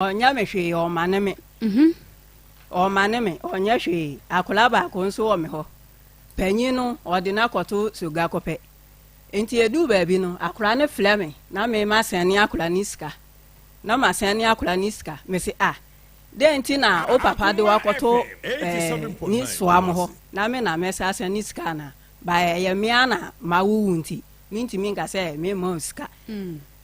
onya me hwe o mane me o mane me onya hwe akola ba ko nso o me ho panyin no ode na koto suga kope enti edu ba bi no akora ne flame na me ma sane akora niska na ma sane akora niska me se de enti na o papa de wakoto ni soam ho na me sa sane niska na ba ye me ana ma wuwu nti minti minka se me mo ska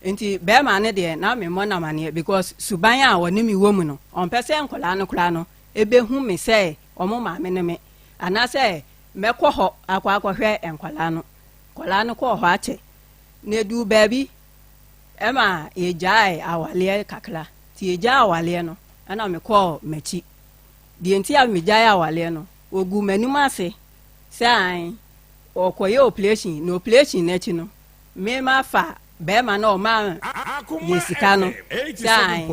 enti be ma ne de na me mo na mane because suban a woni mi wo mu no on pese enkola no kra no ebe hu me se omo ma me ne me ana se me ko ho akwa hwe enkola no ko ho ache ne du baby e ma ye jai awale kakra ti ye jai awale no ana me ko machi di enti a me jai awale no ogu manum ase se an okoye operation no operation na chi no me ma fa be ma no ma yesika no sai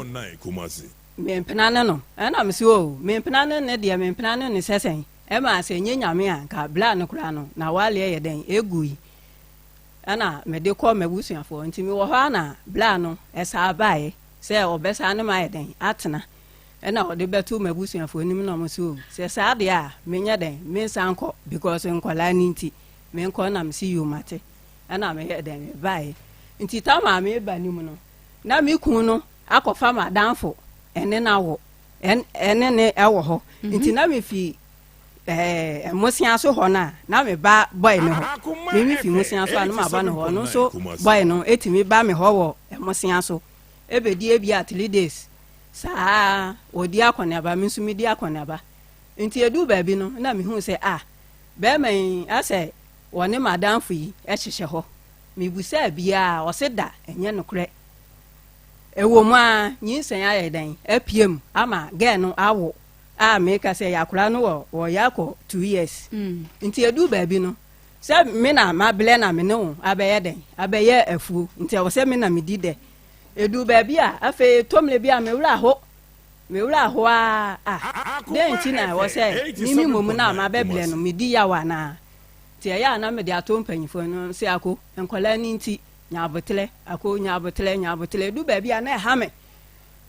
me mpena no ana me se o me mpena no ne de me mpena no ne sesen e ma se nyanyame anka bla no kura no na wale ye den egui ana me de ko mabusuafo nti me wo ha na bla no esa bae se obesa no ma ye den atena ena ode betu mabusuafo nim no mo so se sa de a me nya den me sanko because nkwala ni nti me nko na me si you mate ana me ye den bae nti ta ma me ba ni mu no na me kun no akofa ma danfo ene na wo ene ne ewo ho nti na me fi emosia so ho na me ba boy me ho me fi emosia so anu ma ba no ho no so boy no etimi ba me ho wo emosia so ebedi ebi at 3 days saa odi akone aba me so me di akone aba nti edu ba bi no na me hu se be man ase woni madamfo yi ehihye ho me busa bia o se da enye nokre ewo mu a nyinsen aye dan apiem ama ge no awo me ka se yakura no wo yako 2 years nti edu ba bi no se me na mable na me no abeye den abeye afu nti wo se me na me di de edu ba bi a afa tomle bi a me wura ho de nti na wo se nimi momu na ma beble no me di yawa na ti ya na me de ato mpanyifo no se ako enkola ni nti nyabotle edu ba bi a na ha me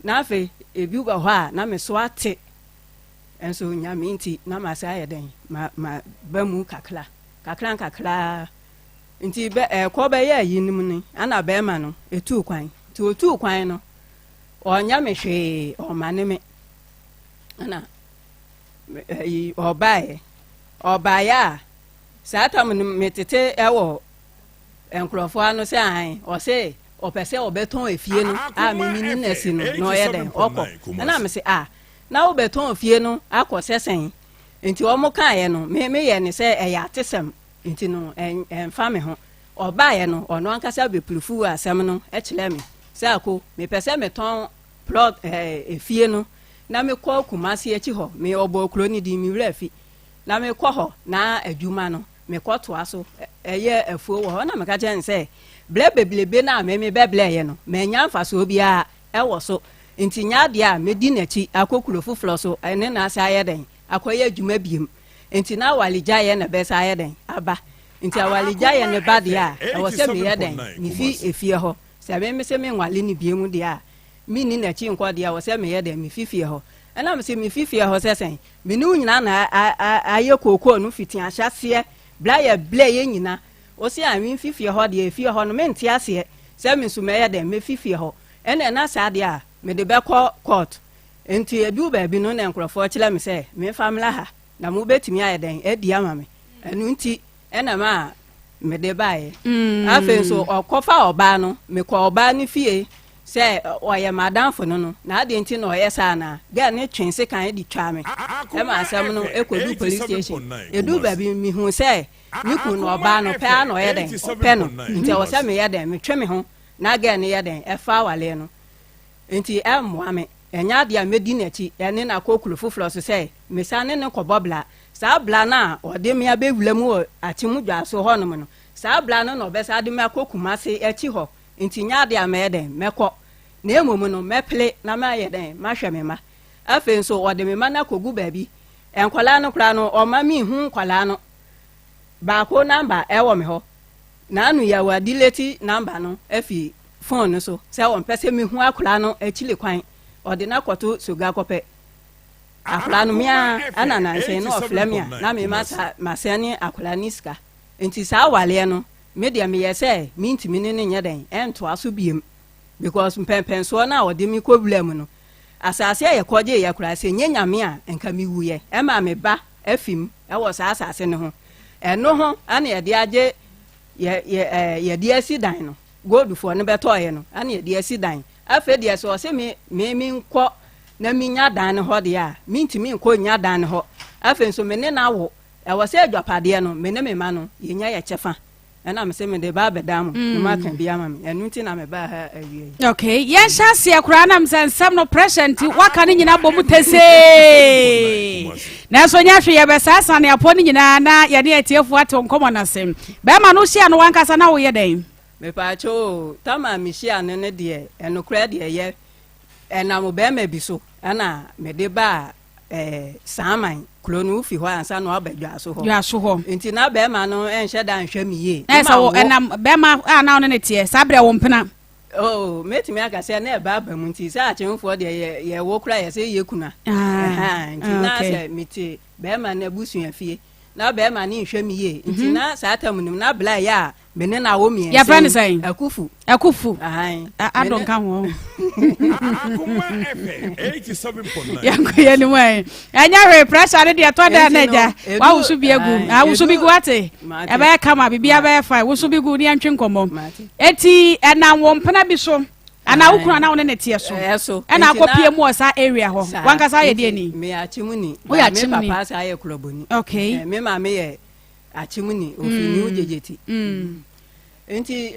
na afa ebi go ho a na me so ate enso nyame nti na ma sa yeden ma ba mu kakra nti be ko be ye yinim ni ana be ma no etu kwan ti otu kwan no o nyame hwe o mane me ana obaye a satam metete ewo enkrofo ano se an o se o pese obeton efie no mi ni na si no no yeden okọ ana me se na wo beton fie no akosesen enti wo mo kan ye no me ye ne se eya atesem enti no emfa me ho obaye no ono ankasa bepurufu asem no ekile me se ako me pese me ton plot efie no na me ko kumase echi ho me obo kroni di mi wrafi na me ko ho na adwuma no me ko to aso eye afuo wo ho na me ka chen se ble beblebe na me beble ye no me nya mfa so bia ewo so nti nya de a medi nachi akokuro fuflo so ene na asa ayeden akoye adwuma biem nti na waligya ye na besa ayeden aba nti awaligya ye ne ba de a ewo se me yeden ni fi efie ho se me se me nwale ni biem de a mi ni nachi nko de a wo se me yeden mi fifie ho ena me se mi fifie ho sesen me ni nyina na aye kokoo no fitin ahyase bla ye nyina wo se a mi fifie ho de efie ho no me ntia ase se me su me yeden me fifie ho ena na sa de a me de be court enti edu ba bi no na nkrofo kile me se me family ha na mo betimi ayeden edi ama me enu nti ena ma me de bae afen so okofa oba no me ko oba ni fie se oye madamfo no na ade nti no oye sa na ga ne twense kan di twa me e ma asem no ekodu police station edu ba bi mi hu se mi ku no oba no pe na oye den pe no nti o se me yeden me twe me ho na ga ne yeden e fa wale no enti moame enya dia medi nachi ene na kokulu fuflo so se mesane ne kobobla sa bla na ode me abewulamu atimu dwa so ho no sa bla no no be sa de me akokuma se echi ho enti nya dia meden meko na emomu no meple na ma yeden ma hwe me ma afen so ode me ma na kogu baabi enkwala no kra no o ma mi hu kwala no ba ko number ewo me ho na anu ya wa dileti number no afi phone so se won pese me hu akura no achile kwan ordina kwato suga kope akula no mia ana na nse no oflemia na me masani akula niska enti sa wale no me dia me yese me ntimi ne nya den ento aso biem because mpempen so na ode mi kobulem no asase ye koje ye kura se nyanya me a enka mi wuye e ma me ba afim e wo sa asase ne ho eno ho ana ye de age ye de asidan no gold for ne beto ye no ana ye de asidan afa de so se me nko na mi nya dan ne ho de a mi ntimi nko nya dan ne ho afa so me ne na wo e wo se adwapade no me ne me ma no ye nya ye chefa ana me se me de ba bedam no ma kan bia ma me enu nti na me ba ha awie okay yen hase akura na msensam no present waka ne nyina bom tese na so nya hwe ye be sasa ne apo ne nyina na ye ne atiefu ato nkomo na sem be ma no hia no wankasa na wo ye den me pa cho tama mi hia ne de eno kra de ye ena mo be ma bi so ana me de ba saman klonu fi ho ansa no abadwa so ho ya so ho enti na be ma no enhye da nhwe mi ye esa wo enam be ma ana wo ne tie sabre wo mpena oh metimi aka se na eba ba mu nti sa achemfo de ye wo kura ye se ye kuna enti na se miti be ma na busuan fie na be ma ni nhwe mi ye enti na sa atamunim na bla ya mene na wo mi ya friend say akufu adon kan ho Akoma FM 87.9 yanko ye ni wai anya we pressure de to da na ja wa wusu bi egu wusu bi gu ate e ba kama bibia ba fa wusu bi gu ni antwe nkomo eti na wo mpena bi so ana ukuna na wo ne tie so na akopie mu osa area ho wankasa ye de ni me achimuni me papa sa ye kloboni okay me ma me ye achimuni ofini ujejeti enti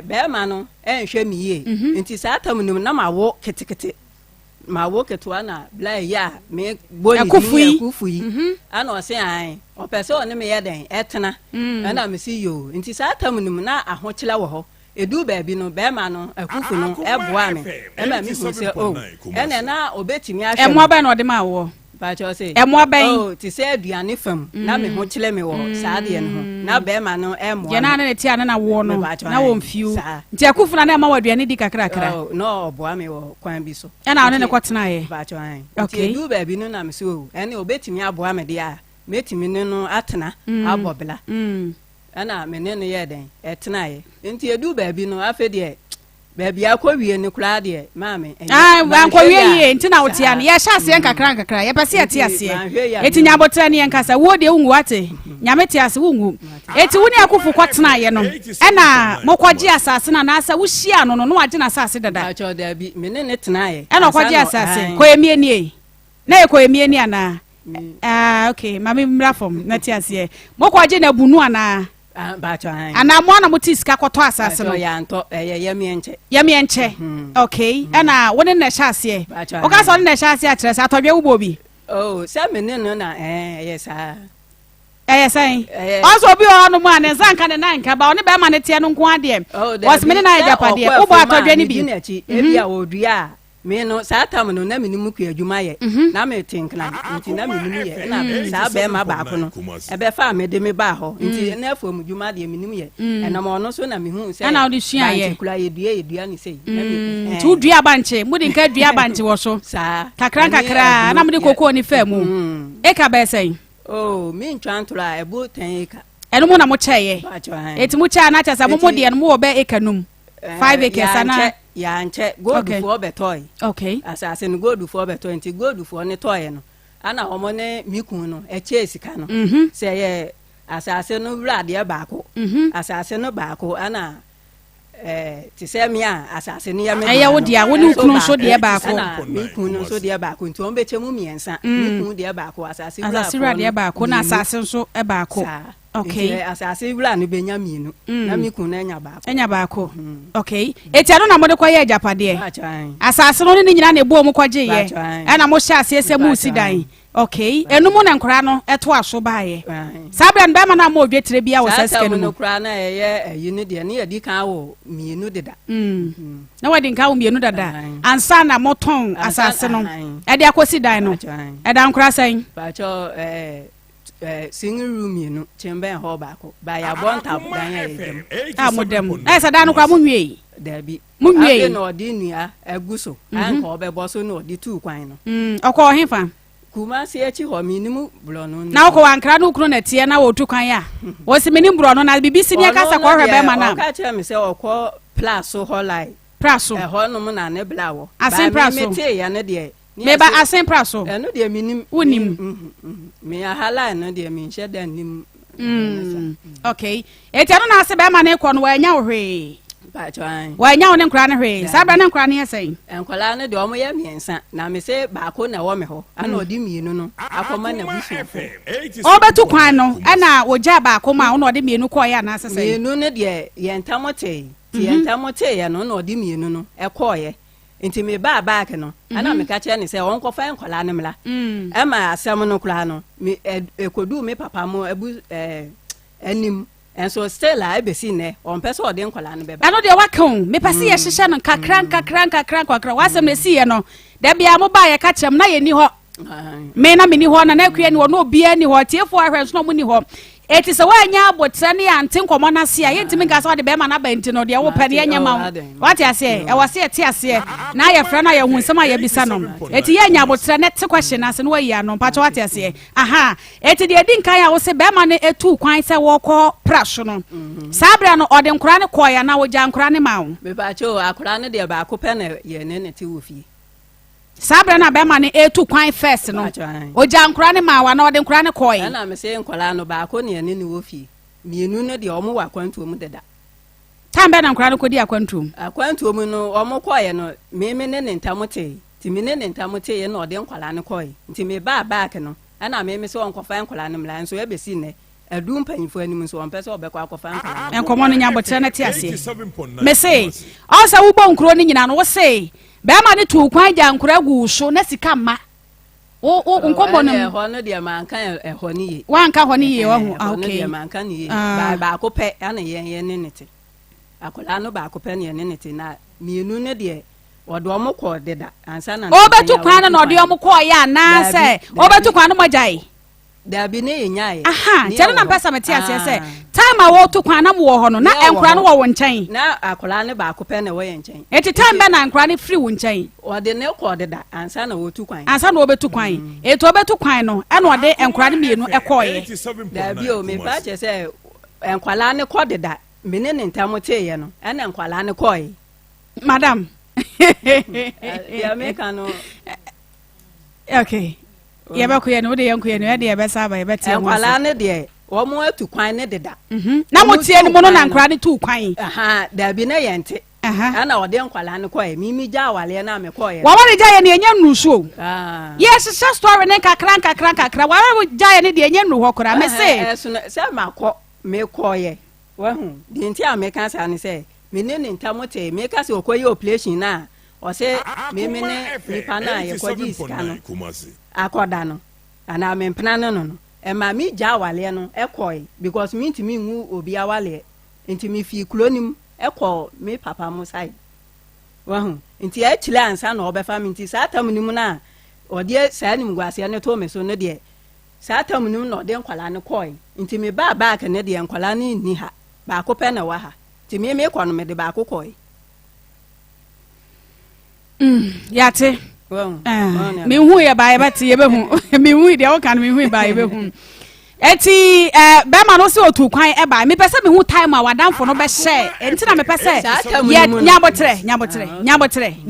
be ma no enhwe mi ye enti sa tamunum na mawo ketekete mawo ketwa na bla ya me boni akufuyi ana o se an o pese o ne me ye den etena ana me si yo enti sa tamunum na ahokyela wo ho edu ba bi no be ma no akufu no eboa me e ma mi hu se o ene na obetimi ahwe emo ba na o de ma wo Pacho say emo ben oh ti say aduane fam na me ho kyele me wo saade no ho na be ma no emo ye na ne tia na wo no na wo mfiu nti akufu na ma waduane di kakra kakra oh no oboa me wo kwan bi so e na ne kwatena ye pacho an nti du ba bi no na me so ene obetimi aboa me de a metimi no atena abobla ana me ne no ye den etena ye nti edu ba bi no afa de baby akwawie ne kura de maame akwawie ye ntina wotia ne ye hyase nkakra nkakra ye pese ate ase eti nyabotra ne nkasa wo de ungu ate nyamete ase ungu eti woni akufu kwatena ye no ena mokwaje asase na na asa wuhia no no waje na asase dada acho da bi me ne tena ye ena kwaje asase ko emie nie na ye ko emie nie ana okay mami mrafom na ti ase mokwaje na bunu ana bacho an ana mo na motiska kwato asase no ya nto ye mienche okay ana woni na hyase o ka so na hyase a kire sa atodwe wo bobi oh se me ne no na yes say also bi o no mu an nsanka ne nan ka ba oni be ma ne tie no nko ade was me ne na japade wo bo atodwe ni bi e bia odua me no sa tam no na menimu ku adwuma ye na me tinkna nti na menimu ye na sa be ma ba ko no e be fa me de me ba ho nti na afo mu dwuma de menimu ye e na mo no so na me hu se na odi sua ye kula ye dua ni sei na me tu dua banche mudi nka dua banche wo so sa kakra na mudi kokoo ni fa mu e ka be sei oh me ntwantura e bo ten eka eno mo na mo cheye eti mo cha na cha sa mo de eno mo wo be eka num 5 acres ana ya nche gold for betoy okay asase no gold for betoy nti gold for ne toy no ana homo ne mikun no eche sika no se ye asase no wura de baako asase no baako ana ti se mi a asase no ya me aye wo dia woni ukunu so de baako ana mikun no so de baako nti on beche mu miensa mikun de baako asase wura de baako na asase so e baako okay asase wura no benya mienu na mikun na nya baako okay eti ano na mo de kwaye japade asase no ni nyina na ebu o kwaje ye e na mo hya asese mu sidan okay enumu na nkora no eto aso baaye sabran be ma na mo odwetire bia wo saske no nkora na ye yini de ne yadi kan wo mienu deda na wadi kan wo mienu dada ansa na moton asase no e de akosi dan no e da nkora san ba cho singing room you chamber ho baako ba ya bonta dan ya yedem modem esa dan no kwa munwie there be munwie na odi nua aguso an ko be boso na odi tu kwan no okọ hefa kuma se echi ho minimu bro no na okọ wankra no kunu na tie na wo tu kwan ya wo se mini bro no na bibisi ni aka sa ko hwebe ma na ka che me se okọ plus so ho lai praso ho no mu na ne blawo asen praso me te ya ne de meba asen praso no de minim wonim me ahala no de mi hye dan nim okay etiano na ase be ma na ekọ no wa nya wo hwe Patwan. Wa nya wo ne nkra ne hwe sabra ne nkra ne yesɛn enkwala ne de omo ya miensa na me se baako na wo me ho ana odi mienu no akoma na busu obetu kwan no ana oja baako ma wo odi mienu kɔ ya na asesɛn mienu ne de yentamote ti yentamote ya no odi mienu no ekɔ ye nti me ba back no ana me ka che ne se won kɔfa enkwala ne mla ma asɛm no kura no me ekodu me papa mo abu anim and so still I be seen there on person or didn't call an baby. I know they work home. Me pass here, Shishan and Kakran. What's them see, you know? There be a mobile catch him, na any hot. May not many one and every or no be any hot here for her, no money home. It is a way now, but Sunny and think of one. I see, I ain't to make us all the Bema bent to know the old penny and your mouth. What I say, I was here, tears here. Now your friend, I won't some of your bisanum. It's a but Sanet question as and way, no, but what I say. Aha, it is the Dinka, I was a Bema a 2 quints a walk or prassion. Sabrano or them crane choir now with Jan Crane Mount. Bebacho, I crane the Abaco pen, ye nenity woofy. Sabra na be ma ne etu kwan first no oja nkra ne ma wa na ode nkra ne koy na me se nkwala no ba ko ne ne ne wofi mienu no de omo wa kwantu mu deda tambe na nkra ne kodi akwantu mu no omo koy no me ne ntamote ti me ne ntamote ye na ode nkwala ne koy nti me ba back no ana me se onkofa nkwala ne mla nso e be si ne adu mpanyifo anim so onpese obekwa akɔfa nkwala enkomo no nyabotre na te ase me se also wo bo nkro ne nyina no wo se be ma ne tu kwan ja nkura gu so na sika ma o nkomo no ho no de ma nkan ho ni ye wa nka ho ni ye wa hu okay de ma nkan ni ye ba akopɛ ana ye ne nete akola no ba akopɛ ne ne nete na mienu ne de odo omokɔ deda ansa na obetu kwan na ode omokɔ ya na se obetu kwan no majai da bi ne nyaaye aha tere na pesa meti ase se time a wo to kwan na mo ho no na enkura no wo nkyɛn na akola ne ba akopɛ na wo ye nkyɛn eti time be na enkura ne free wo nkyɛn ode ne kɔ deda ansa na wo tu kwan ansa na obetu kwan eti obetu kwan no ɛna ode enkura ne mienu ɛkɔye da bi o me ba che se enkwala ne kɔ deda me ne ntamote ye no ɛna enkwala ne kɔye madam ya me kanu okay ye ba kuye no de yankuye no de ye be saba ye betie mo enkwala ne de wo mo atu kwan ne deda na mo tie ne mo no na nkra ne tu kwan aha da bi na yente ana ode enkwala ne koye mimi ja awale na me koye wa wore ja ye ne enya nusu yes se story ne kakra wa wore ja ye ne de enya nu ho kora me se makɔ me koye wa hu de nti a me kan sa ne se me ne ntamote me ka se okoye operation na o se me ne nipa na ye kwaji iska no akoda no ana me mpena no e ma mi ja awale no ekoi because me ntimi nwu obi awale ntimi fi klonim ekɔ me papa mo side wa hu nti e chile ansa na obefa mi nti sa tam nim na ode sa nim guase ne to me so no de sa tam nim na ode nkwala ne koi nti me ba ka ne de nkwala ne ni ha ba ko pe na wa ha nti me kɔ no me de ba ko koi yate me hu ye ba ye beti ye be hu me hu de o kan me hu ba ye be hu eti be ma no se otu kwan e ba me pese me hu time a wadamfo no be share enti na me pese ye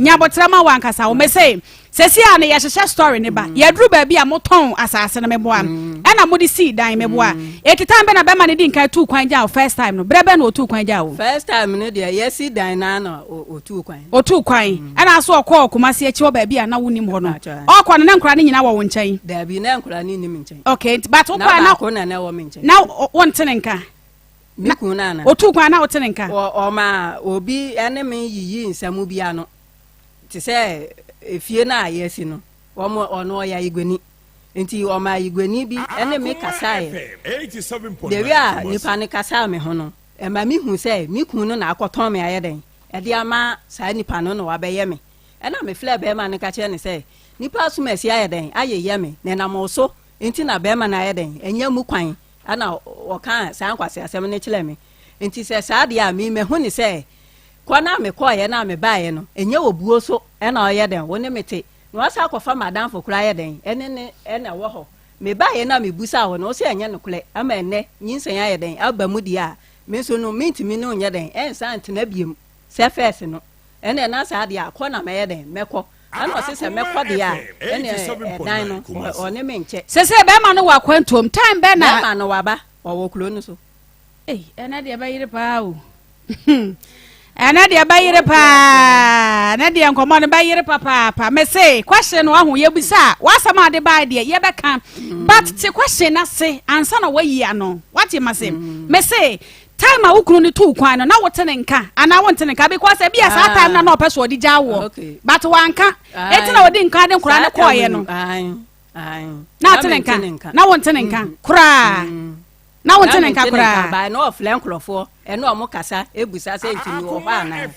nyabotre ma wankasa wo me say sesi a ne ye hye story ne ba ye dru ba bi a moton asase na me boa na mo di see dan me boa eti time be na be ma ne di nkan tu kwan ja first time no brebe na otu kwan ja wo first time ne de ye see dan na na otu kwan na so okɔ Akoma se achi wo ba bi a na wonim ho no okɔ ne nkura ne nyina wo nkyɛn da bi na nkura ne nim nkyɛn okay but okɔ na ko na wo me nkyɛn na wontene nka miku na na otu kwan na wotene nka o ma obi ene me yiyi nsamu bia no ti se efie na ayesi no omo ono ya igweni nti o ma igweni bi ene me kasae 87.9 dewe a nipa ne kasa me ho no e ma mi hu se miku no na akoton me ayeden e de ama sa nipa no no wabeye me e na me fle be ma ne ka che ne se nipa su me si ayeden ayeye me ne na mo so nti na bema na yeden enya mu kwan ana woka saa nkwase asem ne kyele me nti se saa de a me hu ni se kwana me koye na me baaye no enya obuo so na oyeden woni mete no asa akọfa madam for kura yeden ene wo ho me baaye na me busa wo no se enya no kule ama enne nyinsan yeden abamu di a me so no mintimi no nyeden ensa ntena biem se fese no ene na saa de a kona me yeden mekọ ana se mekọ de a ene dan no one me nche se be ma no wa kwantom time be na ma no waba wo kulo no so ena de ba yire pa o ana de ba yire pa na de nkomo ne ba yire papa me say question no ahu ye bisa wasama de ba de ye be kan but te question na se ansa na wayi ano what you must say me say time a wukunu ni tu kwan no na wotene nka ana wotene nka because e bia saa time na na opeso odi jawo but wanka eti na odi nka de nkura ne koye no na tene nka na wotene nka kura na wotene nka kura ba no offline krofo eno omo kasa ebusa se ntini wo ba na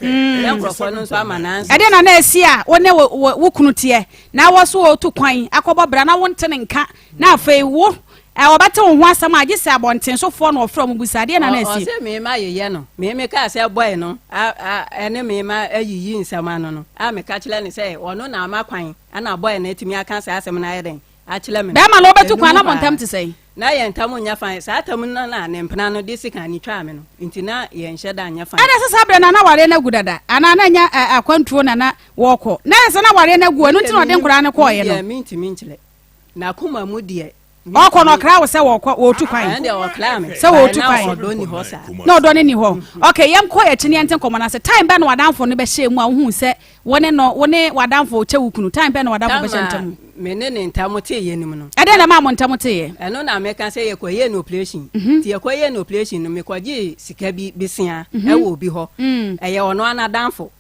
krofo no so amana e de na esi a wone wukunu tie na wo so otu kwan akobo bra na wotene nka na afei wo obata wo ho asam age se abonten so fo no from busade na na esi o se me ma yeye no me ka se boy no ene me ma ayiyi nsama no a me ka chile ni se ono na amakwan ana boy na etimi aka se asem na yeden a chile me be ma lo betu kwan na bontam te sei na ye ntam nya fan sa atam na ne mpena no de sika ni twa me no ntina ye nhye da nya fan ana se sabre na ware na gudada ana na nya akwantuo na woko na se na ware na gu anu ti no de nkura ne koye no ye mintimi nchile na kuma mu de oko no kra wo se wo tu kwan ande wo kra me se wo tu kwan odoni ho sa no odoni ni ho okay yem koye chini ente komo na se time be no wadanfo no be hye mu a hu se wone wadanfo chewukunu time be no wadanfo be hye menene ntamote ye nim no ade na ma mo ntamote ye eno na meka se ye koye no operation ti ye koye no operation no mekoje sika bi besia e wo bi ho eye ono anadanfo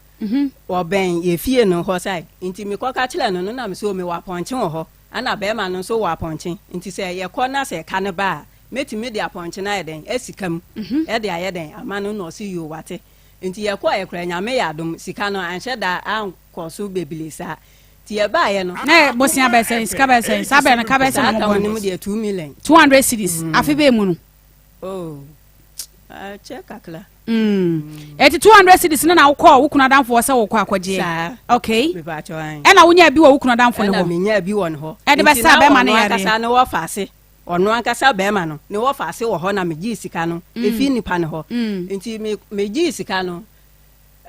oben ye fie no ho sai nti mekoka chile no na me so me wa ponche ho ana be ma no so wa ponche nti se ye ko na se ka ne ba metimi de aponche na yeden esikam e de ayeden amano no si yo wate nti ye ko ye kra nyame ya dum sika no anhye da ankoso bebilesa ti ye ba ye no na bosia be sen sika be sen sabe na ka be sen mo nim de 2 million 200 cedis afi be mu no check akla eti 200 cedis na wo wukuna danfo se wo akwaje okay be ba cho an na wonya bi wo wukuna danfo no na menya bi won ho e de be sa be ma na yare kasa na wo faase ono ankasa be ma no ne wo faase wo ho na meji sika no efi nipa ne ho nti meji sika no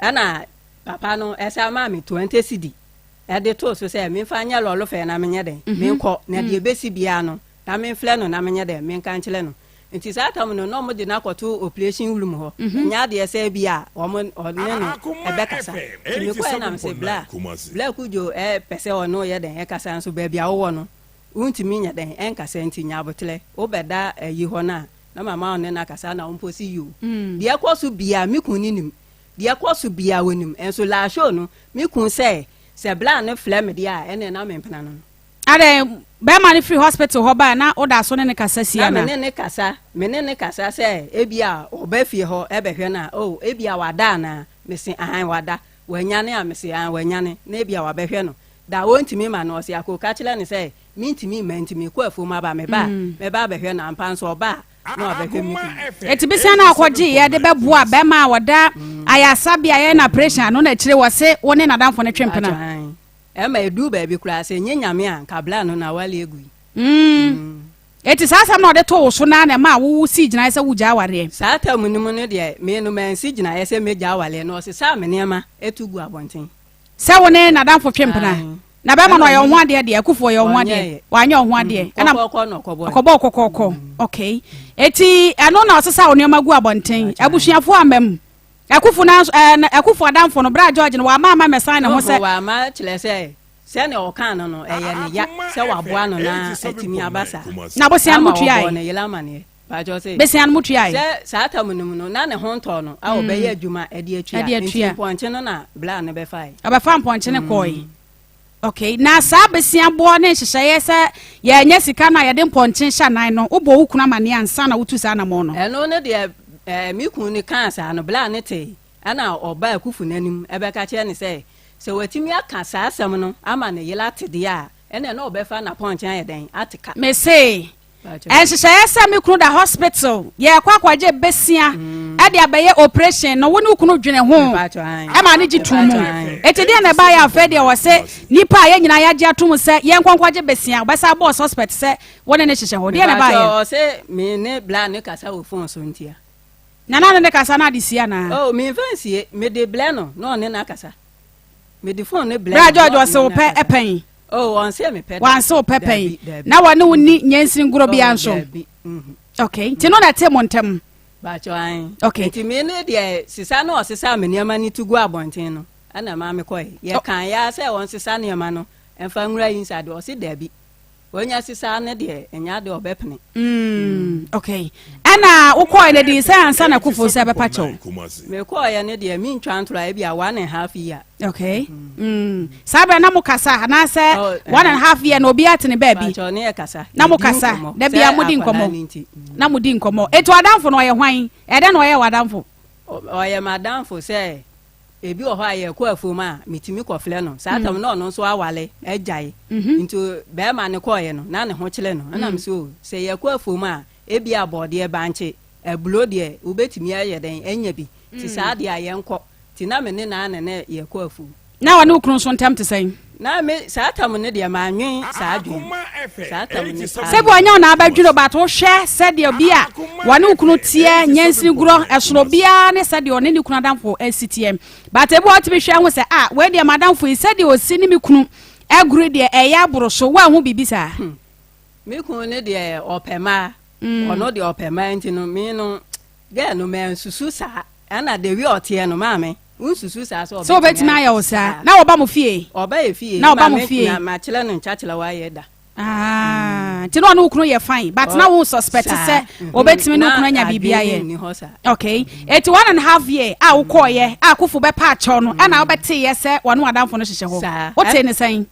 ana papa no esa ma me 20 cedi e de to so se me fa nya lolo fe na menye den me nko na de besi bia no na me fle no na menye den me nka nchile no nti sa tam no mo de na kwato operation room ho nya de ese bia o mo ne no e be kasa me ko na me se bla kujo pese ono ye den e kasa nso ba bia wo no untimi nya den en kasa nti nya botle wo beda yi ho na mama one na kasa na omposi yu de kwaso bia me kun nim de kwaso bia wonim enso la show no me kun se bla ne flem dia ene na me mpena no ade be ma ni free hospital ho ba na oda so ne kasa sia na me ne kasa se ebia oba fie ho ebehwe na ebia wada na me se wada wanyane a me se wanyane na ebia wabehwe no da wontimi ma no se akoka chile ne se mintimi mantimi ko afu ma ba me ba behwe na mpa so ba na obehwe mi eti bisia na akwaje ye de beboa be ma wada ayasa bia ye na pressure no na kire wo se woni na danfo ne twempena ma edu ba bi kura se nyanyame a kabla no na wale egu eti sasa na ode to so na na ma wo si gina se wuja aware sata munum no de me no man si gina se meja awale no se sa me nema etugu abonten se woni na danfo twempena na be ma no ye ho ade de akufo ye ho ade wanya ho ade na kokoko okay eti eno na osesa woni magu abonten abusuafo amam akufo adanfo no bra George no wa mama mesan ne ho se wa ma chile se ne o kan no eye ne ya se wa boa no na etimi abasa na bosia no mutuai ne yela mane ba jo se besia no mutuai se sa tamunum no na ne ho nto no a obeye adwuma ade atua ponche no na bla ne be fai abafa ponche ne koi okay na sa besia bo ne hyehyeye se ye nya sika na ye de ponche hya nan no wo bo wukuna mane ansa na wutu sa na mo no eno ne de mi kun ni kansa no bla ne te ana oba akufu nanim ebe ka che ne se watimi aka sa asem no ama ne yela tede a ene na obefa na point an yeden atika me say and she say me kunu da hospital ye kwakwaje besia e de abaye operation no woni kunu dwene ho e ma ne gitumu etede na ba ya afa de wo se nipa ye nyina ya gye atum se ye nkwankwaje besia ba sa boss hospital se woni ne hyehyɛ ho de na ba ye o se me ne bla ne kasa wo phone so ntia na ne kasa na de sia na oh me fancy me de bla no ne na kasa me de phone ne bla bra George was so pe epen oh on say me pet wan so pepen na wone woni nyansin guro bia nso okay ti no na temo ntem ba choan okay ti me ne de sisa no sisa me niam ni tugu abonten no ana ma me koy ye kan ya say won sisa niam no emfa nwura yin sa de o se dabi wonya sisa ne de enya de obepene okay ana ukoy ne di say ansa na kufo se bepa cho me koy ne de mi ntwa ntora bia 1.5 year okay sabe na mukasa na say 1.5 year no obi atene ba bi cho ne kasa na mukasa da bia mudi nkomo na mudi nkomo eto adamfo no ye hwan e de no ye wadamfo oye madamfo say ebi o ho aye ko afoma mitimi kofle no sa tam no no so awale agyae into be ma ne ko ye no na ne ho kyele no na me so se ye ko afoma ebi abode e banche ebulo de ubetimi aye den anya bi ti sa de aye nko ti na me ne na ne ye ko afu na wani ukunu so ntem te sai na me sa tam ne de ma nwen sa adwen sa tam ne se bo anya na abadwuro ba to hwe se de obi a wani ukunu tie nyansi guro esoro bia ne se de one ni kunu adamfo asitiem ba te bo otimi hwe ho se we de madamfo se de osi ni mi kunu aguru de eya boro so wa ho bibisa me kunu ne de opema ono de opema ntino me no ge no me susu sa ana de wi otie no ma me unsusu sa so betimi aya osa na oba mo fie oba e fie na oba mo fie na ma chele no nchachele wa ye da ti no ukunu ye fine but na wo suspect se obetimi no ukunu anya bibia ye okay it 1.5 year a ukọ ye a kufu be pa acho no ana obete ye se wonu adamfo no hyehye ho wote ne san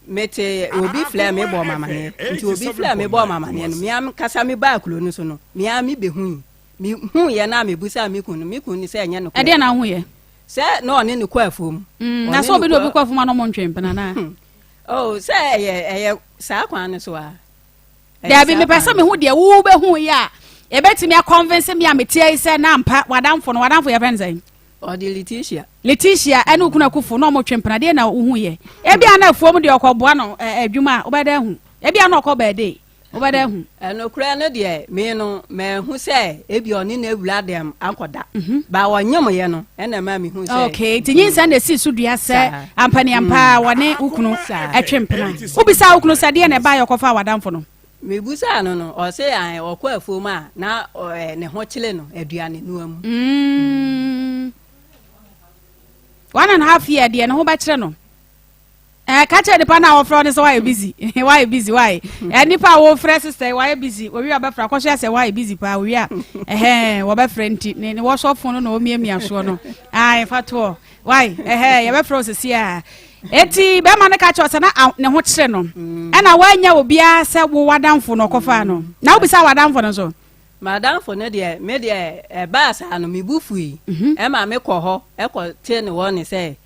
mete obi fla me bo mama ne nti obi fla me bo mama ne no miam kasa me ba akulo no so no miam me behu mi hu ye na me busa me kunu ni se anya no e de na hu ye se no ne ne kwafum na so obi do obi kwafum na mo ntwempena na oh se eye sa kwan ne so a da bi me pesa me hu de wo be hu ya e betimi a convince me ametie se na mpa wadamfo ya friends ai o de Letitia enu kuna kufu no mo twempena de na hu ye e bia na afuom de okoboa no adwuma obeda hu e bia na okobede obeda hu no kura no de me no me hu se e bia oni na ewula dem akoda ba wonyem ye no e na ma me hu se okay tinyin san de si sudua se ampani ampa wone ukunu atwempena ubisa ukunu sa de na ba ye kofa wadamfo no me busa no o se an okọ afuom a na ne ho kyele no aduane no am 1.5 year de na ho ba kire no kache nipa na wo fro ne so why busy why nipa wo fre sister why busy wo wi abafra ko hye se why busy pa wo wi a wo ba friend ne wo so fon no na o miamia so no ai fato why ye ba fro sisi a eti be ma ne kache o se na ne ho kire no na wanya obi a se wo wadamfo no kofa no na obi sa wadamfo no so madam for ne de me de ba sa no me bufui e ma me kọ ho e ko tie ne wo ne se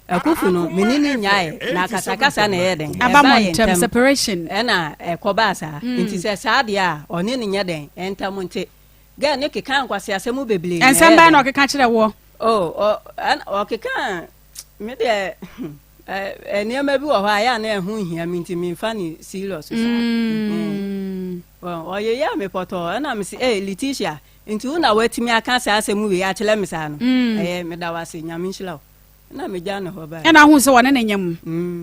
akufu no menini nyae na kasakasa na ye den aba separation na ekoba sa nti se saade a oni ne nye den entamu nti ga ne keka nkwase asemu bebele ensamba na okeka kire wo okeka me de eniema bi wo ho aya na ehu hia mi nti mi fa ni serious so oye ya me poto na me si Letitia nti una watimi aka sa asemu we ya kile me sa no me da wase nyame nhyila na me ja ne ho ba na hu se wona na nyam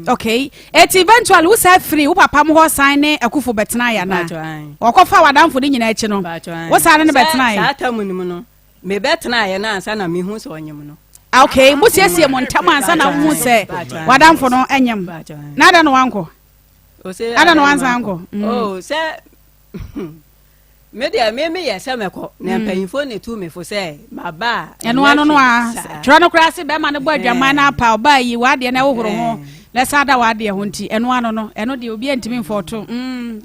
okay et eventually wo sa free wo papa mo ho sign ne akufo betena ya na okofa wadamfo de nyina achi no wo sa ne betena ya sa tamunim no me betena ya na ansa na me hu se onyem no okay mo siesie mo ntam ansa na hu se wadamfo no anyam na da no wanko o se ada no wansa anko se media me yesa meko na mpanyifo ne tu me fo se maba eno ano no a tro no krase be ma ne bo adwaman na pa oba yi wa de na wohoro ho let's ada wade ho nti eno ano no eno de obi antimi mfoto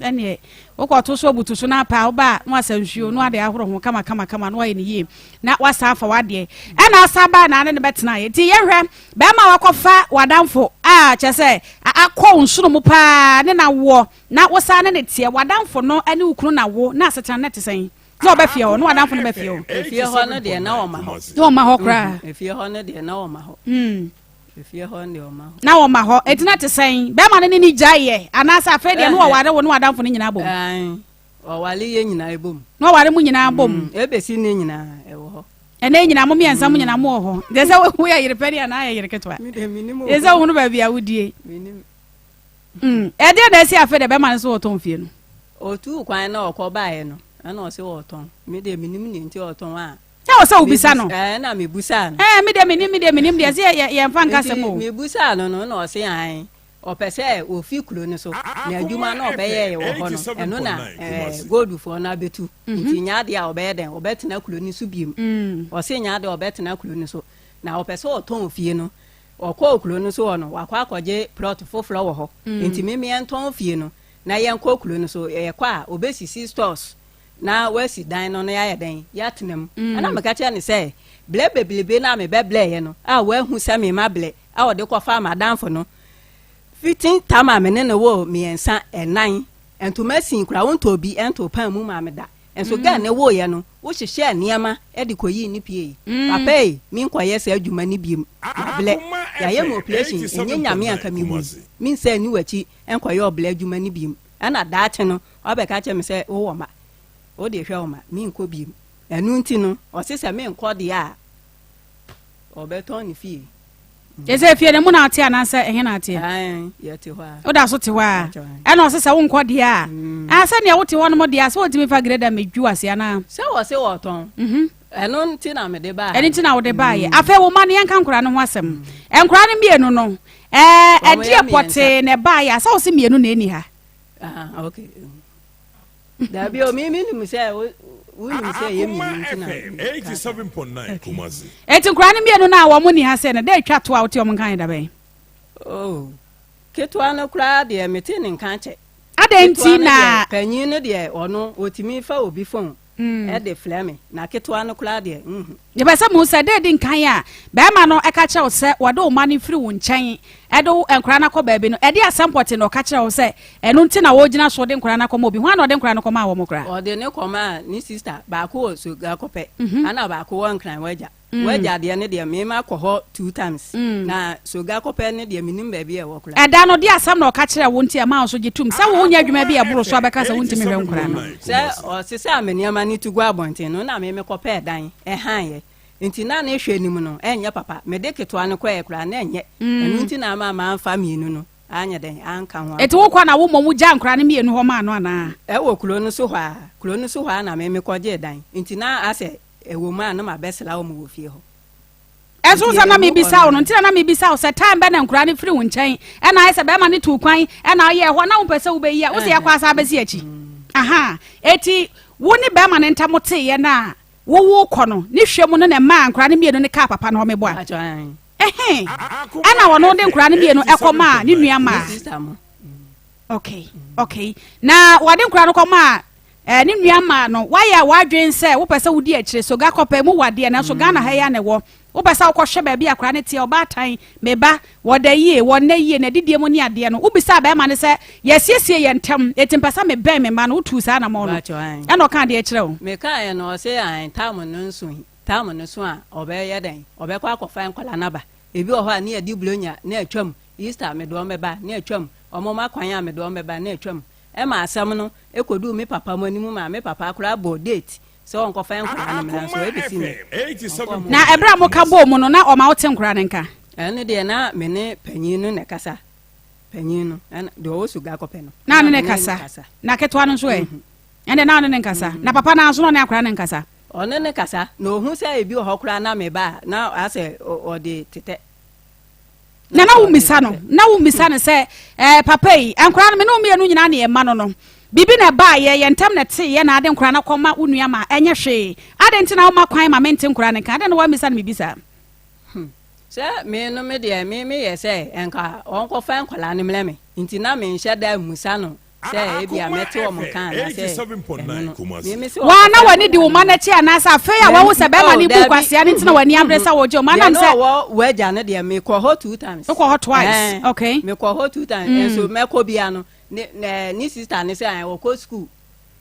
ene wokoto so butu so na pa oba no asansuo no ade ahoro ho kama no aye ne yie na wasa afa wade ena asaba na ne betena ye ti yehwe be ma wakofa wadamfo chese akọ nsuru mu pa ne na wo na wosa ne tie wadamfo no ane ukunu na wo na asetana ne tesen no obefie ho no wadamfo no befie ho efie ho no de na wo ma ho no ma ho kra efie ho no de na wo ma ho efie ho ne wo ma ho na wo ma ho etina tesen be ma ne ni jaye anasa afa de no ware wo no wadamfo no nyina bom o wale ye nyina ebom no ware mu nyina bom ebesi ne nyina ewo ho ene nyina mo miensa mo nyina mo ho de se wo ya yire peri ana ya yire ketwa de se wo no ba bia wudie e de na si afa de be ma ne so oton fie no otu kwan na okobae no ana o se oton me de minim ni nti oton a se wo se obisa no na me busa no me de minim de se ye mfa nkase mo me busa no no na o se an opese ofi kuro ni so na adwuma na obeye ye wo ho no eno na gold for na betu nti nyaade a obeye den obetena kuro ni so biem o se nyaade obetena kuro ni so na opese oton fie no okọ kuro ni so no wakwa akọje plot foforo wo ho nti me enton fie no na yen kọ kuro ni so ye kwa obesisi stores na wesi dan no na ya den ya tenam ana mekacha ni say ble beblebe na me beble ye no a wa hu sa me mable a ode ko fa madanfo no fitin tama me ne no wo miensa enan entoma sin kura won to bi ento pan mu ma me da enso ga ne wo ye no wo hyehye niema e de koyi ni pie papa e mi nkoye se adwuma ni biem ble ya ye mo operation enye nyame anka mi mu mi se ni wachi enkoye oble adwuma ni biem ana daache no obeka che me se wo wo ma o de hwe wo ma mi nko biem enu nti no o se se mi nko de a obeton ni fie eze fie ne mu na ate anasa ehe na ate ye te hwa o da so te hwa e na o se se wo nko de a asa ne wo te ho no mo de a se o timi fa greda medwu ase ana se wo ton enu nti na me de ba enu nti na wo de ba ye afa wo ma ne yanka nkura no ho asem enkura ne mienu no e die pote ne ba ye asa o se mienu na eni ha okay da bi o mi ni se we ni say ye mi nti na 87.9 Kumasi eti nkura ne mienu na wo mo ni ha se na de twa to a wo te o mo kan da ben ketwa na kura de meti ni nkan che adenti na panyin no de ono otimi fa obi fon e de flame na ketwa no kura de ye ba sa mo se de nkan a be ma no e ka che o se wo de o ma ni firi wo nchen e do nkura na ko ba bi no e de asampote no ka che o se enu nti na wo gina so de nkura na ko mo bi ho na de nkura na ko ma wo mo kura o de ne ko ma ni sister ba ko so ga ko pe ana ba ko wan kran waja waja de ne de me ma ko ho 2 times na so ga ko pe ne de minim ba bi e wo kura e da no de asam na o ka che wo nti e ma so gitum se wo nya adwuma bi e boro so abeka se wo nti me hwe nkura no se o se se amenia ma ni tugu abonten no na me ko pe dan e han ye nti na na ehwe nim no enye papa me de ketwa no kwa ekura na enye enu nti na ma amfa mienu no anya den anka ho eti wo kwa na wo momu ja nkura ne mienu ho ma no ana e wo kuro no so hwa na me ko je dan nti na ase e wo ma na ma besela wo mo fie ho eso sa na me bisa wo no nti na me bisa wo se time be na nkura ne firi wo nchen e na ase be ma ne tu kwan e na ye ho na wo pese wo be yi wo se yakwa asa be si achi aha eti wo ni be ma ne ntamote ye na wo kono ni hwemu no na ma nkura ne mienu ne ka papa no ho mebo a ana wono de nkura ne mienu ekoma ni nua ma okay na wade nkura no koma ni nua ma no waya wadwen se wo pese wudi akire so ga kopa mu wade na so ga na ha ya ne wo wo pese wo kohwe ba bia akura ne tie oba tan meba woda yie wona yie na didie mu ni ade no ubisa ba ma ne se yesiesie ye ntam etimpasa me ben me ma no utu sa na mo no ana ka de akire wo me ka ye no se an tam no nso a obe ye den obe kwa akofa nkwala naba ebi o ho a ne adi bulonya na atwam Easter me do meba na atwam omo ma kwan a me do meba na atwam e ma asam no ekodu me papa mo animu ma me papa akura bo date so onko fa nkwala na so ebisi me na ebra mo ka bo mu no na o ma wote nkwala nka ene de na me ne panyin no ne kasa panyin no na de o su ga kope no na ne kasa na ketwa no so e ene na ne nkasa na papa na so no ne akwala ne nkasa one ne kasa na ohun se ebi o kura na me ba na ase o de tete na wo misa no se papa yi ankura no me no me no nyina na ye ma no bibi na ba ye ntam na te ye na ade nkura na koma unua ma enye hwe ade nti na wo ma kwan ma mente nkura ne ka ade no wa misa no mebisa Sir, me no media, me say, and car, Uncle Fan Colanimleme, Intina me shed that Musano. Say, be a metal can. 87.9 Kumasi. Wa na wani di humanity anasa fe ya wo se be ma ni bu kwase ani ntina wani abresa wo jo manam say we jane de me ko ho 2 times. Ko ho twice. Okay. Me ko ho 2 times. And so me ko bia no ni sister ni say I go school.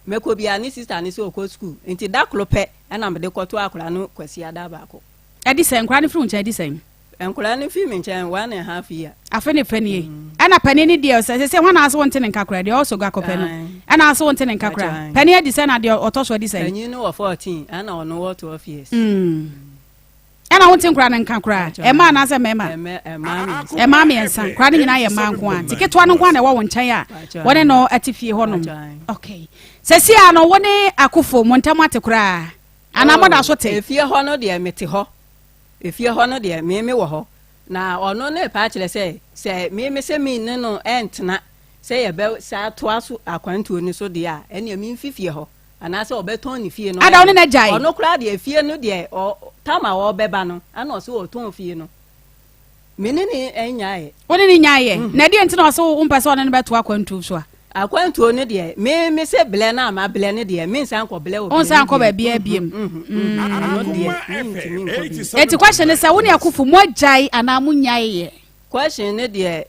Me ko bia ni sister ni say o ko school. Nti da klope na me de ko to akura no kwasi ada ba ko. Edi sen kra ni fru nche edi sen. Enkura ni fi me nche 1.5 year. Afene fanie. Ana pani ni de say wana aso wonte ne nkakra de also ga kope no. Ana aso wonte ne nkakra. Pani edi sen na de otoso edi sen. Pani no 14 ana ono what 12 years. Ana wonte nkra ne nkakra. E ma na say mema. E ma me ensan. Kra ni nyina ye ma nko an. Tiketwa no nko an e wo nchen a. Wone no atifie honom. Okay. Sesi ano wone akufo montam atekra. Ana moda so te. Efie ho no de mete ho. Efie ho no de me wo ho. Na ono ne pa kire say me se me ne no entna say ye be sa to aso akwantu ni so de a ene me mfifie ho ana say obeton ni fie no ada ono na jai ono kra de fie no de tama wo beba no ana so oton fie no me ne ni enyae woni ni nyae na de entina so umpese ono ne beto akwantu so a akwantu no de me se ble na ma ble ne de me nsan ko ble o on san ko ba bia biem eti question ne say woni akufo mo jai ana mo nyae question ne de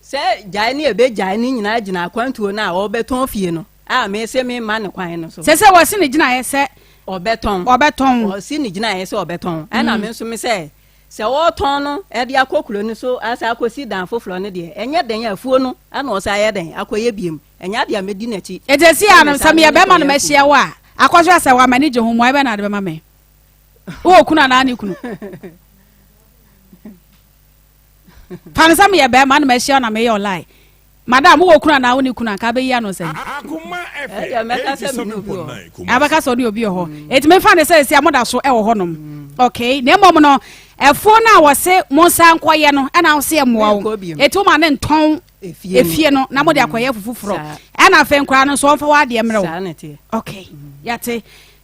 say jai ni ebe jai ni nyina gina akwantu na wo beton fie no me se me ma ne kwan no so se wo se ne gina ye se obeton o si ne gina ye se obeton na me nso me se wo ton no e de akokulo ni so asa akosi dan foforo ne de enye den afuo no ana o sa ye den akoye biem enya de amedi na chi etesi ano sam ye be ma no mehia wa akwaso asa wa manage ho mo e be na de be ma me wo kuna na ani kunu pan sam ye be ma no mehia na me ye online madam wo kuna na woni kuna ka be ya no say Akoma abaka so ni obi ho eti me fa ne say amoda so e wo honom okay na mom no efo na wo se monsa nkoye no na wo se emoa wo eti wo ma ne nton efie no na mode akoye fufufuro na fe nkra no so onfa wa de emre wo okay yate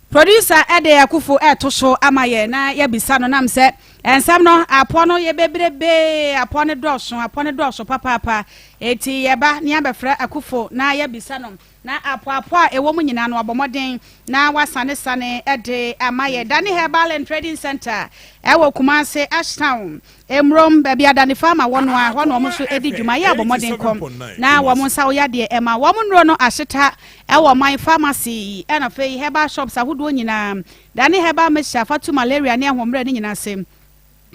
producer ede akufo to so amaye na ya bisa no nam se ensam no apo no ye bebrebe apo ne doso papa eti yeba ni abefra akufo na ya bisa no na apo a ewo mu nyina no abomoden na wasane ede amaye Dani Herbal and Trading Center ewo Kumase Ashtown emrom bebia Dani Farmer wonwa hono mo so edi dwuma ya abomoden kom na wo mo nsa wo ya de ema wo mo nro no ahyeta ewo my pharmacy ena fe herbal shops ahodo nyina Dani Herbal mesha fatu malaria ne ahomre ne nyina sem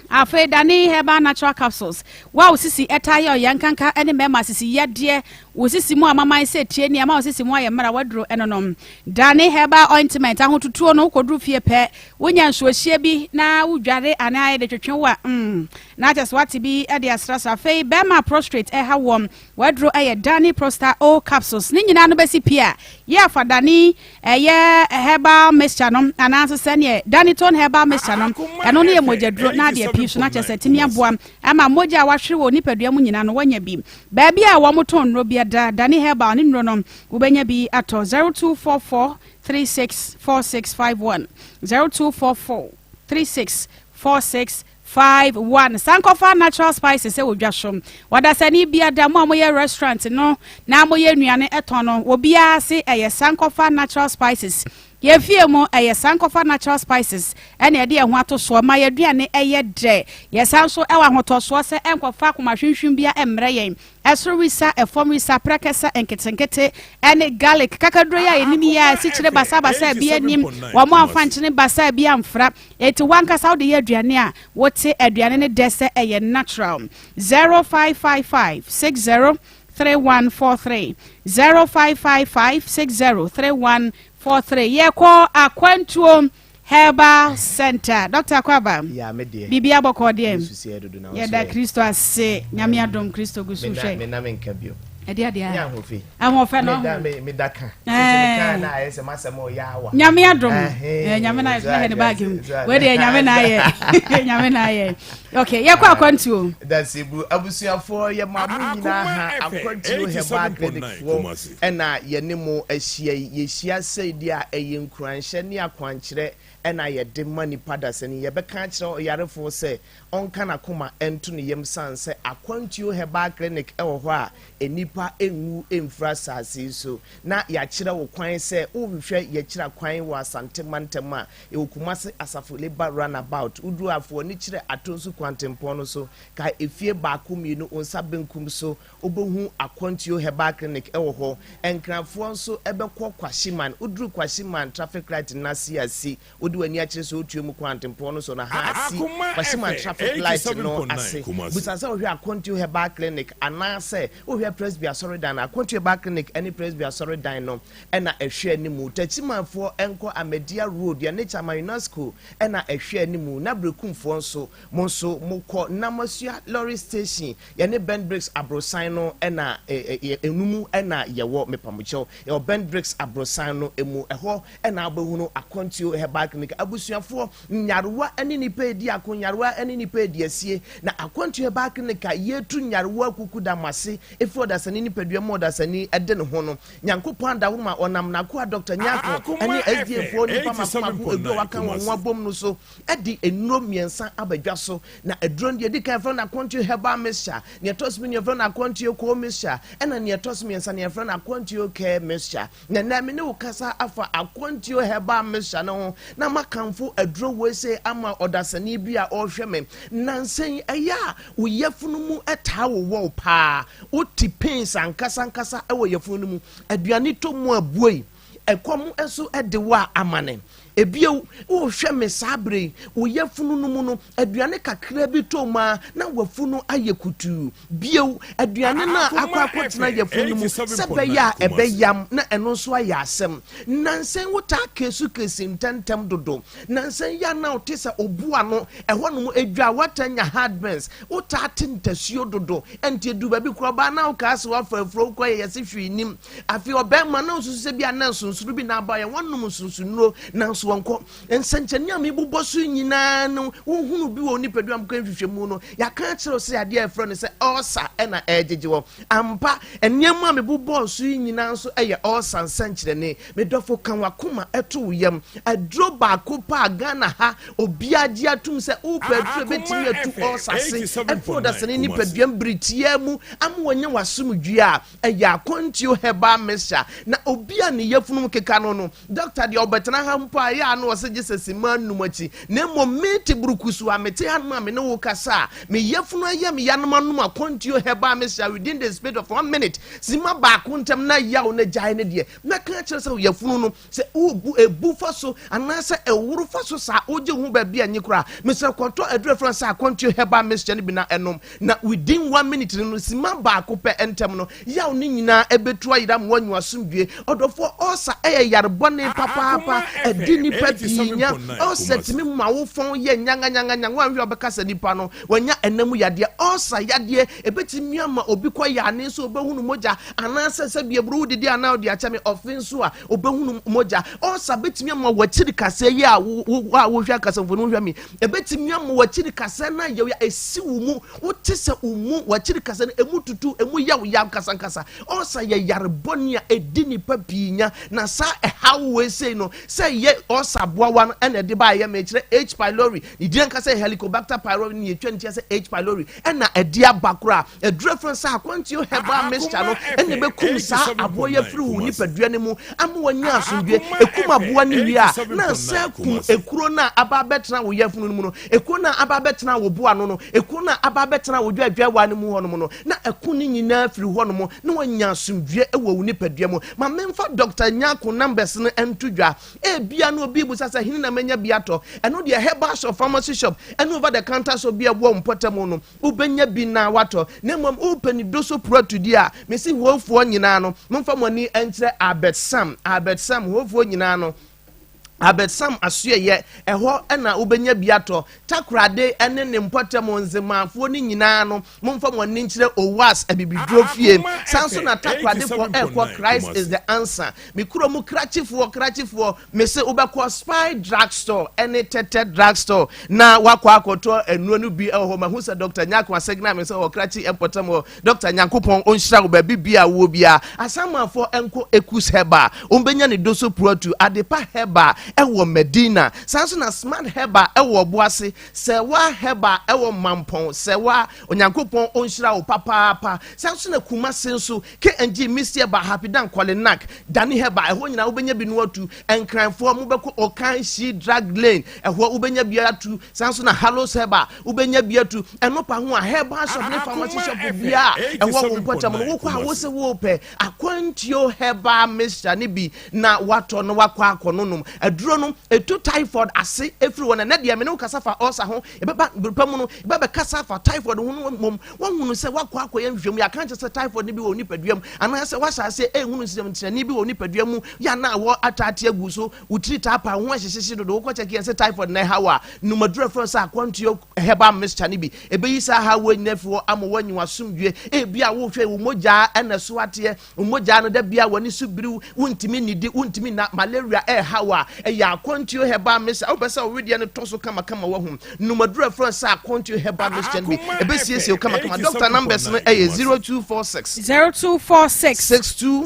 afa Dani Herbal natural capsules wow sisi etayo yankanka ene mema sisi yade wo sisi mu amama se tie ni ama wo sisi mu ayemra wadro enonom Dani Herbal ointment ahotutuo no kodru fie pe wonya nsuohie bi na wudware ana aye de twetwenwa na just what bi e de stress afa bema prostrate ha wom wadro aye Dani prostate o capsules ni nyina no besi pia ye afa Dani ye Herbal mixture no ana so sene Dani ton Herbal mixture no eno ne ye mojadro na de so na chese timi aboa ama moja wahwe wo nipadua mu nyina no wanya bi ba bia wo moton nro bia da Dani Herbal ni nro no wobenya bi ato 0244 364651 0244 364651 Sankofa natural spices e wodwashom wadasani bia da mo amoye restaurant no na amoye nuane eton no obia se eye Sankofa natural spices ye fie mo eye Sankofa natural spices ene ye de ho atoso ma ye duane eye de ye sanso ewa hotoso se enkofa komahwehwim bia emre yen esorisa efomisa prakesa enketenkete ene garlic kakadro ya enimi ya sichire basa bia nim wo mo amfanchene basa bia amfra eti wankasa de ye duane a wote aduane ne dese eye natural 0555 60 3143 0555 60 3143 yeko akwantuo Herbal Center Dr. Kwaba ya me de bibia boko de ya da Kristo ase nyame adom Kristo gusuhwe me na menka bio ade ya hofi ahofe no me daka ka na ayese masemo ya wa nyame adom nyame na ye ne bag we de nyame na ye nyame na ye okay yeko akwantuo dasibu abusuafo ye mamu nyina ha akwantuo Herbal clinic wo ena ye ne mo ahia ye hia sei dia eye nkuranhye ne akwankyere ena ye de money padas ni ye be ka kire oyarefo se onka na koma entu ne yem san se akwantuo heba clinic e wo ho a enipa enwu emfra sase so na ya kire wo kwan se wo hwehwe ye kire kwan wo asante mantema e okumase asafo labor runabout udu afo ni kire atonsu kwantempon no so ka efie ba akomienu onsa benkum so obohu akwantuo heba clinic e wo ho enkrafo nso ebekọ kwashiman udru kwashiman traffic light na CRC odu ani akire so otuo mu kwantempon no so na ha si kwashiman traffic light no ase busasa ohwe akwantuo heba clinic anase ohwe presbya soridan akwantuo heba clinic any presbya soridan no ena ehwe animu tachimanfo enko Amedia road ya nature marina school ena ehwe animu na brekumfo nso monso mokọ namasua lorry station ya ne bend bricks abrosan no ena enumu ena yewo mepamucho ya bend bricks abrosan no emu eho ena abahunu akwantuo heba clinic abusuafo nyarewa ene nipa edi akonnyarewa ene nipa edi asie na akwantuo heba clinic yetu nyarewa kukuda mase efo dasani nipadua mo dasani ede ne ho no nyankopon da homa onam na ko Dr. Nyako ene SDF fo nipa makoma edo waka won abom no so edi enuro miensa abadwa so na edron de edi kan fro na akwantuo heba mesha ne tosmi ne fro na akwantuo ko mesha ena ne tosmi miensa ne fro na akwantuo ke mesha na me ne ukasa afa akwantuo heba mesha no na makamfo edro we se ama odasani bi a ohwe me nansen eya wo yefunu mu eta wo pa wo tipens ankasa ewo yefunu mu aduane to mu abuoi ekom eso edewa amane ebie wo hwe me sabre wo yefunu no mu no aduane kakra bi to ma na wafunu ayekutu bie aduane na akwakotena yefunu mu sebe ya ebeyam na eno so aya asem nansen wo ta kesu kesim tentem dodo nansen ya na otisa obua no eho no mu edwa watanya hardbens wo ta tentasuo dodo enti du ba bi kro ba na wo ka se wa frafro kwa yesi hwinim afi obema na osusu bi ana sunsuru bi na ba ye wonum sunsunuro na wonko ensanchania me buboso nyina no wohunu bi wo nipadua mkan hwehwemu no ya ka kire se ade afro ne se osa ena ejejewo ampa eniam me buboso nyina nso eye osa nsanchire ne me dofo kan wakoma eto yam adro ba ko pa Ghana ha obiaje atum se upadru betimi atu osa se efo da sene nipadua mbritia mu amwonye wasumdua eye akontio heba mesha na obia ne yafunu keka no doctor de obetena ha mpa ya no wose Jesus man numachi na momenti burukusu amete hanma me ne wo kasa me yefunu aya me yanoma numa kontio heba me sha within the space of 1 minute sima ba kuntam na yawo na jai ne de na ka kire se yefunu no se ubu ebu faso anasa ewuru faso sa oje hu ba bia nyikura me se kwoto adure fra sa kontio heba me sha ne bi na enom na within 1 minute no sima ba ko pe entem no yawo ne nyina ebetu ayira mo wanyu asumdue odofo osa yarbone papa edini papinya o setimi mawo fon ye nyanga wan hwe obekasa nipa no wanya enamu yade osa yade ebetimi ama obi kwa ya ne so obehunu moja anase se biebru didi ana odi achame offense a obehunu moja osa betimi ama wachiri kase ye a wo hwe kase mfonu hwe mi ebetimi ama wachiri kase na ye ya esiwu mu wotese umu wachiri kase na emu tutu emu ya kasa osa ye yarbone a edini papinya na sa how we say no say ye osaboa wan ena de ba ye me kire H pylori idian ka say helicobacter pylori ni etwa ntia say H pylori ena edia bakura e reference akwantio heba mixture no ena be kum sa aboye firi hu ni padua ne mu am wanya asundue ekum aboa ni wi a na sa kum ekuro na aba betra wo yefunu no mu no ekuro na aba betra wo boa no ekuro na aba betra wo dwadwa wa ne mu ho no na ekun ni nyina firi ho no na wanya asundue e wo ni padua mu ma memfa Dr. Nyako numbers no entudwa bia no obi bu sasa hini na manya biato eno de herbal shop pharmacy shop eno over the counter so bia bo mpotam no ubenya bi na wato na mom upani doso product dia mesi hofuo nyina no momfa moni entre abetsam hofuo nyina no abetsam asuye eho na ubenya biato takrade ene ne mpotam nzemafo ni nyina no momfa moni nkire owas abibidrofie sanso na takrade for Christ is the answer mikuro mu krachifo mese ubekọ spy drugstore ene tete drugstore na wakọ akoto enuo no bi eho mahu se Dr. Nyako asegna mese o krachi empotam Dr. Nyankopon onhyira wo ba bibia wo bia asamafo enko ekus heba umbenya ne doso product adepa heba ɛwɔ Medina sanso na smart heba ɛwɔ Boase Serwaa heba ɛwɔ Mampong Serwaa onyankopɔn onhyira wo papa sanso na Kumase nso KNG Mr. Ba Happy Dan Kwalenak Dani heba ɛhɔ nyina wobenya bi no atu enkranfo mo bɛkɔ Okan Shi Drag Lane ɛhɔ wobenya bi atu sanso na Halos heba wobenya bi atu ɛno pa ho a heba shop ne pharmacy shop bia ɛhɔ wo mpɔtam no wokɔ a wo se wo pɛ akwantio heba Mr. ne bi na wato no wakɔ akɔno nom aduro no etu typhoid ase efiri wona na de me no kasa fa osa ho ebeba bepamu no ebeba kasa fa typhoid ho no mom wahunu se wakɔ akɔyɛ nhwem ya kan se typhoid ne bi wɔ nipaduam ana se wahase ehunu se ntrani bi wɔ nipaduam ya na wɔ atate agu so utiri tapa ho ahyehye dodo wokɔ check se typhoid na hawa numaduro fro se akwantio heba Mr. ne bi ebeyi sa ha wɔ nyinafi amo wanyi wasomdwe ebia wo hwɛ wo mogya ɛna so ate wo mogya no da bia wani so biriw wontimi nidi wontimi na malaria hawa ya akwantio heba Mr. obesa owedie no toso kama wahu numadura fro sa akwantio heba Mr. bi ebesiesie kama doctor numbers no 0246 62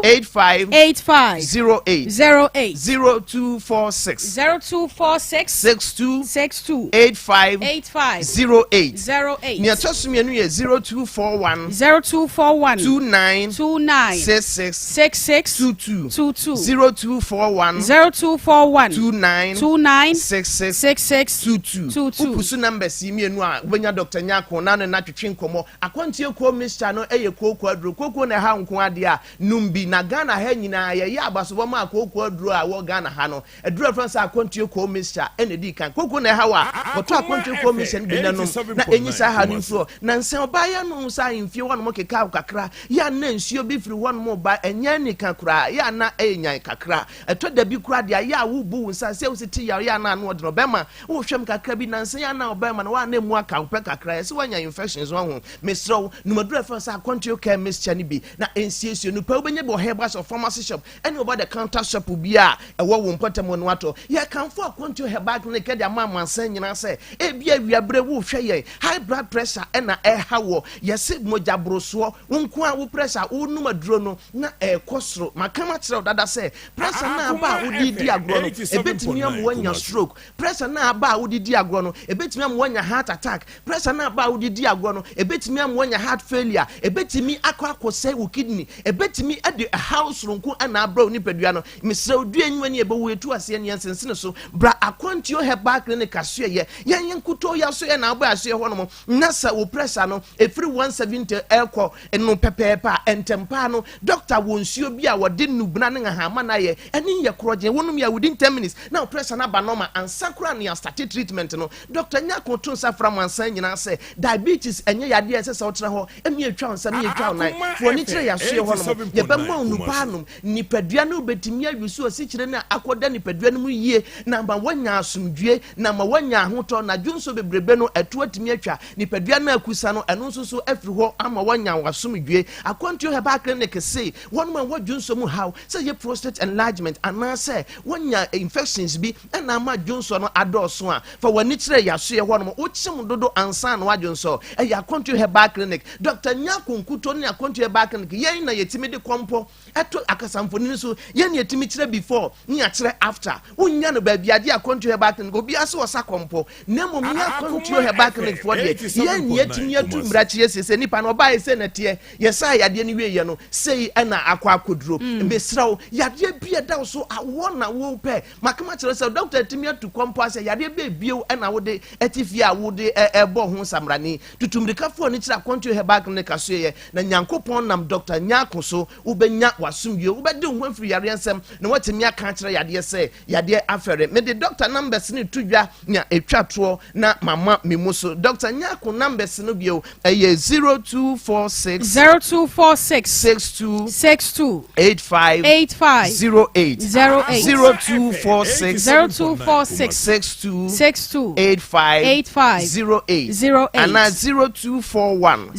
85 08 0246 62 85 08 ni atosumi enu ye 0241 29 66 22 0241 29 66 22 upusu numbers yi mienu a wobenya Dr. Nyako na no na twetwe nkomo akwantio ko Mr. no koko aduro koko na ha nko ade a numbi na Ghana ha nyina ye abasobo ma koko aduro a wo Ghana ha no aduro France akwantio ko Mr. enedi kan koko na ha wa oto akwantio ko Mr. bi na no na enyisa ha no nso na nsen obaya no sa mfie won mo keka kakra ya na nsuo bi firi won mo ba enya ni kakra ya na enyan kakra eto da bi kura de ya wo bu nsa se usiti ya na no de no bema wo hwem kakra bi na nsen ya na obema na wa na mu aka wo kakra se wanya infections ho mesro numadura France akwantio ka Mr. ni bi na ensiesie no pa obenya bi herbal shop pharmacy shop any over the counter shop bi a ewo wo mpotam no ato ya kanfo akwantio herbal clinic de amansan nyina se e bia wiabre wo hwe ye high blood pressure na hawo yesi moja broso wonko a wo pressure wo numaduro no na kosoro makama kire dada se pressure na ba wo di agro no ebetimi am wanya stroke pressure na ba wo di agro no ebetimi am wanya heart attack pressure na ba wo di agro no ebetimi am wanya heart failure ebetimi akose wo kidney ebetimi ade house ronko ana abra ni padua no mesre odu enwa ni ebewo etu ase ne yansensene so bra akwantio herbal clinic aso ye yenkuto ya so ye na agba aso ye ho no na sa wo pressure no efiri 170 elko eno pepepa entempa no doctor wonsuo bi a wode nubuna ne hama na ye eni ye kroje wonum ya within 10 minutes na pressure na ba normal ansakura ne start treatment no doctor Nyako to safra mansan nyina se diabetes enye yade ese se otra ho emi atwa onsa me atwa onai fo ni kire ya so ye ho no ye be ma onupa no nipadua no betimi awusu osikire na akoda nipadua no mu yie na ba wanya asomdue na ma wanya ahoto na dwonso bebrebe no atu atimi atwa nipadua na akusa no eno nso so afiri ho ama wanya wasomdue akwantio herbal clinic say one man what dwonso mu how say ye prostate enlargement and say wanya infections bi na ma dwonso no adoso a for wani kire ya so ye ho no ochim dodo ansa na wadwonso e ya akwantio herbal clinic Dr. Nyako nkuto ne akwantio herbal clinic ye na yetimi de kompo eto akasamfoni so ye na yetimi kire before ni ya kire after unya no ba bia de akwantio herbal clinic obi aso wasa kompo na mo mi akwantio herbal clinic for de ye na yetimi atu mrachi yesese nipa no ba ese na tie yesa yade ni we ye no sei na akwa akoduro mbesrawo yade bia da so awo na wo pe makama kire se doctor timi atu kompo ase yade be bio na wo de etifia wo de ebo ho samrani tutumrika fo ni kire akwantio herbal clinic aso ye na Nyankopon nam Dr. Nyako so ubenya wasumwie ubedi ho afiri yare nsem na watemi aka kire yade se yade afere me de doctor numbers ni tudwa nya etwato na mama memuso Dr. Nyako numbers no bio 0246 62 85 08 0246 62 85 08 and 0241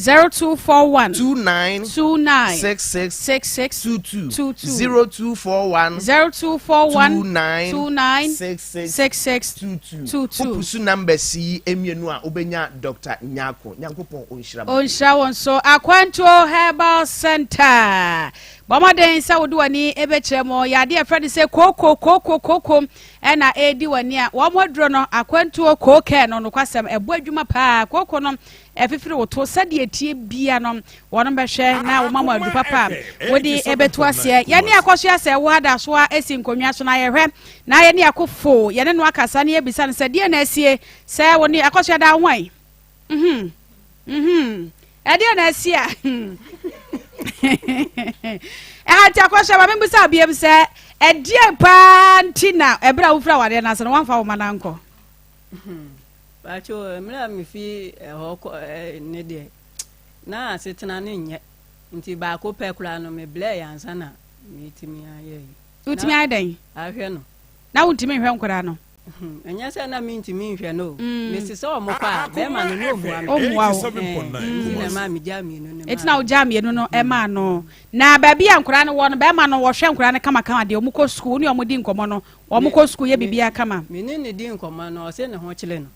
29 66 22 0241 29 66 22 upusu numbers yi emienu a obenya Dr. Nyako Nyankopon onhira won so akwanto herbal center Bomaden sa wodu ani ebekire mo ya de friend say koko na edi wani a wo modro no akwantuo koke no no kwasem ebo adwuma pa koko no efifiri woto sade etie bia no wono behwe na wo mama adu papa wodi ebeto ase ye ne akoso ase wo hada so a esi nkonwa so na ye hwe na ye ne akofo ye ne no akasa ne ebisa ne sade na asie se woni akoso da hwan ade na asie a ati akwasha ba membusa biem se edie pa ntina ebra wufra wade na se no wanfa wo mananko ba cho mra mi fi hoko ne de na setena ne nye nti ba ko pe kura no me ble yansa na mitimi aye utimi adan ahwe no na utimi hwe nkora no enya se na mitimi hwe no mesi se o mokwa be ma no no bua me omwa na ma mi jami no ne etina o jami no e ma no na ba bia nkora no wo no be ma no wo hwe nkora no kama de omukọ school ne omudi nkomo no omukọ school ye bibia kama meni ne di nkomo no o se ne ho chile no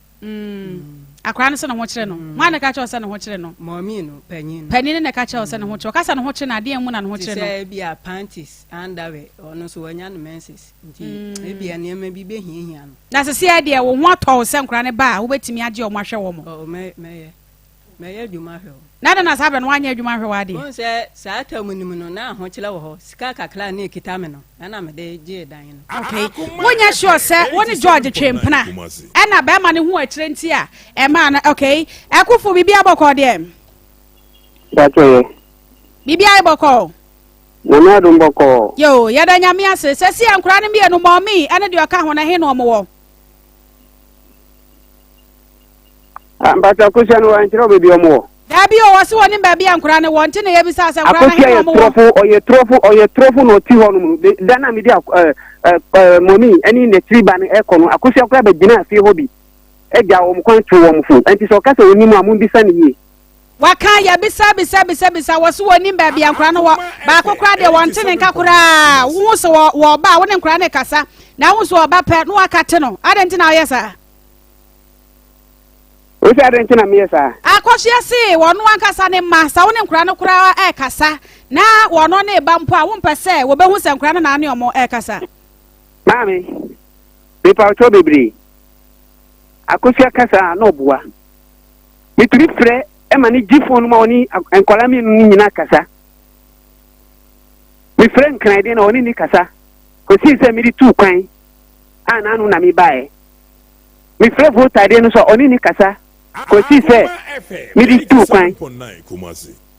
akora no se ne ho chire no ma na ka cha o se ne ho chire no mami no panyin panyin ne ka cha o se ne ho chire ka sa ne ho chire na de mu na ne ho chire no se bia panties underwear ono so wanya no menses nti e bia ne ma bi be hiahia no na se se de wo ho atọ se nkora ne ba wo betimi age o mo ahwe wo mo o me adwuma hwe na na sabe no wanya adwuma hwe wade won se sa tamunim no na ho chile wo ho sika kakra na ekita me no na me de je dan no okay wonya sure se woni George Chempena na ba ma ne ho akire nti a e ma na okay akufo bibia bokọ de Bachoye. Bibia bokọ Na do bokọ. Yo ya da nyame ase se se ankura ne bia no momi ane de oka ho na he no mo wo Ambata kushano wa ntiro bebi omo. Dabi o wase woni ba bia ankura ne wonte na ye bisa ase ankura na he no mo wo oye trofu no ti honu dana mi dia momi eni ne triba ne ekono akosia kura be gina afi hobi eja o mkwan tu wo mfu enti so kasa oni mu amun bisa ne ye waka ya bisa wase woni ba bia ankura no wo ba akokura de wonte ne nkakura wo so wo ba wo ne ankura ne kasa na wo so wo ba pe no akate no adenti na yesa o se adenti na miesa akosia se wono ankasa ne ma sa wo ne ankura no kura e kasa na wono ne ba mpo a wo mpese wo behu se ankura no na ne omo e kasa mami mi pa to bebri akosia kasa na obua mi turi frɛ ema ni gifon ma oni enkola mi nyina kasa mi frɛ nkran de na oni ni kasa ko si se mi di tu kwan ana anu na mi bae mi frɛ vota de no so oni ni kasa ko si se mi di tu kwan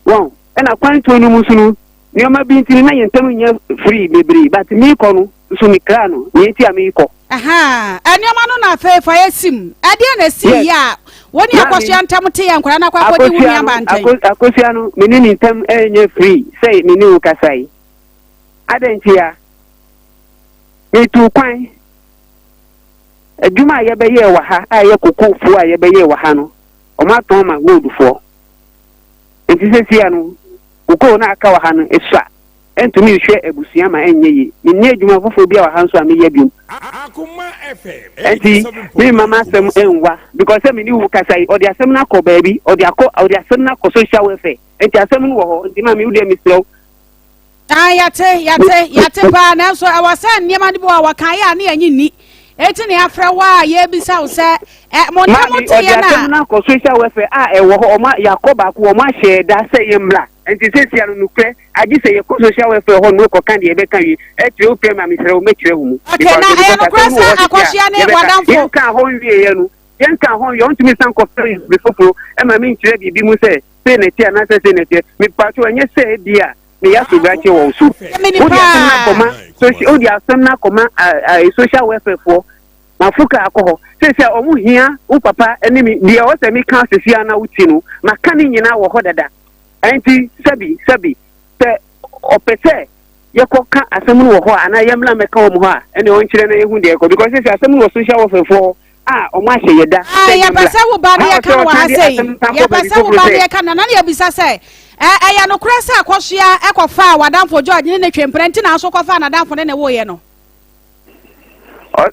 won ena kwan to no musunu ni o ma bi ntini na yentam nya free bebri but mi ko no so mi kra no ni ti ami ko aha anioma no na fe fa yesim ade na si ya woni akosia ntam te ya nkora na kwa kodi wuni abanten akosia no meni ni ntam enye free say meni u kasai adanti ya mi tu kwan adwuma ye be ye wa ha aye kokofu aye be ye wa ha no o ma ton ma gold fo enti se sia no kokko na aka wa ha no esua entumi hwe ebusia ma enye yi ni adwuma fofo bia wa ha nso a me ye biom Akoma FM enti mi mama sem enwa because me ni wu kasai odi asem na ko baabi odi asem na ko social welfare enti asem no wo ho enti ma mi wu de mi slow yate pa na so awasa niam ade bo awakan ya na anyi ni eti ne afra wa ye bisa wo se mo ntam te ya na asem na ko social welfare a e wo ho o ma yakoba ko o ma share da se yemla enti se sia no nukre agi se ye ko social welfare ho no ko kan de be kan wi eti o pe ma mi sere o mekire hu mu okay na e no kwasa akosia ne wadamfo kan ho wie ye no yen kan ho yo ntumi san ko free before e ma mi nkire bibi mu se ne tia na se ne tia mi pa to enye se dia me ya so brache wo su odi asem na koma social welfare for mafuka akoho se omu hia u papa enimi dia o se mi kan sesia na uti no maka ni nyina wo ho dada enti sabi se opese yekoka asem no wo ho ana yemla meka wo ho a ene on kire na yehu de ko because se asem no social welfare for o ma hye yeda ya pasa wo ba de ka wa ha sei ya pasa wo ba de ka na na ya bisa sei ya no kura sa akosia ekofa wadamfo George ne twempere nti na so kofa na damfo ne wo ye no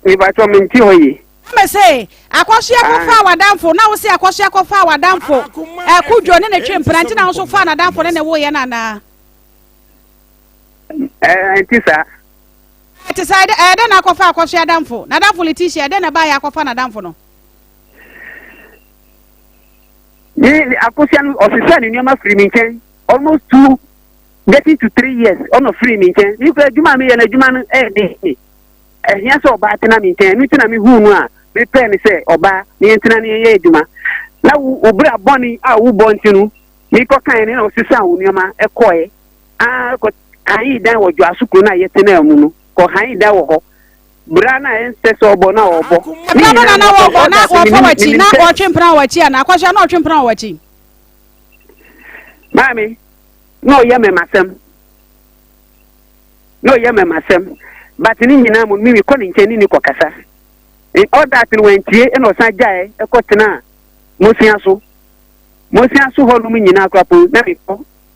ni ba to minti hoyi me say akosia kofa wadamfo na wo se akosia kofa wadamfo kudwo ne twempere nti na so fa na damfo ne wo ye na na Antisa. It is I don't know if I share damfo. Nadamfo Letitia, then I buy a coffin a damfo. Akosian officer in your free meeting almost getting to 3 years on a free meeting. You could do me and a human and yes, or batina meeting, meeting me who are repairing say or ba the internet yeduma. Now, Ubra Bonnie, I will born to Nico kind of Sisa Uniama, a coy. I then what you are sukuna yet in a moon, or high dawo. Brana and Seso Bona or Bo. Now watching Prawachi and Aquasha not Prawachi. Mammy, no yame masem. No yame masem. But in Indian, we calling Kenny Cocasa. In all that went here and was a guy, a cotona. Mosiasu Holumina Crapu,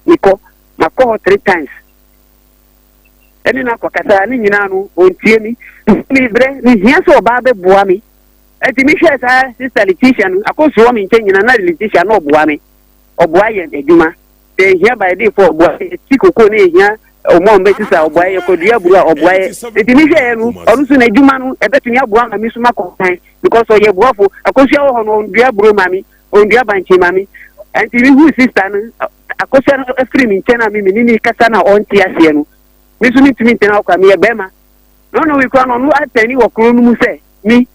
Nico, Mako 3 times. And in Akasa, Ninano, on Tiemi, Libre, Niaso Babe Buami. At the Michelle, Sister Letitia, a course woman changing another Letitia, no Buami, or Boyan, a Juma. They hereby for Chico Cone here, or more basis of Boya, Codia, or Boya. The Michelle, also a Jumanu, a better Buam, and Miss Mako, because of your waffle, a Cosia on Diabro Mammy. On the Abanchi Mammy, and who is sister, a question of streaming China Mini Casana on Tiasiano. We need to meet now, Camilla Bema. No, we can't on what any or Cronu say. Me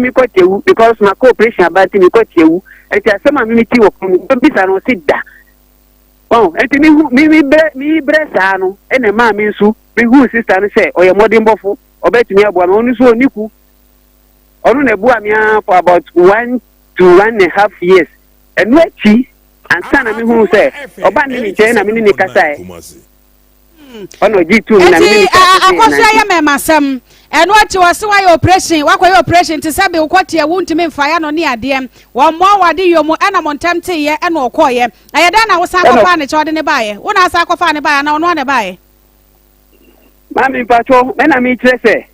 got you because my cooperation about me got you, and there are some amenity of Pisano sit da. Oh, and me Bressano, and a mammy so, who sister say, or your modern buffalo, or bet me about only so Niku. On a Buamia for about 1 to 1.5 years. And what she and son of me who say, Obani Jane, I mean, Nikasai. Oh no, G2, Masam, and what you are so operation, what your operation to Sabi, what you won't mean fire no near DM, one more what do you more animal tempte ye and no coy. I had done I was Sacofanich or in a buy. One I Sacofan buy and on one buy. Mammy Patrol, when I meet Tresse.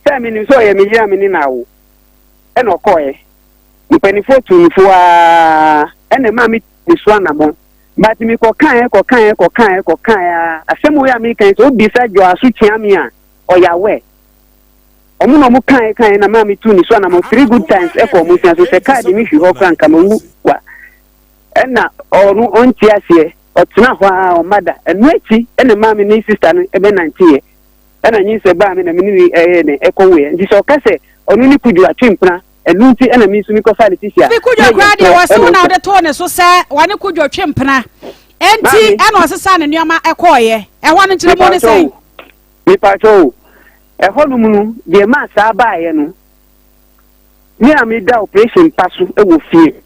Sammy, so I mean now. And no coy. Penny for and the mammy is one among. But me cocaine, a same way Americans would beside your Suchiamia or Yahweh. Omuno kind and mammy too is one among 3 good times. Echo Musians with a card in Michu Hokan Kamu. And now, or no on Tiasie, or Tnawa or mother, and Netty, and the mammy niece sister, and Benantie. And I use a bam in a mini echo way. And this Ocase, or only could you a chimpna. And Lucy enemies to Miko Letitia. We could your grady was soon out the tone, so say, one could your chimpana. And tea and was a son in Yama Ecoye. I wanted to the say, if I told a Holumunu, dear master by you. Near me, the operation passu, it will fear.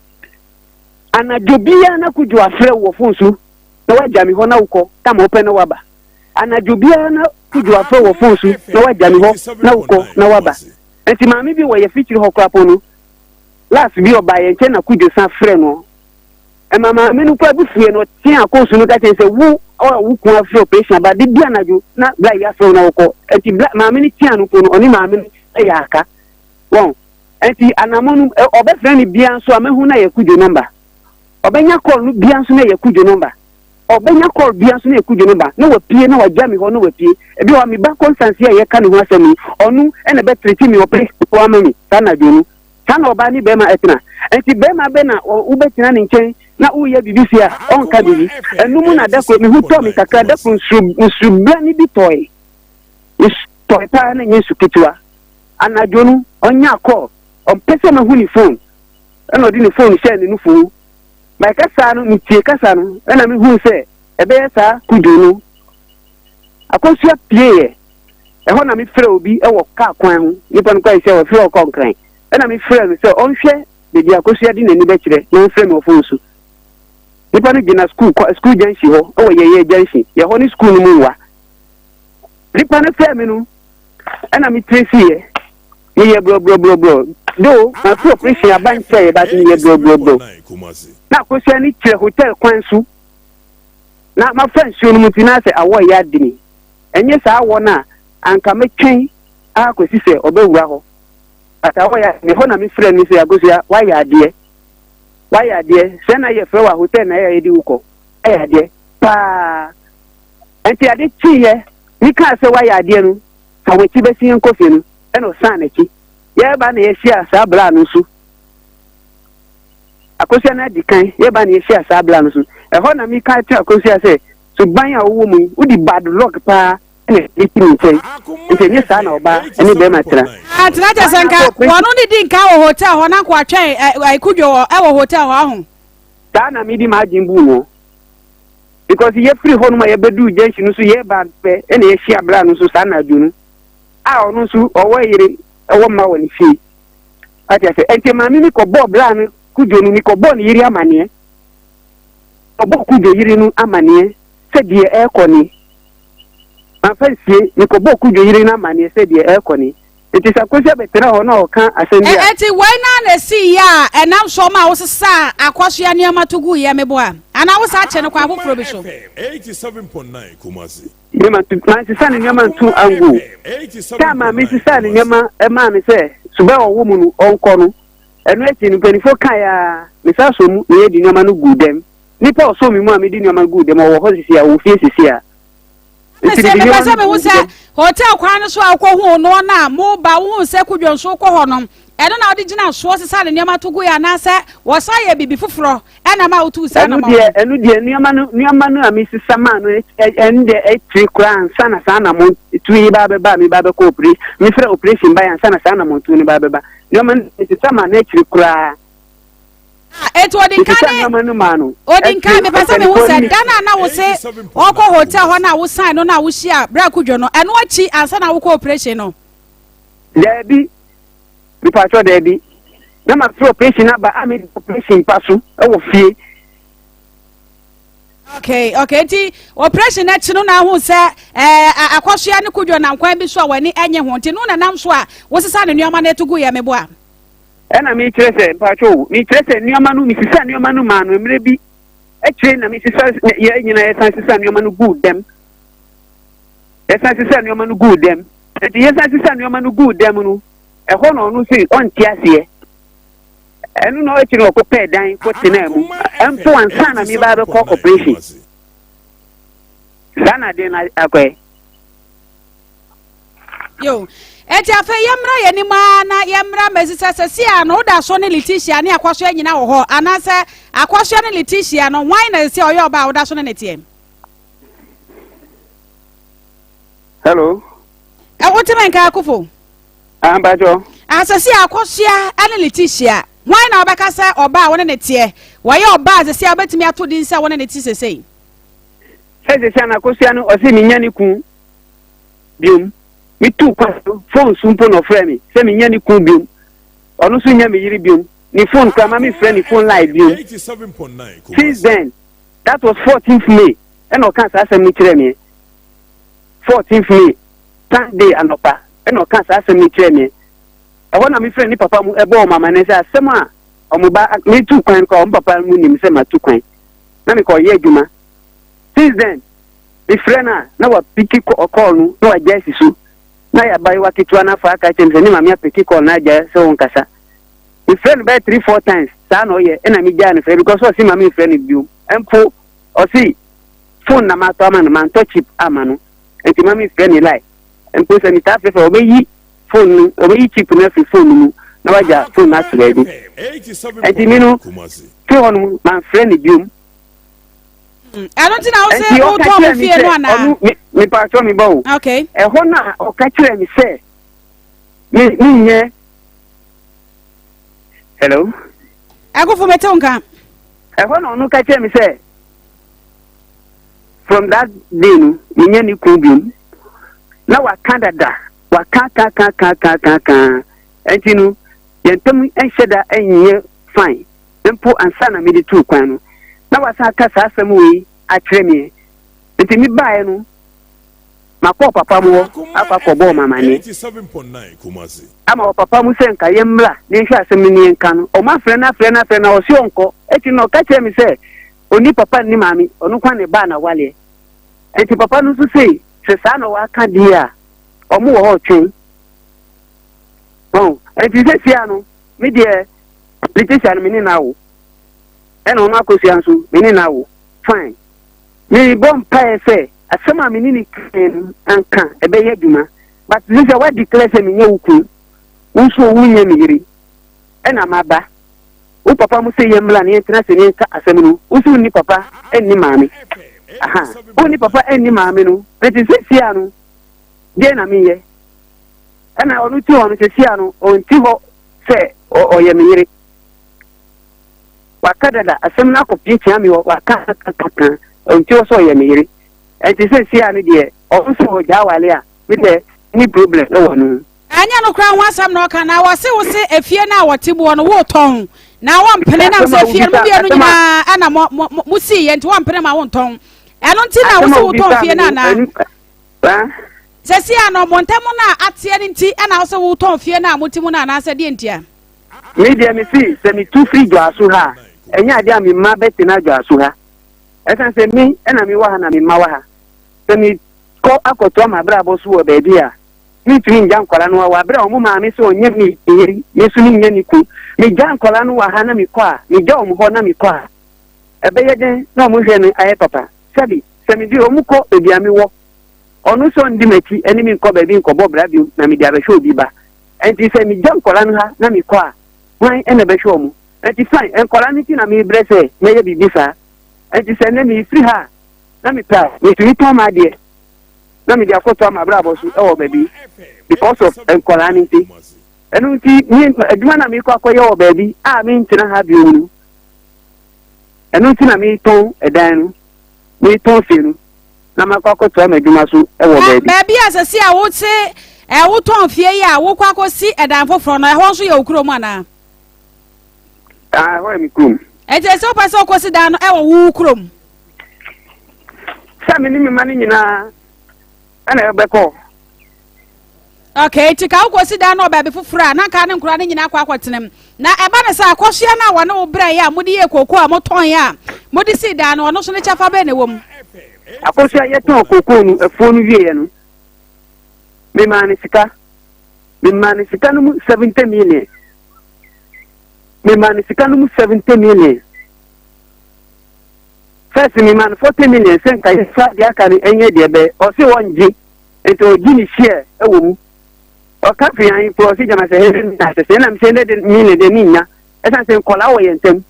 And a Jubiana could you afraid of Fusu, no Jammy Honauko, come open a waba. And a Jubiana could you afraid of Fusu, no Jammy Honauko, no waba. And to mammy be where you feature her craponu. Last view by a chena could you some friend. And mamma, men probably fear not see a course to look at and say, woo or who can have your patient, but the Diana you not black yasso no co. And the black mammy tiano only mammy a yaka. Wrong. And the anamon or best friendly bian so a man who na could your number. Or Benya call biansune a could your number. Or Benya call biansune a could your number. No appear, no jammy or no appear. If you are me back constance here, you can't answer me. Or no, and a better treating me or place for me. Sana Junu. Sana Bani Bema Etna. And the Bema Bena or Ubetan in chain. Now we have this year on Kabi. And no one at that point who told me that Kadapun should blame the toy. It's toy pan and Sukitua. And I don't know on your call on person of phone. And I didn't phone send in fool. My Cassano, Casano, and I mean who say, a bear, could you know? A course you play. And when I'm afraid be a car crown, you can quite say a floor concrete. And I'm afraid so on share the Diacosia didn't any better, no frame of Fusu. You can begin a school janshi, oh, yeah, janshi, your honey school mowa. Ripana Feminu, and I'm Tracy. Yeah, bro. Though, my poor Christian, a bank say about me, bro. Now, Kosiani Hotel Quansu. Now, my friend, Shulmutina say, a way yard me. And yes, I wanna, and can make change. I could see, obey Raho. But I wear the honor, my friend, Miss Agosia, why are dear? Why are dear? Send I a flower hotel, I do. Eh, dear. Pa. And I did see here. nika se wa ya ade no fa wati besi enkofi no e no san aki ye ba na ye hia sa bra no so akosia na dikan ye ba na ye hia sa bra no so e ho na mi ka ti akosia se so ban a wo mu udi bad luck pa e itimi sei nti ni sa na oba eni be matra atina jasanka wono ni di nka wo hotel ho na kwa twen ikudwo e wo hotel ho ahun ta na mi di ma jimbu no because ye free ho no ma ye bedu jenshi no so ye ba pe eni ye hia bra no so sa na adwunu a ono so owo yire owo ma woni fi ati ase enti ma mi ko bo bra no kudwo no mi ko bo ni yiri amane obo kudwo yiri no amane se die e ko ni afansie mi ko bo kudwo yiri no amane se die e ko ni enti sakosia betra ho na o kan asembia enti wai na si ya enam so ma wo sesa akwasoa ne amatogu ye mebo a ana wo sa che ne kwa afoforo bi so 87.9 Kumasi. Nyama tu sisa ni nyama tu angu. Kama mi sisa ni nyama ema mi se suba owo mu nu onko nu. Enu eti ni penifo kan ya mi sa so mu ye di nyama nu gudem. Nipa so mi mu a mi di nyama gudem wo ho sisi a wo fie sisi a. Se me pese me wo se hotel kwan so akwo no na mo ba wo se kudwo so kwo ho no. Eno na odi gina so sisa ne nyama to go ya na se wo sa ye bibi foforo ena ma utu se na ma enu die nyama nu ami sisa ma no ende etri kran sana sana mo tu yi ba be ba mi ba be ko mi fra operation ba ya sana sana mo tu ni ba be ba nyama sisa ma na etri kra eto odinka me pese me wo se dana na wo se okọ hotel ho na wo sign no na wo hia bra kudwo no eno achi ansa na wo ko operation no debi mi pacho debi na ma pro operation aba ami operation pasu e wo fie okay ti operation na chi no na hu se akwasoa ne kudwo na nkwan bi so a wani enye ho nti no na nam so a wo sesa ne nuoma na etugu ya mebo a ena mi trese pacho mi trese nuoma nu mi sesa nuoma nu ma no emre bi e tre na mi sesa ye nyina ye san sesa nuoma nu good dem ye san sesa nuoma nu good dem e ye san sesa nuoma nu good dem nu e ho no no si on ti ase enu no e chi no ko pe dan ko tena mu empo ansa na mi ba be ko operation sana de na akwe yo eti afa yemra ye ni ma na yemra mesisa sesia no da so ne Leticia ne akwaso anyina wo ho anase akwaso ne Leticia no wan na se oyo ba wo da so ne netie hello wotemen ka akofo ambajo asase akwasoa ane Leticia wan na obaka se oba wo ne netie wo ye oba asase abetimi ato din se wo ne netie sesei sese na akwasoa no o se mi nya ni kun biom mi tu kwaso phone sumpo no frame se mi nya ni kun biom onu so nya mi yiri biom ni phone kama mi frame ni phone live biom 87.9 since then that was 14th May and o kan sa asem ni kire me 14th May Sunday anopa and o kan sa asem ni kire me e wona mi frame ni papa mu ebo mama ne sa asem a o mu ba mi tu kwan ko papa mu ni mi se ma tu kwan na mi ko ye adwuma since then the friend na wa piki ko call no na wa jesi su na ya bai wa kitwa na fa ka chemse ni mama piki call na ja se won kasa the friend by 3-4 times sa no ye na mi ja ne friend because o si mama friend biu empo o si phone na ma to ama no man to chip ama no enti mama friend ni lie empo se mi ta fe o be yi phone o be yi chip na fi phone mu na wa ja phone na so ready enti mi no ke won man friend biu I don't think I say o to me fear no ana me pa so me bawo okay e ho na o ka kire mi se mi nye hello akofo metonka e ho na onu ka kire mi se from that day no mi nye ni kubium na wa Canada wa ka entinu yentam enheda enye fine empo ansa na me di tu kwan no na wasa ka sa asem we akire me enti mi bae no makọ papa mu afa ko bo mama ni 87.9 Kumasi ama papa mu se nka yemla ne hwa asem ni nka no o ma frɛ na o si onko enti no ka kire me se oni papa ni mami onu kwa ne ba na wale enti papa no so se sa na wa ka dia o mu wo ho twen enti se sia no me de Leticia no me ni na wo eno na kosia nso me ni na wo fine me bom pa efe asema me ni kan anka ebe ye dwuma but this is what declare say me nye wuku unso wunye me yiri ena maba wo papa mu say yemla ne entra se ne ka asem no usu ni papa enni maame aha wo ni papa enni maame no eti sia no de na me ye ena onu ti onu se sia no onti ho se o ye me yiri wakadada asem na ko pintia me waka onti o so ye me yiri eti sia no de onso ho jawale a me de ni problem no wonu anya no kra ho asam na oka na wo se efie na wotibo no wo ton na wo mpene na se efie no bia no nyina ana mo si ye nti wo mpene ma wo ton eno nti na wo se wo ton fie na na se si ano montamo na atie ni nti ana wo se wo ton fie na motimu na na se de ntia me de me si se mi tu free jo aso ha enya ade a mi ma beti na jo aso ha esan se mi ena mi wa ha na mi ma wa ha se mi ko akoto ma bra bo so wo ba bia mi tumi njan kwala no wa bra o mu ma mi so onye mi eri yesu ni nya ni ku mi jan kwala no wa ha na mi kwa mi ja o mu ho na mi kwa ebe ye den na o mu hwe ni aye papa sabi se mi di o mu ko ebi ami wo onu so ndi meki eni mi nko ba bi nko bo bra bi na mi dia ba hwe obi ba enti se mi jan kwala no ha na mi kwa wan ene ba hwe o mu enti fine en kwala ni ti na mi brese me ye bibi sa enti se ne mi free ha na mi pa mi tumi to ma de na me dia koto ma bra bosu e wo baby because of encolanity enu ti ni aduma na me ko akoye wo baby a me ntina ha bi onu enu ti na me ton edan nu me ton fenu na ma ko akoto ma aduma so e wo baby baby asasi a wo se wo ton fie ya wo kwa akosi edan foforo no e ho so ye okuro mu ana ho mi krum e je so pa so akosi dan no e wo wu krom sa me ni me mani nyina ana ebeko okay tika ukosi da no baby fufura na ka ne nkura ne nyina akwa akwatenem na eba ne sa akohia na wa no bra ya mudi ye koko a moton ya mudi si da no no so ne chafa be ne wom akohia ye ton koko nu efonu wie no me mani sika no 70 million me mani sika no 70 million first me man 40 million sen ka yesa dia ka ni enye de be o se wonji eto gini share e wo mu o ka fi an pro si jama se na se na mi se de million de ninya e san se kola wo yentem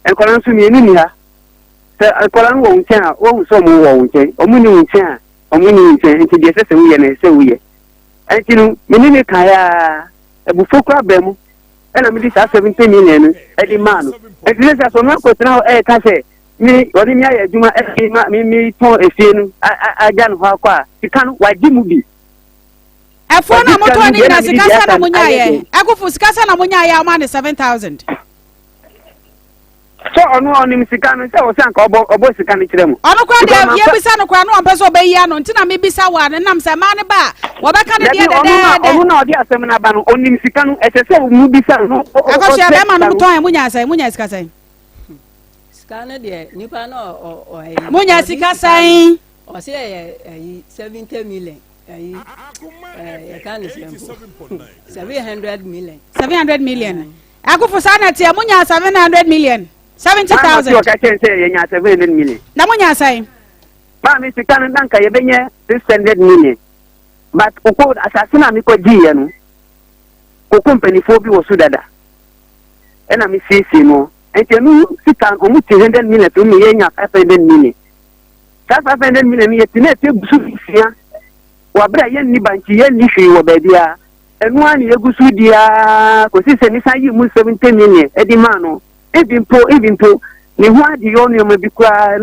en kola nsu mi ni ha se kola wo nchen a wo so mu wo nchen o mu ni nchen a o mu ni nchen enti de se wo ye na se wo ye enti no me ni ka ya e bu fokra ba mu e na mi di sa 70 million e di manu e di se so no ko tena e ka se mi woni mi aye juma mi ton efienu aja no akwa sikanu waji mu bi efo na moto ni na sikasa na munya ye akufu sikasa na munya ye o ma ne 7000 so onu mi sikanu se o san ka obo sikanu kiremu onu kwa de ye bisa no kwa no ampeso be yi ano ntina mi bisa wa ne nam se ma ne ba wo be ka ne de onu na odi asem na ba no oni mi sikanu etese mu bisa no akoshe be ma no ton munya sikasa Kana de nipa no o munya sikasa o se 70 million ya kana simple 700 million akufu sana tia munya 700 million 70,000 o ka chen se ye nya 700 million na munya sai ba mi sikanu dan ka ye benye 600 million but ko asasina mi ko jiye no ko company fo bi wo su dada ena mi sisi no entenu sikan omu 300 million to mi yenya 500 million 500 million ye tine te gusu fia wa bra ye ni banki ye ni hwe wo ba dia enu ani ye gusu dia ko si se ni san yi mu 70 million edi ma no even po ni ho adi yo ni o ma bi kwa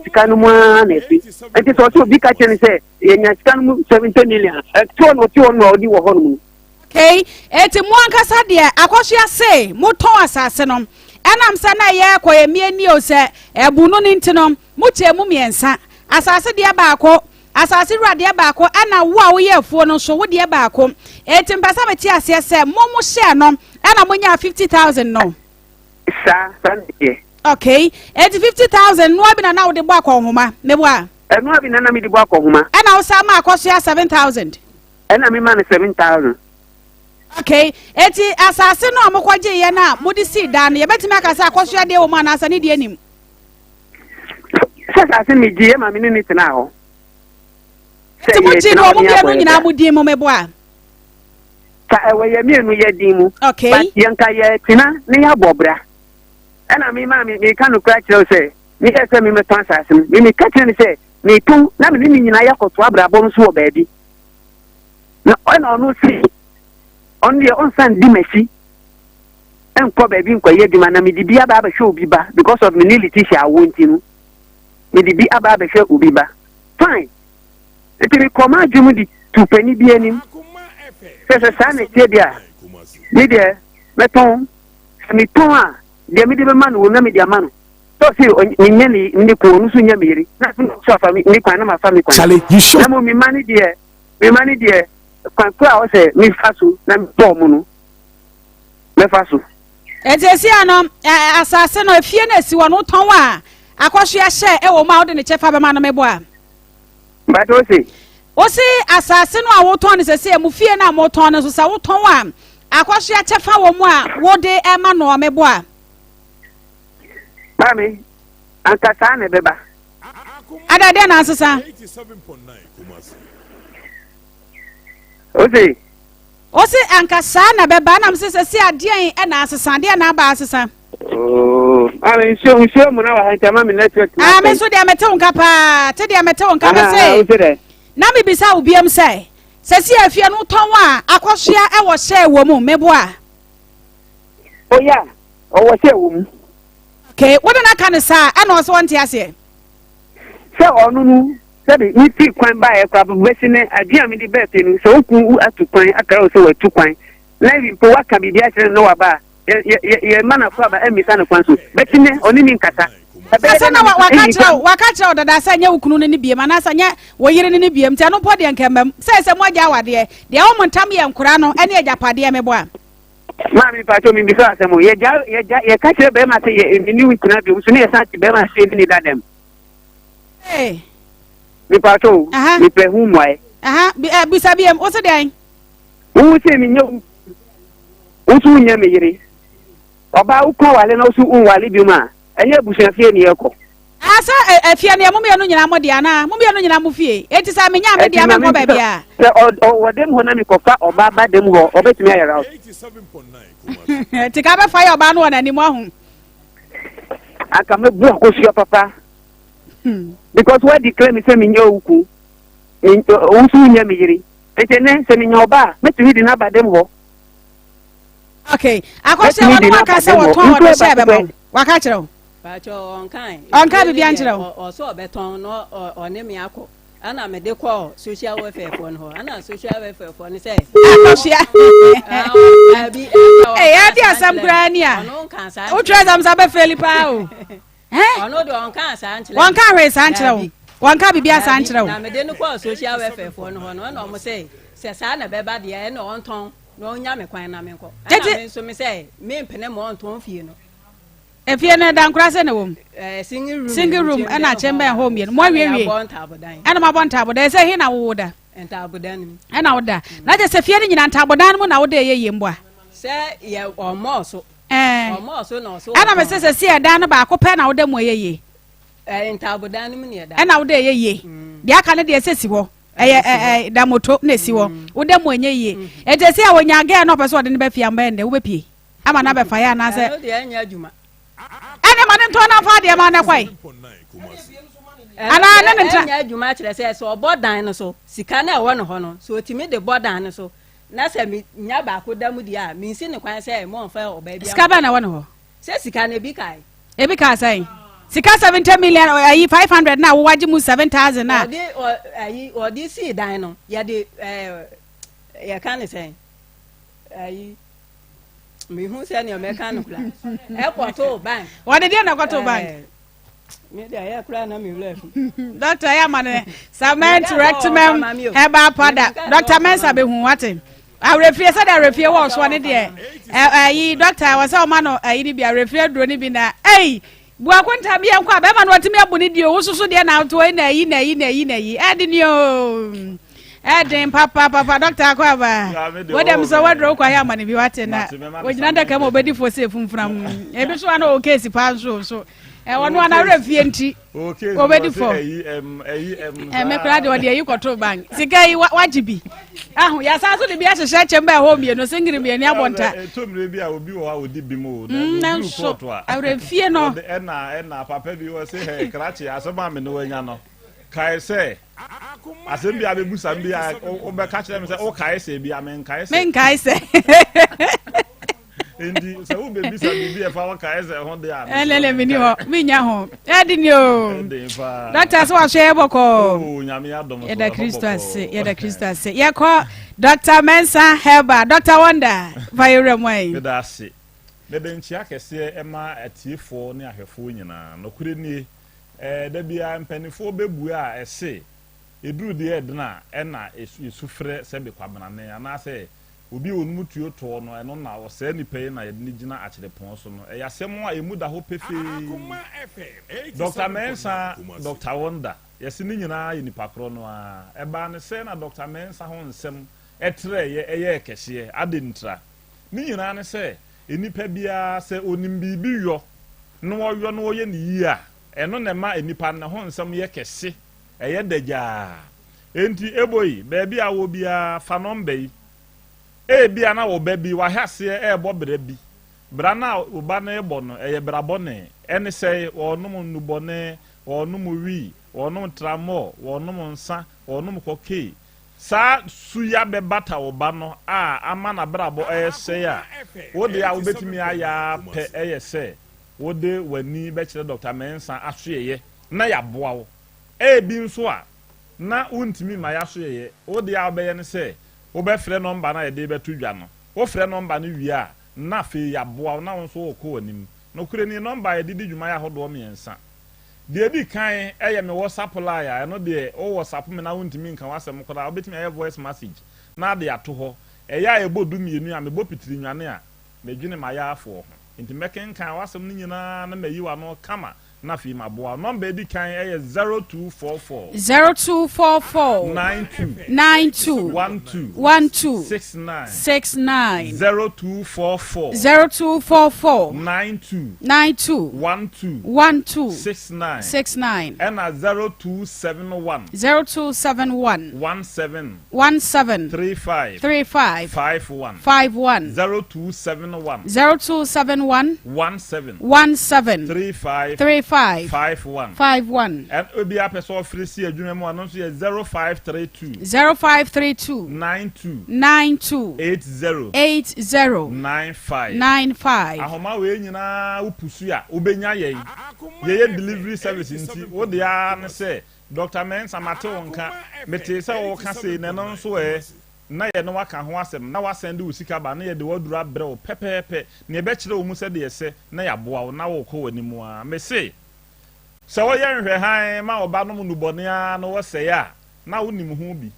sika no mu na fi enti so bi ka chen se ye nya sika no 70 million to no odi wo ho no okay eti mu ankasa de akohia se moton asase no enam se na ye koye mieni o se ebunu ni ntino muche mu miensa asase de baako asase ruade baako ana wo a wo ye afuo no so wo de baako eti mpasa beti ase se mo share no ana munya 50,000 no sa sande okay eti 50,000 no abi na wo de bo akohoma me bo a enu abi na mi de bo akohoma ana wo sa ma akoso 7,000 ena mi ma 7,000 okay eti asase no amokwaje ye na mudi si dan ye betimi akasa akoso de wo ma na asa ne de anim Sasa me die ma me ni tena ho. Ti mo ti no mo bia no nyina mo di mo meboa. Ka ewe ye mi enu ye di mu. Okay. But yanka ye tena ne ya bobra. Ena me ma me ka no kra kire say me ese me meto asase me ka kire ni say me tu na me ni nyina ya koto abrabo nso wo baabi. Na ona no si on the on san di mesi. Enko baabi nko ye di ma na me di bia ba ba hwe obi ba because of me ni Letitia awonti no. Me di bi aba ba hwe obi ba. Fine. Eti me koma dwum di tu pani bi anim. Sese sa na tie dia. Me de meton me ton a de me de be man wo na me de amano. So si onye ni ko onu so nya miri. Na so fa mi kwa na ma fa mi kwa. Charlie, you sure? Na mo mi mani de kwa kwa o se mi faso na mi to mu no. Me faso. Enti ano asase no afie na si wono ton a akwaso ya hye e wo ma wo de ne chefa be ma no meboa. But o si asase no a wo ton ne sese mu fie na mo ton ne so sa wo ton a akwaso ya chefa wo mu a wo de e ma no meboa. Mami, anka sa na beba. Ada de na asesa. 87.9 Kumasi. O si anka sa na beba na msese si adean e na asesa de na ba asesa. Oh, ami sio mu na wa hanta mami network. Ah, me so de amete wonka pa, te de amete wonka be say. Na me bisa obiam say. Sesi afia no ton a akosua e wo hye wo mu meboa. Oh yeah, o wo hye wo mu. Okay, what na kan sa e na so wonte ase. Se onu nu, se bi ni ti kwan ba e kwa besi ne adia mi di be te nu so ku atu kwan akara so watu kwan. Na bi po waka bi dia kire no wa ba. Ye mana kwa ba emisa no kwan so. Beti ne oni mi nkasa. Asa na waka chira dada sa nya ukunu ne biem ana sa nya wo yire ne biem ti ano po de nkemam. Se mo agya wade de wo montam ye nkura no ene agapade meboa. Mami pato mi bisa asemo ye ka kire be ma se ye ni wikuna bi so ne ye sa ti be ma se ni dadem. Eh. Mi pato mi pe hu moe. Bisa biem o se den. Wo se mi nyu. Usu nya me yire. Oba ukọ wale na usu unwale bi ma. Enye busia fie ni eko. Asa afia ne mumia no nyina modi ana. Mumia no nyina mu fie. Enti sa menya me dia me ko ba bia. Se o dem ho na mi kofa oba ba dem ho. Obetimi ayara. 87.9 Kumasi. Ti ka be fa ya oba no na ni mu ahun. Aka me bu akosia papa. Because where declare me say me nya uku. Usu nya me yire. Enti ne se me nya oba, metimi di na ba dem ho. Okay, akose wonu waka se woton wo se be mo. Waka kire. Pacho onka bi bia nkire. O so beton no one me akọ. Ana me de call social welfare for no. Ana social welfare for ni say. Akosia. Eh, ya dia sam kura ni a. Ono nka sa. O twa sam sa be feli pa o. Ono de onka sa nkire. Wonka hwe sa nkire o. Wonka bi bia sa nkire o. Na me de no call social welfare for no no mo say. Se sa na be ba de e no onton. No nya me kwan na me nko. Ana me so me say me mpene mo onton fie no. Efie na dan kura se na wom. Single room ana chamber home ye. Mo wie. Ana ma bon tabodan se he na wo da. Entabodan. Ana wo da. Na je se fie ni nyina ntabodan mu na wo da ye yemboa. Se ye omo so. Omo so no so. Ana me se se dan no ba ko pe na wo da mu ye ye. Entabodan mu ne da. Ana wo da ye ye. Dia aka ne de se si ho. Da moto na si wo wo da mu enye ye ete se a wonya ga no person de ne ba fia mba ende wo be pie ama na be fa ya na se no de anya adwuma ene ma ne to na fa de ma na kwai ana ne ntra anya adwuma kire se so obodan no so sika na ewo no ho no so otimi de bodan no so na se mi nya ba ko da mu di a mi nsi ne kwan se mo nfa oba bia sika ba na wo no ho se sika na bi kai sai sika 70 million ayi 500 na wo waji mu 7000 na odi si dan no ya de ya kan say ayi mi hu se ni o mechanical e kwato bank wo de na kwato bank me de ya kura na mi left doctor ya mane cement rectum herbal powder doctor mensa be hu wate arefie se da arefie wo so ne de ayi doctor wa se o ma no ayi ni bi arefie duro ni bi na bua kwanta bia nkwa be ma no otimi abuni dio wo susu de na to na yi edi o edi papa doctor akwa ba wo dem so wadro kwa ya mane bi wate na wo gina da ka mo bedi fo se funfram e bi so ana o case pa so One ana refie nti. Okay. Obedi for. Me kra de ode yi koto bank. Sika yi wajibi. Ahu ya sa so de bi ahyehyɛ chemba ho mie no singiri mie ni abonta. Tomre bi a obi wo ha odi bi mo. Na so. Refie no. Na papa bi wo say hey krachi asoma me no wanya no. Kai say asem bi abebusa bi a obeka kire me say o kai say bi a men kai say. Men kai say. Indi so wo be bisa bi e fa wa kai say ho de a. Elele mi ni ho. Mi nya ho. Edi ni o. Doctor so wa hwe boko. Oh nyame adom so. Ye da Christo ase. Ye ko Dr. Mensa Herba, Dr. Wonder. Vayure mwai. Beda ase. Beda nchia kese ema atiefo ne ahwefo nyina. Nokure ni da bia mpanifo bebu a ese eduru de edna na esufre se be kwabanane ana se obi onum tuoto no eno na wo se ni pay na yedni gina akyerepon so no yasem a emu da ho pefe Dr. Mensa Dr. Wonder yesi ni nyina ye nipa kro no a eba ne se na Dr. Mensa ho nsem etre ye kese adentra ni nyina ne se enipa bia se onim bibi yo no wo no ye ni yi a eno ne ma enipa ne ho nsem ye kese eye dagya enti eboyi beebi a wo bia fa nomba yi bia na wo bebi wa hase ebo bra bi bra na oba na ebo no eye bra bone ene sei onum nubone onum wi onum tramo onum nsa onum koke sa suya be bata oba no ama na brabo sei a wo de a wo betimi aya pe eye sei wo de wani be kire Dr. Mensa ahweye na ya boa wo bi nso a na untimi ma ya hweye wo de a be ye ne sei wo be frɛ number na ye de betu dwa no wo frɛ number no wi a na fe ya boa na won so wo ko anim no kure ni number ye de dwuma ya hodo miensa de bi kan eye me WhatsApp line ya no de wo WhatsApp me na untimi nka wasem koda wo betimi aye voice message na de ato ho ya ebodu mienu a me bo pitiri nwane a me dwene ma ya afo nti meken kan wasem ni nyina na mayi wa no kama na fi maboa number di kan 0244 92 12 69 0244 92 12 69 and 0271 17 35 51 0271 17 35 51 and obi a person offer si adwuma mu anonso ye 0532 92 80 95 ahoma we nyina upusu a obenya ye delivery service nti wo de a ne se Dr. Mensa mate wonka mete se wo ka se ne no so na ye no waka ho asem na wa send wo sika ba na ye de wadura bre wo pepepe ne be kire wo mu se de ye se na ya boa wo na wo ko wani mu a me se so wo ye nhwe han ma oba no mu nubone a no wo se ya na wo nim ho bi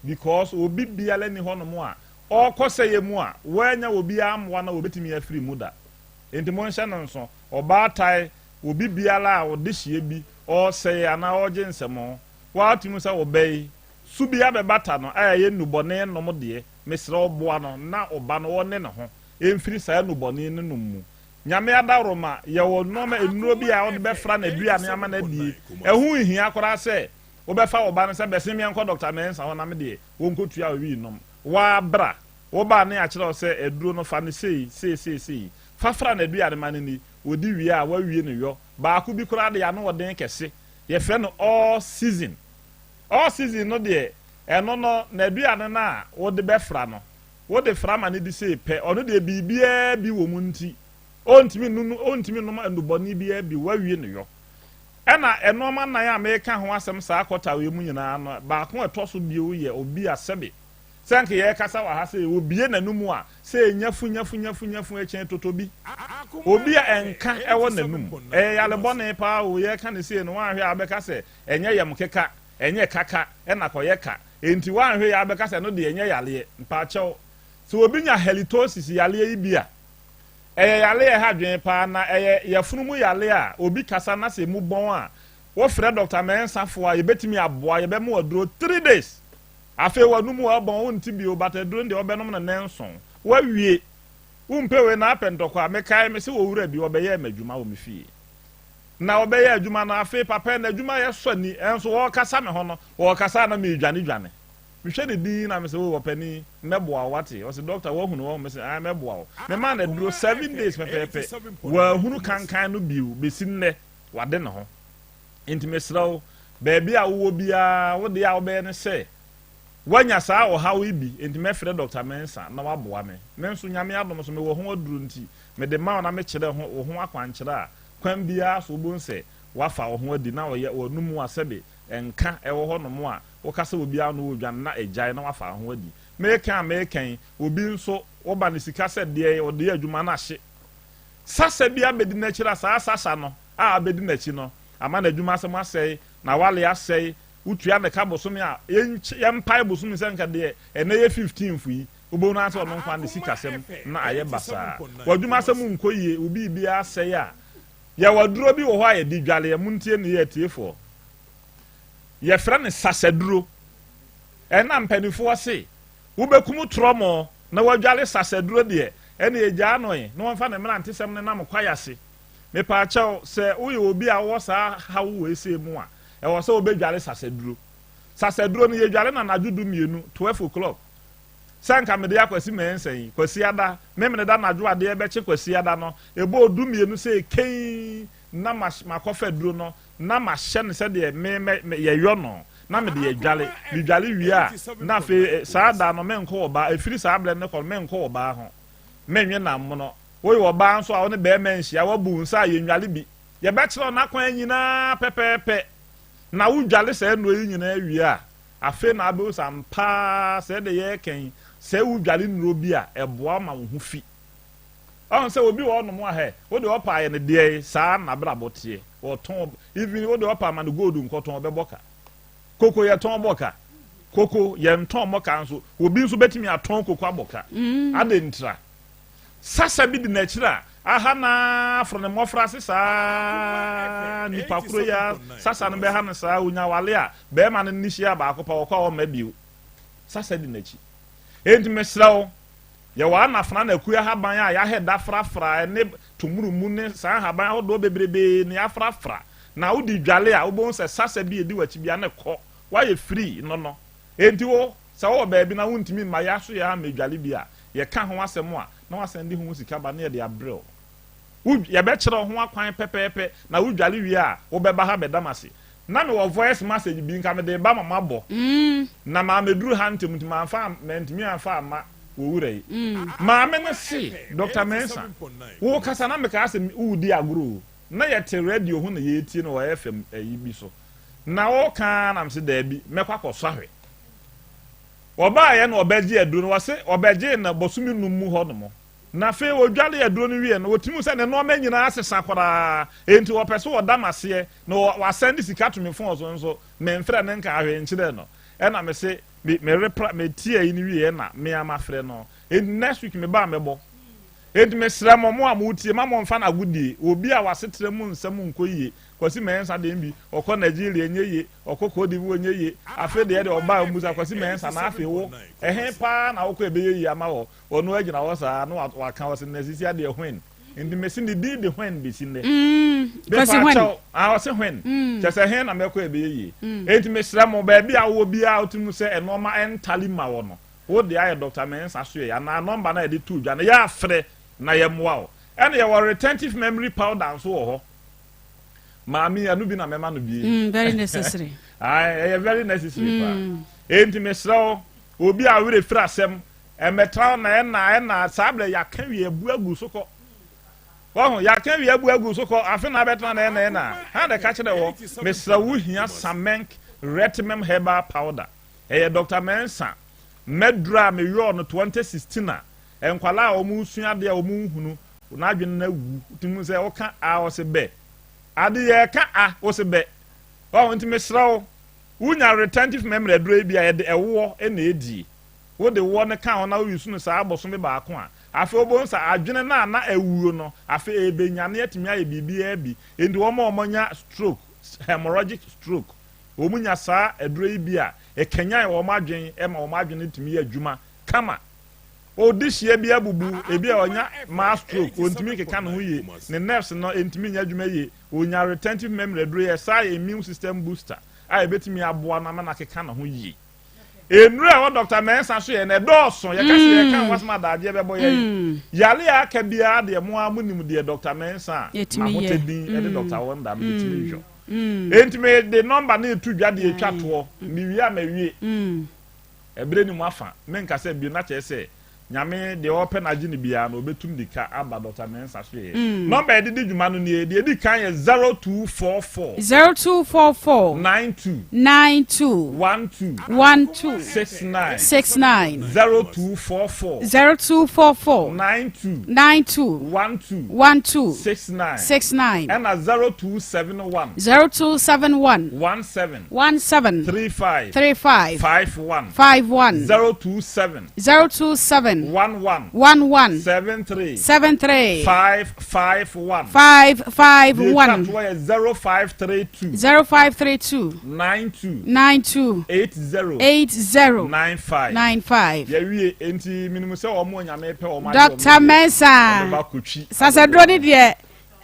because obi biale ni ho no mu a o ko se ye mu a wo anya obi amwa na obetimi afiri mu da enti mo nhyɛ no nso oba tai obi biala a wo de hie bi o se ya na o je nsemo wa timu se obei subia be bata no aye nubone no mo de mesra oboa no na oba no wone ne ho emfiri sa nubone ne no mu nyame adaroma ye wo no ma enuro bi a wo de be fra na dua ne ama na die ehu hia akora se wo be fa oba no se be sem yenko Dr. Mensa ho na me de wo nkotua wi nom wa bra wo ba ne a kire se eduro no fa ne sei fa fra na dua ne ma ne ni odi wi a wa wi ne yo ba ku bi kora de ya no wo den kese ye fre no all season no de eno no na aduane na wo de befra no wo de fra ma ne di sei pe ono de bibia bi wo mu nti ontimi no ma nduboni bia bi wa wie no yo ena eno ma na ya me ka ho asem sa akota we mu nyina no ba ko etoso bi wo ye obi asebe senke ye kasa wa ha sei obie nanumu a sei nyafu echen totobi obi a enka ewo nanum yale bone pa wo ye ka ne sei no wa hwe abeka se enye yam keka enye kaka ena koye ka enti wan hwe ya abeka se no de enye yale mpa chew so obi nya halitosis yale yi bia yale ha dwen pa na yafunumu yale a obi kasa na se mu bon a wo frɛ Dr. Mensa fo a yebetimi aboa yebemu aduro 3 days afi wanumu abon wonti bi obata aduro de obenom na nenson wa wie umpewe na apentokwa mekai me se wo wura bi obeye madwuma wo mefie na obeye adwuma na afi papa na adwuma ye so ni enso wo kasa me ho no wo kasa na me dwane mehwe de din na me se wo pani meboa wate o se doctor wo hunu wo me se ah meboa wo me man na duro 7 days pepepe wa hunu kankan no biu besi nne wade ne ho intimesraw baby a wo bia wo de a obeye ne se wanya saa o hawo ibi intimefre Dr. Mensa na waboa me nso nyame adom so me wo ho aduro nti me de ma na me kire ho akwankyere a kwan bia so bonse wafa wo ho adi na wo ye onumu asebe enka ewo ho no mo a wo kasa obi a no odwan na ejai na wafa ho adi mekan obi nso wo ba ne sika se de o de adwuma na hye sasa bia bedi na kira sasa no a bedi na chi no ama na adwuma se mo asei na wale asei utua ne ka bosom a yempai bosom se nka de ene ye 15 fu obo na ase ono nkwa ne sika sem na aye basa wadwuma se mu nkoyie obi bia asei a ya waduro bi wo ho aye di dwale ya muntie ne ye tiefo ye fra ne sasaduro ena mpanifo ase wo bekum tromo na wadwale sasaduro de ene ye gya no ye no mfa ne mra ntesem ne nam kwayase me pa chaw se wo ye obi a wo sa hawo ese mu a e wo se obedwale sasaduro ne ye dwale na najudu mienu 12 o'clock sanka me de akwasi mensen kwasi ada memene da najo ade e beche kwasi ada no ebo odumienu se ken na makofa duro no na mahye ne se de me ye yo no na me de ye dwale bi dwale wi a na fe saa da no menko oba efiri saa ble ne ko menko oba ho menwe na mo no wo yo oba nso a wo ne be menhia wo bu nsa ye nwale bi ye beche na kwan nyina pepepe na wo dwale se no yi nyina wi a afe na abe sampa se de ye ken se wu dwale nro bi a eboa ma wo hu fi on se obi wo no mo ha wo de opa ye ne de saa na brabotie wo ton even wo de opa ma no gold nkoton obeboka koko ye ton boka koko ye nton moka nso obi nso betimi aton koko aboka adentra sasa bi de na kira aha na from the mofra sisa ni pakuro ya sasa no be ha na saa unya wale a be ma no nihia ba akopа wo kwa wo ma biu sasa di na chi enti mesrawo ye wa na fana na kuya haban a ya heda frafra ne tumuru mu ne san haban ho do bebrebe ne afrafra na wo di dwale a wo bon se sasa bi edi wachi bia ne kɔ wa ye free no enti wo sa wo ba bi na wo ntimi ma ya so ya ma dwale bi a ye ka ho asɛm a na wasɛnde ho sika ba ne ye de abrel wo ye be kyerɛ ho akwan pepepe na wo dwale wi a wo be ba ha be damase na me wo voice message bi nka me de ba mama bɔ na ma meduru ha ntem ntimi anfa mentimi anfa ma wo wure ma me ne se Dr. Mensa wo kasa na me ka ase wo di agro na ye te radio ho na ye tie no wo FM ayi bi so na wo ka na me se da bi me kwa kɔso ahwe oba ye na obaji aduro no wo se obaji na bosumi numu ho no mo na fe wo dwale aduro no wie no wotimu se ne no ma nyina asesa kwara enti wo pese wo damase no wa send sika to me phone so nso me mfra ne nka ahwe nkyere no e na me se me tie yi ni wie na me ama frɛ no next week me ba mebo enti me sra mo a mo tie ma mo mfa na gudie obi a wasetre mu nsam nkoyie kwasi mensa de mbi okɔ Nigeria nyeye okɔ kodi wo nyeye afi de oba musa kwasi mensa na afi wo ehe pa na okɔ ebeyi ama wo onu agina wo sa no waka wo se nesisi ade hwen enti me sin de hwen be sin de kwasi hwen wo se hwen chese he na me kɔ ebeyi enti me sra mo ba bi a wo bi a otimu se enoma entali ma wo no wo de aye Dr. Mensa so ya na number na de tu dwa na ya afre na ye moa wo ene ye wo retentive memory powder so wo ho Mami anu bi na mema no bi very necessary very necessary pa enti mesrawo obi a were fira asem emetra na sable ya kan wi ebu agu so ko wo ya kan wi ebu agu so ko afi na betra na ha de ka kire wo mesrawo hia samenk retimem herbal powder Dr. Mensa medra me yo no 2016 a enkwala a omu sua de a omu hunu na adwen na wu timu se wo ka a wo se be ade ye ka a wo se be wo ntimi srawo wunya retentive memory adro bi a ye de ewo e na edi wo de wo ne ka ho na wo yusu no sa aboso me ba ko a afi obo nsa adwene na ewuo no afi ebenya na yetimi aye bibia bi endi wo ma omonya stroke hemorrhagic stroke wo munya sa adro bi a e kenya wo ma adwen e ma wo ma adwene timi adwuma kama odishie bi abubu ebi a onya mass stroke ontimi keka no ye ne nerves no entimi nya adwuma ye onya retentive memory duro ye sa immune system booster a ebetimi aboa na na keka no ho ye enru a Dr. Mensa so ye na dɔɔso ye ka se ye kan wasma daade bɛbɔ ye yale aka bia de mo amunim de Dr. Mensa ma hotedin e de Dr. Wonder me timi jo entimi de number na etu dwa de etwa to mi wi amawie ebre ni mu afa menka se bi na che se nyame de open agini bia na obetum dika aba Dr. Mensa so ye number de djuma no ne de di kan ye 0244 92 69 0244 92 69 and 0271 17 35 51 027 11 73 551 0532 92 80 95 yawie enti minimum se omo nyame pe omo Dr. Mensa sasadro ni de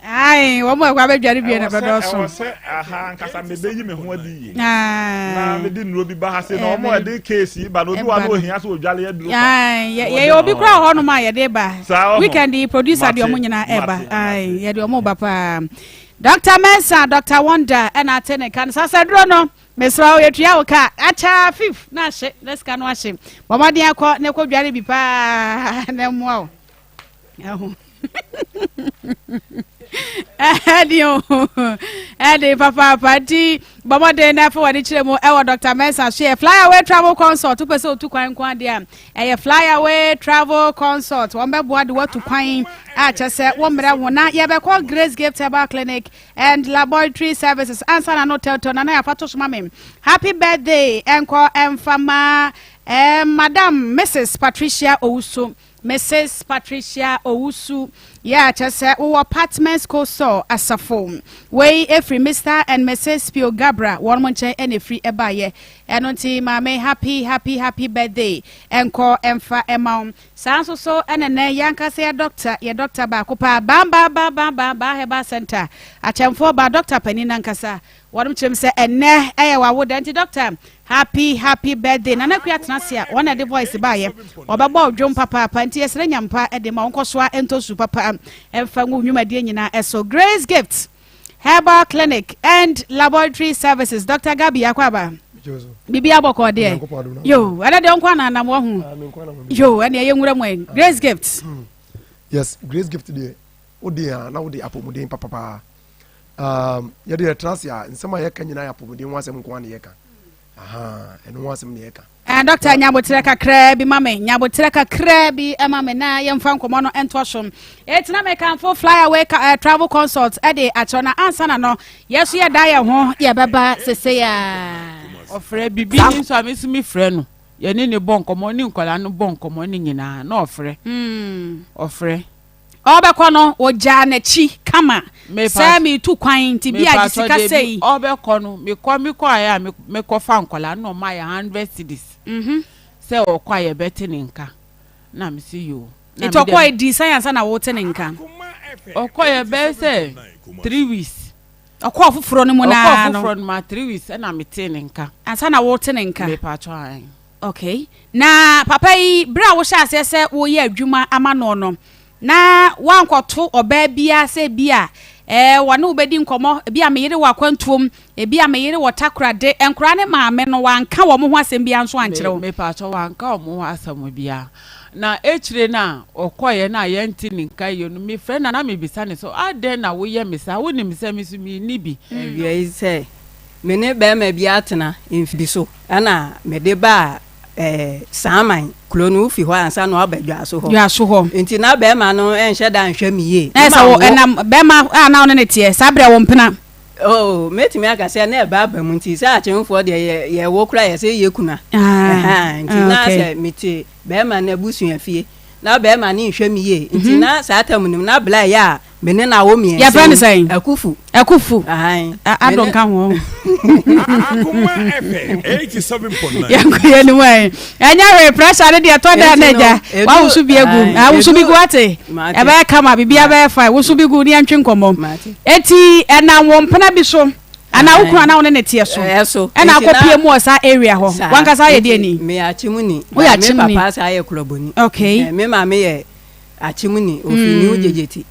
ai wo mo akwa bedware bi na bedoso se aha nkasa mebeyi me ho adi ye na me di nro bi ba ha se na omo ade case ba no bi wa no ohia se odwale aduro ai ye obi kra ho no ma ye de ba weekend the producer de omo nyina eba ai ye de omo ba pa Dr. Mensa Dr. Wonder and atene kan sasadro no mesra o yetua wo ka acha fif na hye let's can wash him mama de akọ ne ko dware bi pa na mu awo aho Edi papa party baba de na for wadi chire mo e Dr. Mensa share fly away travel consult to pese otu kwan kwan dia e fly away travel consult won be boa de watu kwan a chese wo mra wona ye be call Grace Gift Herbal Clinic and Laboratory Services answer na no tell na ya fato so mamem happy birthday enko emfama Madam Mrs. Patricia Owusu Mrs. Patricia Owusu yeah chese wo apartments co so asafo we every Mr. and Mrs. Pio Gabra one month and free ebaye enonti mama happy birthday enko emfa emam sanso so enene yanka say doctor ba ko pa ba heba center achemfo ba doctor panina nkasa wonum chem say enne eye wa wo danti doctor happy birthday nana kuatena sia one the voice ba ye obaba odwom papa nti esre nyampa e de ma wonkosoa entosu papa emfa nwumadie nyina eso Grace Gift Herbal Clinic and Laboratory Services Dr. Gabi Akwaba bibi aboko de yo ada de onkwa na nam wo hu yo ene ye nwura mwen Grace Gift yes Grace Gift de odi na odi apomuden papa ya de transia nsema ye kan nyina apomuden wasem nko na ye kan aha eno wasem ne ye kan Dr. Nyabotere kakra bi mame Nyabotere kakra bi mame na yemfa nkomo no entoshom etina me kan for fly away travel consult e de achona ansa na no yeso ye da ye ho ye beba sese ya ofre bibi nso amesimi frɛ no ye ne bon nkomo ni nkola no bon nkomo ni nyina na ofre ofre obekọ no oja na chi kama sami tu kwan ti bi agisika sei obekọ no mekọ aya mekọ fa nkola no ma ya 100 cedis se okwa ye betini nka na me see you it okwa e di science na wo tene nka okwa ye be se 3 weeks okwa fufuro no mu na no okwa fufuro ma 3 weeks na me tene nka ansa na wo tene nka me pa cho an okay na papa yi bra wo sha se wo ye adwuma ama no na wankoto oba bia se bia wane obedi nkomo bia meyire wakwantuom bia meyire wotakrade enkura ne maame no wanka wo mo ho asem bia nso ankyere me pa cho wanka wo mo ho asem bia na echire na okoye na yenti ninka yo no me friend na me bisa ne so aden na wo ye misa wo ni misa mi su mi ni bi wi say me ne be ma bia atena mfidi so ana me de ba saman klonu fi ho ansa no abadwa so ho ya so ho enti na be ma no enhye da nhwe miye na so enam be ma ana one ne tie sabre wo mpena oh metimi aka se na ba ba mu nti sa achemfo de ye wo kura ye se ye kuna enti na se meti be ma na busu afie na be ma ni hwe mi ye nti na saa tam nim na bla ya me ne na wo mi ya friend say akufu adon ka ho Akoma FM 87.9 ya ko ni wai anya we pressure de to da na ja wa wusu bi egu wusu bi gu ate e ba kama bibia ba fa wusu bi gu ni antwe nkomo eti na wo mpana bi so ana ukura na wona netie so na akopie mu osa area ho wankasa ye de ni me achimuni me papa sa ye kloboni okay me ma me ye achimuni ofini ujejeti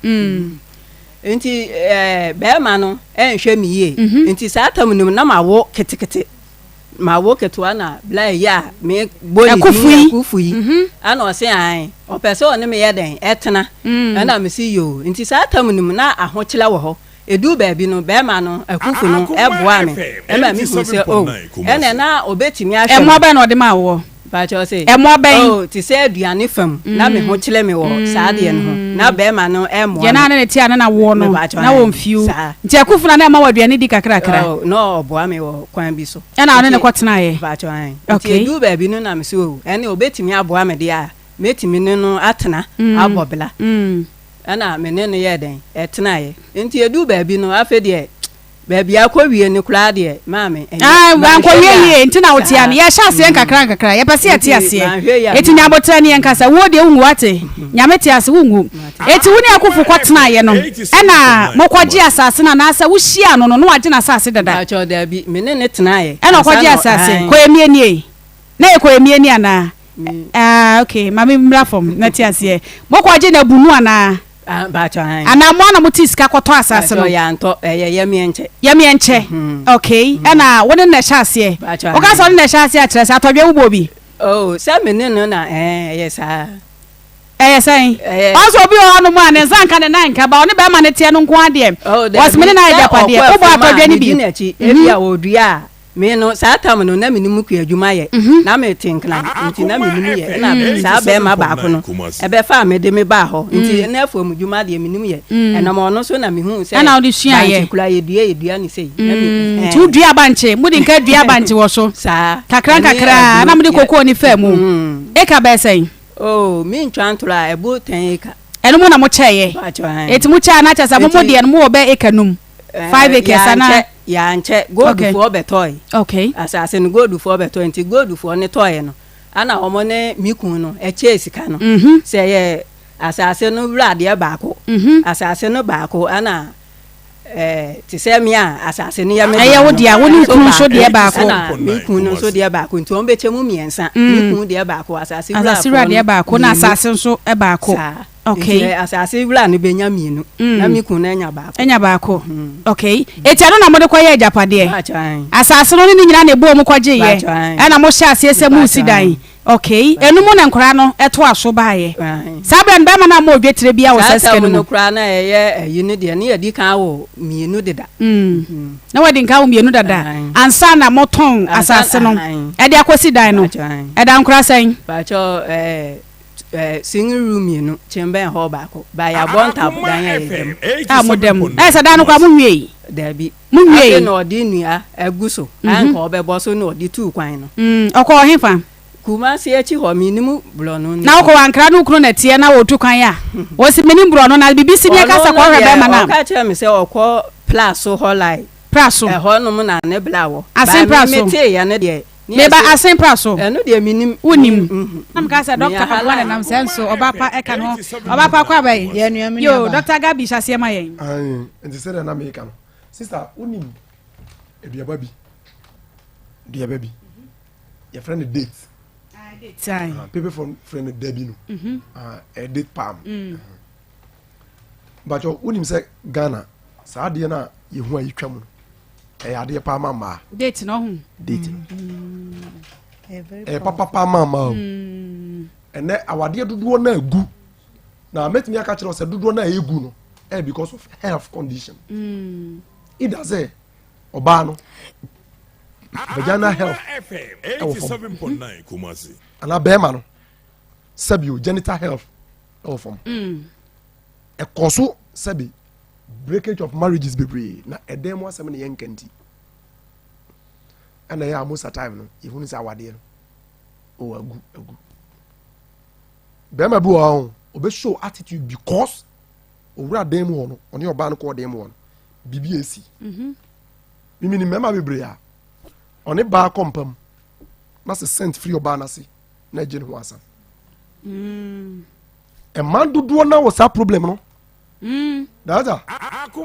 nti be ma no enhwe mi ye nti sa tamunum na mawo ketekete mawo ketwa na bla ya me boni akufuyi ana o se an o pese o ne me ye den etena na me si yo nti sa tamunum na ahokyela wo ho edu baabi no be ma no akufu no eboa me e ma mi hu se o ene na obetimi ahwe e mo be na o de ma wo ba cho se e mo be o ti se aduane fam na me ho kyele me wo saa de no na be ma no e mo je na na ti ana na wo no na wo mfiu nti akufu na na ma wa aduane di kakra no oboa me wo kwan bi so e na one ne kwotena ye ba cho an nti edu baabi no na me se o ene obetimi aboa me de a metimi no atena abobla ana menene ye den etena ye nti edu baabi no afa de baabi akɔwie ne kura de maame wankɔwie nti na wotia ne ye sha se nkakra ye pese ate ase eti nya botra ne nkasa wo de ungu ate nyame te ase ungu eti woni akufu kwotena ye no ɛna mokɔgye asase na na asa wo hia no no wagye na asase dada acho da bi menene tena ye ɛna kɔgye asase koyemie nie na ye koyemie nie ana okay mami mra fom na te ase mokɔgye na bunu ana ba cha ana mo na muti sika kɔtɔ asase no ya nto ye mienche okay ana woni na hyase o ka so na hyase a kyerɛ sɛ atɔdwe wo bobi sɛ menene na yes say also bi o no mo ane zanka ne nanka ba oni be ma ne tie no nko ade was mene na ajapade wo bo atɔdwe ni bi ebi a odua me no saa tam no na menimu ku adwuma ye na me tinkla nti na menimu ye na saa be ma ba ko no e be fa me de me ba ho nti na afo mu dwuma de menimu ye na mo no so na me hu say na odi sua ye kula ye dua ni sei tu dua banche mudi nka dua banche wo so saa kakra na mudi kokko ni fa mu e ka be say mi ntwantora ebu 10 eka eno mo na mo cheye eti mo cha na cha sa mo de no mo be eka num 5 acres na ya nche gold for betoy okay asase no gold for betoy nti gold for ne toy no ana omo ne mikun no e che sika no se ye asase no wrade e baako asase no baako ana ti se mi a asase ne ya me ye wo dia woni kun so de baako mikun no so de baako nti on be chemu miensa mikun de baako asase wrade e baako na asase so e baako okay asase wura ne benya mienu na mikun na nya baako okay eti ano na mo de koye ajapade asase no ni nyina na ebo mo kwaje ye e na mo hye asese mu sidan okay enu mo na nkora no eto aso baaye sabran ba ma na mo odwetre bia wo sasike no nkora na ye yini de ne yadi kan wo mienu deda na wadi kan wo mienu dada ansa na mo ton asase no e de akosi dan no e da nkora san ba cho singing room mienu chembe ho baako ba ya bonta dan ya yedem modem sa dan kwa mo wie dabi mo wie na odi nua aguso anka obebo so na odi tu kwan no okọ hefa kuma se echi ho minimu blono na okọ wankra no kru na tie na wo tu kwan ya wo si minimu blono na bibisi ne kasa kwa hwebe ma na ka che me se okọ plus so ho lai praso ho no mu na ne blawo asen praso mete ya ne de neba asen praso eno de minim unim am ka sa doctor ka bwana nam senso obapa e kan ho obapa kwa bai yo doctor Gabi hyase ma yen enti se na me ka no sister unim eduaba bi your friend date time people from friend Debbie no a date palm but you unim se Ghana sa de na ye hu ayitwa mu e ade pa mama date no hu date papa mama ene awade dodo na agu na metimi aka kire se dodo na egu no because of health condition it does oba no vagina health 87.9 Kumasi ana bema no sabio genital health from e koso sabi breakage of marriages bebre na edem wasem ne yenkanti ana ya most time no ehunu say awade no o agu bɛrima bi wɔ hɔ obe show attitude because owura dan mu hɔ no ɔne ɔbaa no kɔ dan mu hɔ no bibi esi mimi ni mɛma bebree a ɔne baa kɔ mpam na se sent free ɔbaa n'ase na gye ne ho asa ɛma dodoɔ na wɔ saa problem no dada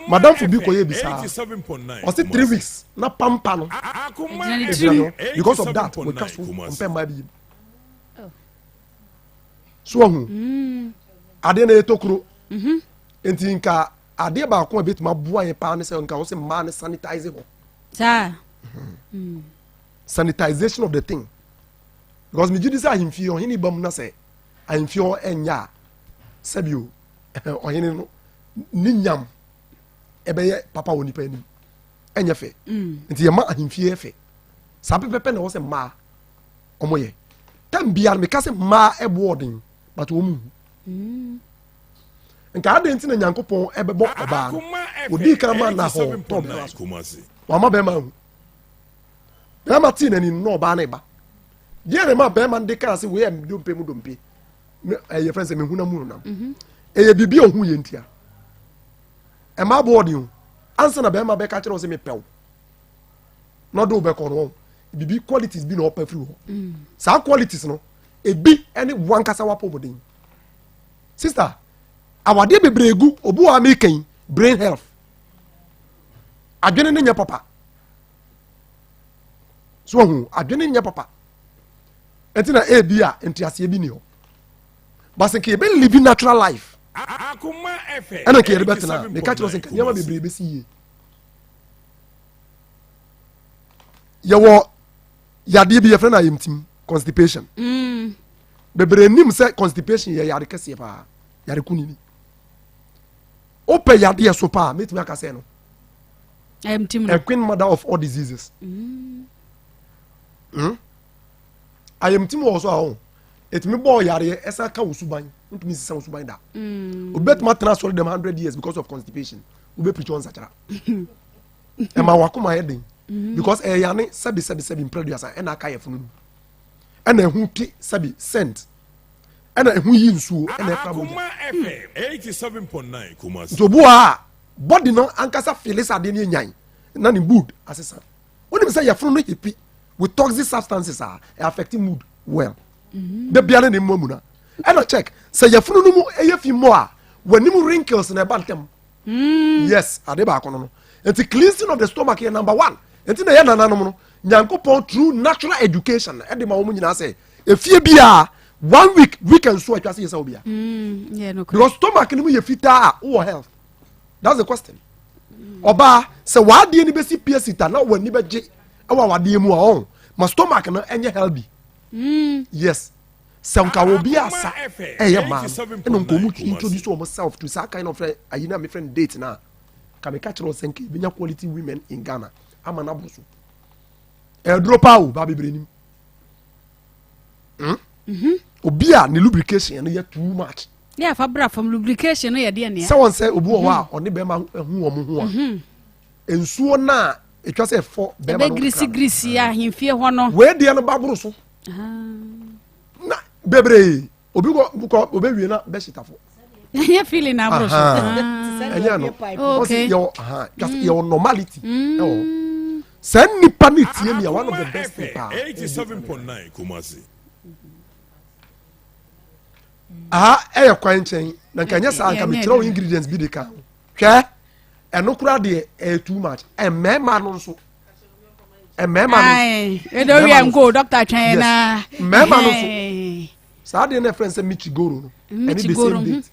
madam fo bi kɔ yɛ bi saa ɔsi 3 weeks na pampa no because of that wɔtwa so ɔmpɛ mmaa bi yim so ɔhu adeɛ na yɛ tokuro nti nka adeɛ baako a bɛtumi aboa yɛ paa ne sɛ nka wɔsɛ mmaa ne sanitize hɔ sanitization of the thing because me gidi sɛ ahemfie ɔhene ba mu na sɛ ahemfie hɔ ɛnyɛ a sɛbio ɔhene no ne nyam ɛbɛyɛ papa wɔ nipa anim ɛnyɛ fɛ nti yɛma ahemfie yɛ fɛ saa pɛpɛpɛ na wɔ sɛ mmaa ɔmo yɛ tam biara meka sɛ mmaa ɛboɔ ɔden but wɔn mu nka ade nti na nyankopɔn ɛbɛbɔ ɔbaa no odi kan ma na hɔ tɔ bɛma so wama bɛma ho bɛma tii n'ani na ɔbaa ne ba deɛ ne ma bɛma de kan se wei yɛ dompe mu dompe ɛyɛ fɛn sɛ mehu na mu nam ɛyɛ bibi ohun yɛ ntia ɛma boɔ ɔden o ansa na bɛma bɛka kyerɛ sɛ mepɛw na ɔde wobɛkɔ no bibi qualities bi na ɔpɛ firi hɔ saa qualities no ebi ɛne wankasa wapɔ bɔden sister awadeɛ bebree gu obi wɔ american brain health adwene ne nyɛ papa so ɔhu adwene nyɛ papa ɛnti na ebi a ntiaseɛ bi ni hɔ basi nke ebe live natural life ɛna nke yɛde bɛtena meka kyerɛ sɛ nka nneɛma bebree bɛsi yie yɛwɔ yadeɛ bi yɛfrɛ no ayɛmtim constipation bebree nim sɛ constipation yɛ yare kɛseɛ paa yare kunini wopɛ yadeɛ so paa mɛtumi aka sɛ no a queen mother of all diseases ayɛmtim wɔ so a ho ɛtumi bɔɔ yareɛ ɛsa ka wo suban ntumi sisa wo suban da obɛtumi atena asɔre dɛm 100 years because of constipation wobɛpirikyi wɔ nsakyera ɛma wakoma yɛ den because ɛyane sɛbi mprɛduasa ɛna aka yɛ funu no ɛna ɛho ti sɛbi scent ɛna ɛho yi nsuo ɛna ɛfra bɔgya nti obu a body no ankasa fele sɛ adeɛ no yɛnyan na ne mood asesa wonim sɛ yɛfunu no hepi with toxic substances a affecting mood well da biara ne mu amuna ɛna check sɛ yɛfunu no mu ɛyɛ fi mo a w'anim wrinkles na ɛba ntɛm yes ade baako no nti cleansing of the stomach yɛ number 1 nti na yɛ nananom no nyankopɔn through natural education ɛde ma wɔn nyinaa sɛ efie bi a 1 week weekend so atwa sɛ yɛ sɛ obi a because stomach no mu yɛ fitaa a wɔ health that's the question ɔbaa sɛ w'adeɛ ni bɛsi pie sita na w'ani bɛgye ɛwɔ w'adeɛ mu a ɔn ma stomach no ɛnyɛ healthy yes sɛ nka obi asa ɛyɛ maa ɛna nka ɔmu introduce wɔn self to saa kind of ayi na me friend date na ka me ka kyerɛ sɛ nka ebi nya quality women in Ghana ama na bo so ɛduro paa o ba bebree nim obi a ne lubrication no yɛ too much yeah fa bra from lubrication no yɛ deɛ nea sɛ wɔn sɛ obi wɔ hɔ a ɔne bɛrima ɛho wɔn ho a nsuo na etwa sɛ ɛfɔ bɛrima no grisi a hemfie hɔ no wei deɛ no ba boro so na bebree obi kɔ obi wie na bɛhyitafo ɛnyɛ feeling na boro so ɛnyɛ no ɔsi yɛwɔ normality ɛwɔ sɛ nipa ne tie mi a one of the best thing paa 87.9 Kumasi ɛyɛ kwan nkyɛn na nka nyɛ saa nka mekyerɛ wo ingredients bi de ka hwɛ ɛno kora deɛ ɛyɛ too much ɛmɛɛma no nso ɛmɛɛma no ɛdɔwiɛnko dɔctor twɛn na mɛɛma no nso saa deɛ no ɛfrɛ sɛ michigoro no ɛne the same date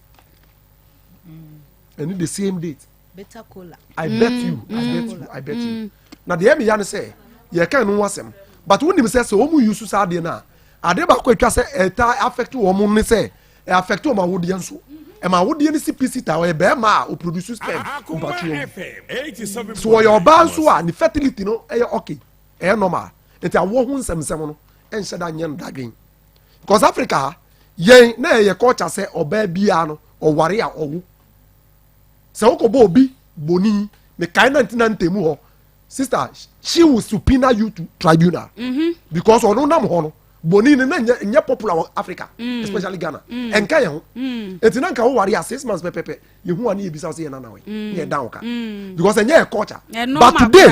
ɛne the same date Bitter cola. I bet you na deɛ mi ya no sɛ yɛka no ho asɛm but wonim sɛ sɛ wɔn mu use saa deɛ no a ade baako atwa sɛ ɛta affect wɔn ne sɛ affect wɔn awodeɛ nso ɛma awodeɛ no si pisi ta ɔyɛ bɛrima a o produce sperm mpatwom so ɔyɛ ɔbaa nso a ne fertility no ɛyɛ okay ɛyɛ normal nti awo ho nsɛmsɛm no ɛnhyɛ da nyɛ no dadwen because Africa ha yɛn na ɛyɛ culture sɛ ɔbaa biara no ɔware a ɔwo sɛ wokɔbɔ obi boni mekae nantina ntɛmu hɔ sister she will subpoena you to tribunal because ɔno nam hɔ no boni ne na popular wɔ Africa especially Ghana enka ye ho enti na nka wo ware 6 months pepepe ye hu ani ebisa so ye na na we ye down ka because enye culture but today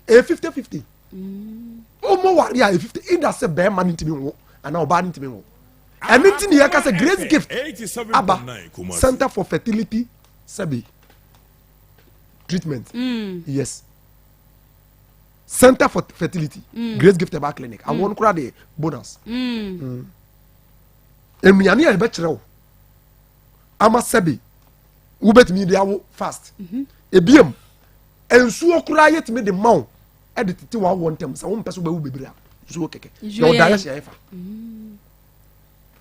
50-50 omo ware a 50 either say be man ntimi wo ana oba ntimi wo eni ntini ye ka say grace gift aba Center for Fertility sabi treatment yes Center for Fertility Grace Gift Herbal Clinic I want kura the bonus emiani e be kire wo ama sabi wo betimi de awo fast ebiem ensuo kura yetimi de maw e de tete wa wo ntem sa wo mpese wo be bebre a ensuo keke yo da ya hia fa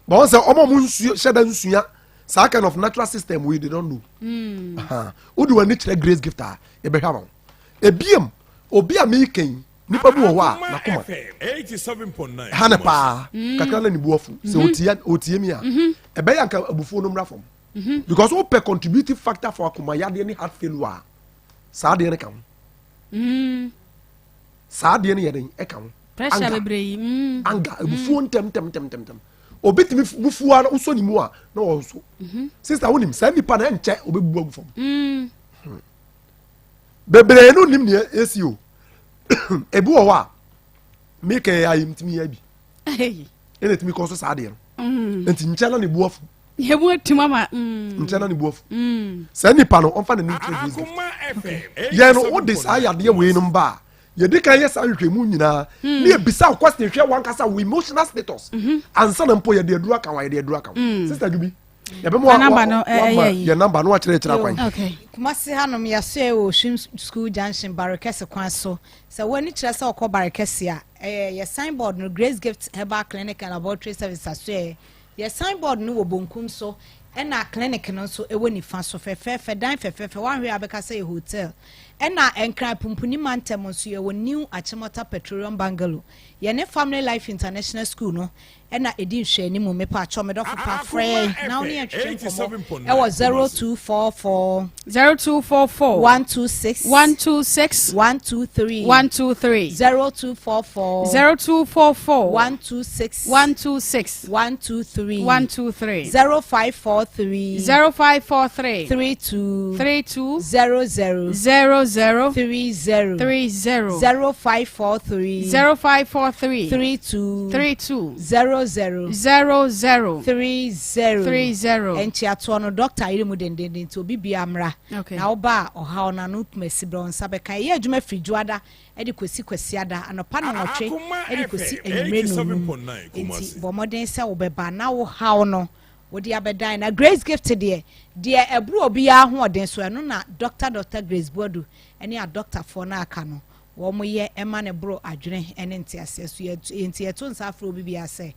ba won say omo mu nsuo sheda nsuya sa kind of natural system we they don't know wo do wani kire Grace Gift a e be hwa ebiem obi a me ken nipa bi wo wa na koma 87.9 hane pa kakra na ni buofu se otie mi a e be yanka abufu no mra fom because wo pe contributive factor for akoma yade ni heart failure sa de ne kan sa de ne yeden e kan pressure bebre anga abufu ntem obi timi bufu a so ni mu a na wo so sister wonim sa nipa na enche obebu agu fom bebre no nim ne esio ebu o wa me ke ayim timi ya bi ene timi ko so sa de no enti nchela ne buofu yebu timi ma nchela ne buofu sa nipa no onfa na nutrient ye no o this ayade we no mba ye de kan ye sa hwehwemu nyina ne ebisa question hwe wan kasa we emotional status ansa na mpo ye de aduru aka wa ye de aduru aka sister Jubi ya be mo ya number no akire kwan okay kumasi hanom ya so e wo Shim School Junction Barakese kwan so so wani kire se okọ Barakese a ye signboard no Grace Gift Herbal Clinic and Laboratory Service so ye signboard no wo bonkum so ena clinic no so e woni fa so fefefe dan fefefe wan hwe abeka se hotel ena enkran pumpuni mantem so ye wo new Achimota Petroleum Bungalow ye ne Family Life International School no ena edi hwe ni mu mepa chomedo fa free now ne atwe komo e was 0244 126 123 0244 126 123 0543 32 00 30 0543 32 00 30 enti ato no doctor irimu dendenden to bibi amra na oba oha na no mesibron sabeka ye adwuma frijuada e de kwesi ada anopa na nwotwe e de kwesi enwure no enti bomoden se wo beba na wo hawo no wodi abedan na Grace Gift de ebru obi ya ho oden so eno na Dr. Grace Bodu ene a doctor for na aka no wo mo ye ema ne bro adwene ene ntiase so enti eto nsafro bibi ase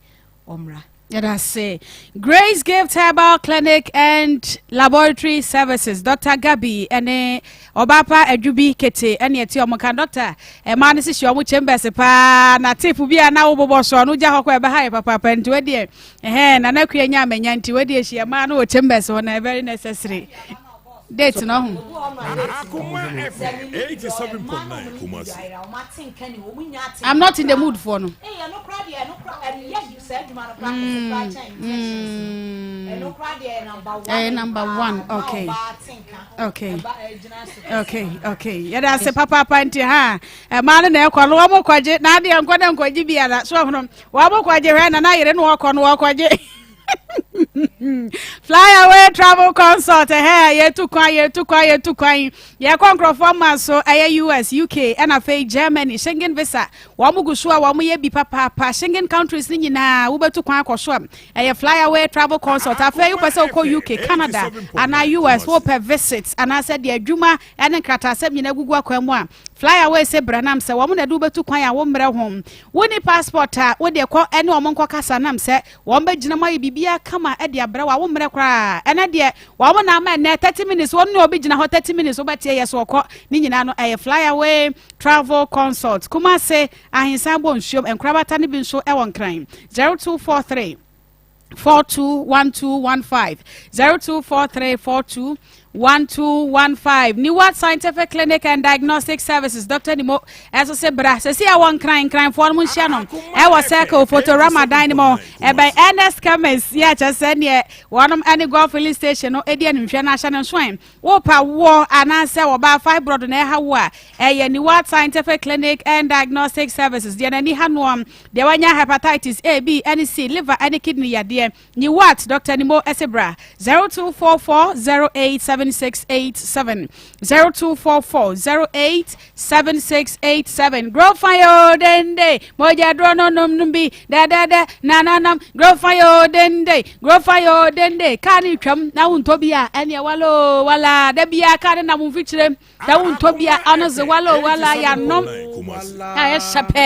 omra. That's say Grace Gift Herbal Clinic and Laboratory Services. Dr. Gabi ene Obapa Edubi Kete ene eti omoka doctor e ma ne se hwe omo chambers pa na tape bia na wo bobo so no ja hokọ e be ha papa nti we de na na kua nya amanya nti we de hye ma na wo chambers ho na very necessary date no ho Akoma FM 87.9 Kumasi. I'm not in the mood for no. Number one. Okay. Yada se papa panti ha. Man na ekwa wo mo kwaje na de enkwada nkwaji biara so hono. Wo mo kwaje hwe na yire no okọ no kwaje. Fly away travel consult ye tu kwan ye konkrofoma so US UK and afei Germany Schengen visa wa mugusu a wa mu ye bi papa Schengen countries ni nyina wo betu kwan akoso ye fly away travel consult afei you pese ko UK Canada and US wo per visits and I said the adwuma ene krata asem nyina gugu akwan mu a fly away se branam se wo mu na du betu kwan a wo mre hom wo ni passport a wo de ko ene wo monko kasa nam se wo mba gina mai bibia kama e de abra wa wo mre kra ene de wo mo na ma na 30 minutes wo no obi gina ho 30 minutes wo betie yes wo ko ni nyina no fly away travel consult kuma se ahinsa bo nsuom enkrabata ne bi nso e won kran 0243 421215 0243 1215. Niwat Scientific Clinic and Diagnostic Services. Dr. Nimo, as I said, Bra, say, I want crying for Munshanum. I was circle Photorama Dynamo. By Ernest Cummins, yeah, just said, yeah, one of any golf filling station or Edian International Swim. Wopa war and answer about 5 broad and Hawa. A Niwat Scientific Clinic and Diagnostic Services. The Nani Hanwam, the one hepatitis A, B, any C, liver, any kidney, ya dear. Niwat, Dr. Nimo Esebra, 0244 087687 0244-087687. Grow fire dende. Moja drono numbi. Da nanam. Grow fire dende. Grow fire dende. Kani chum na untobia. Enya walo wala. Debia kani na mumfichire. Da untobia anoze walo wala ya nom. Aya shape.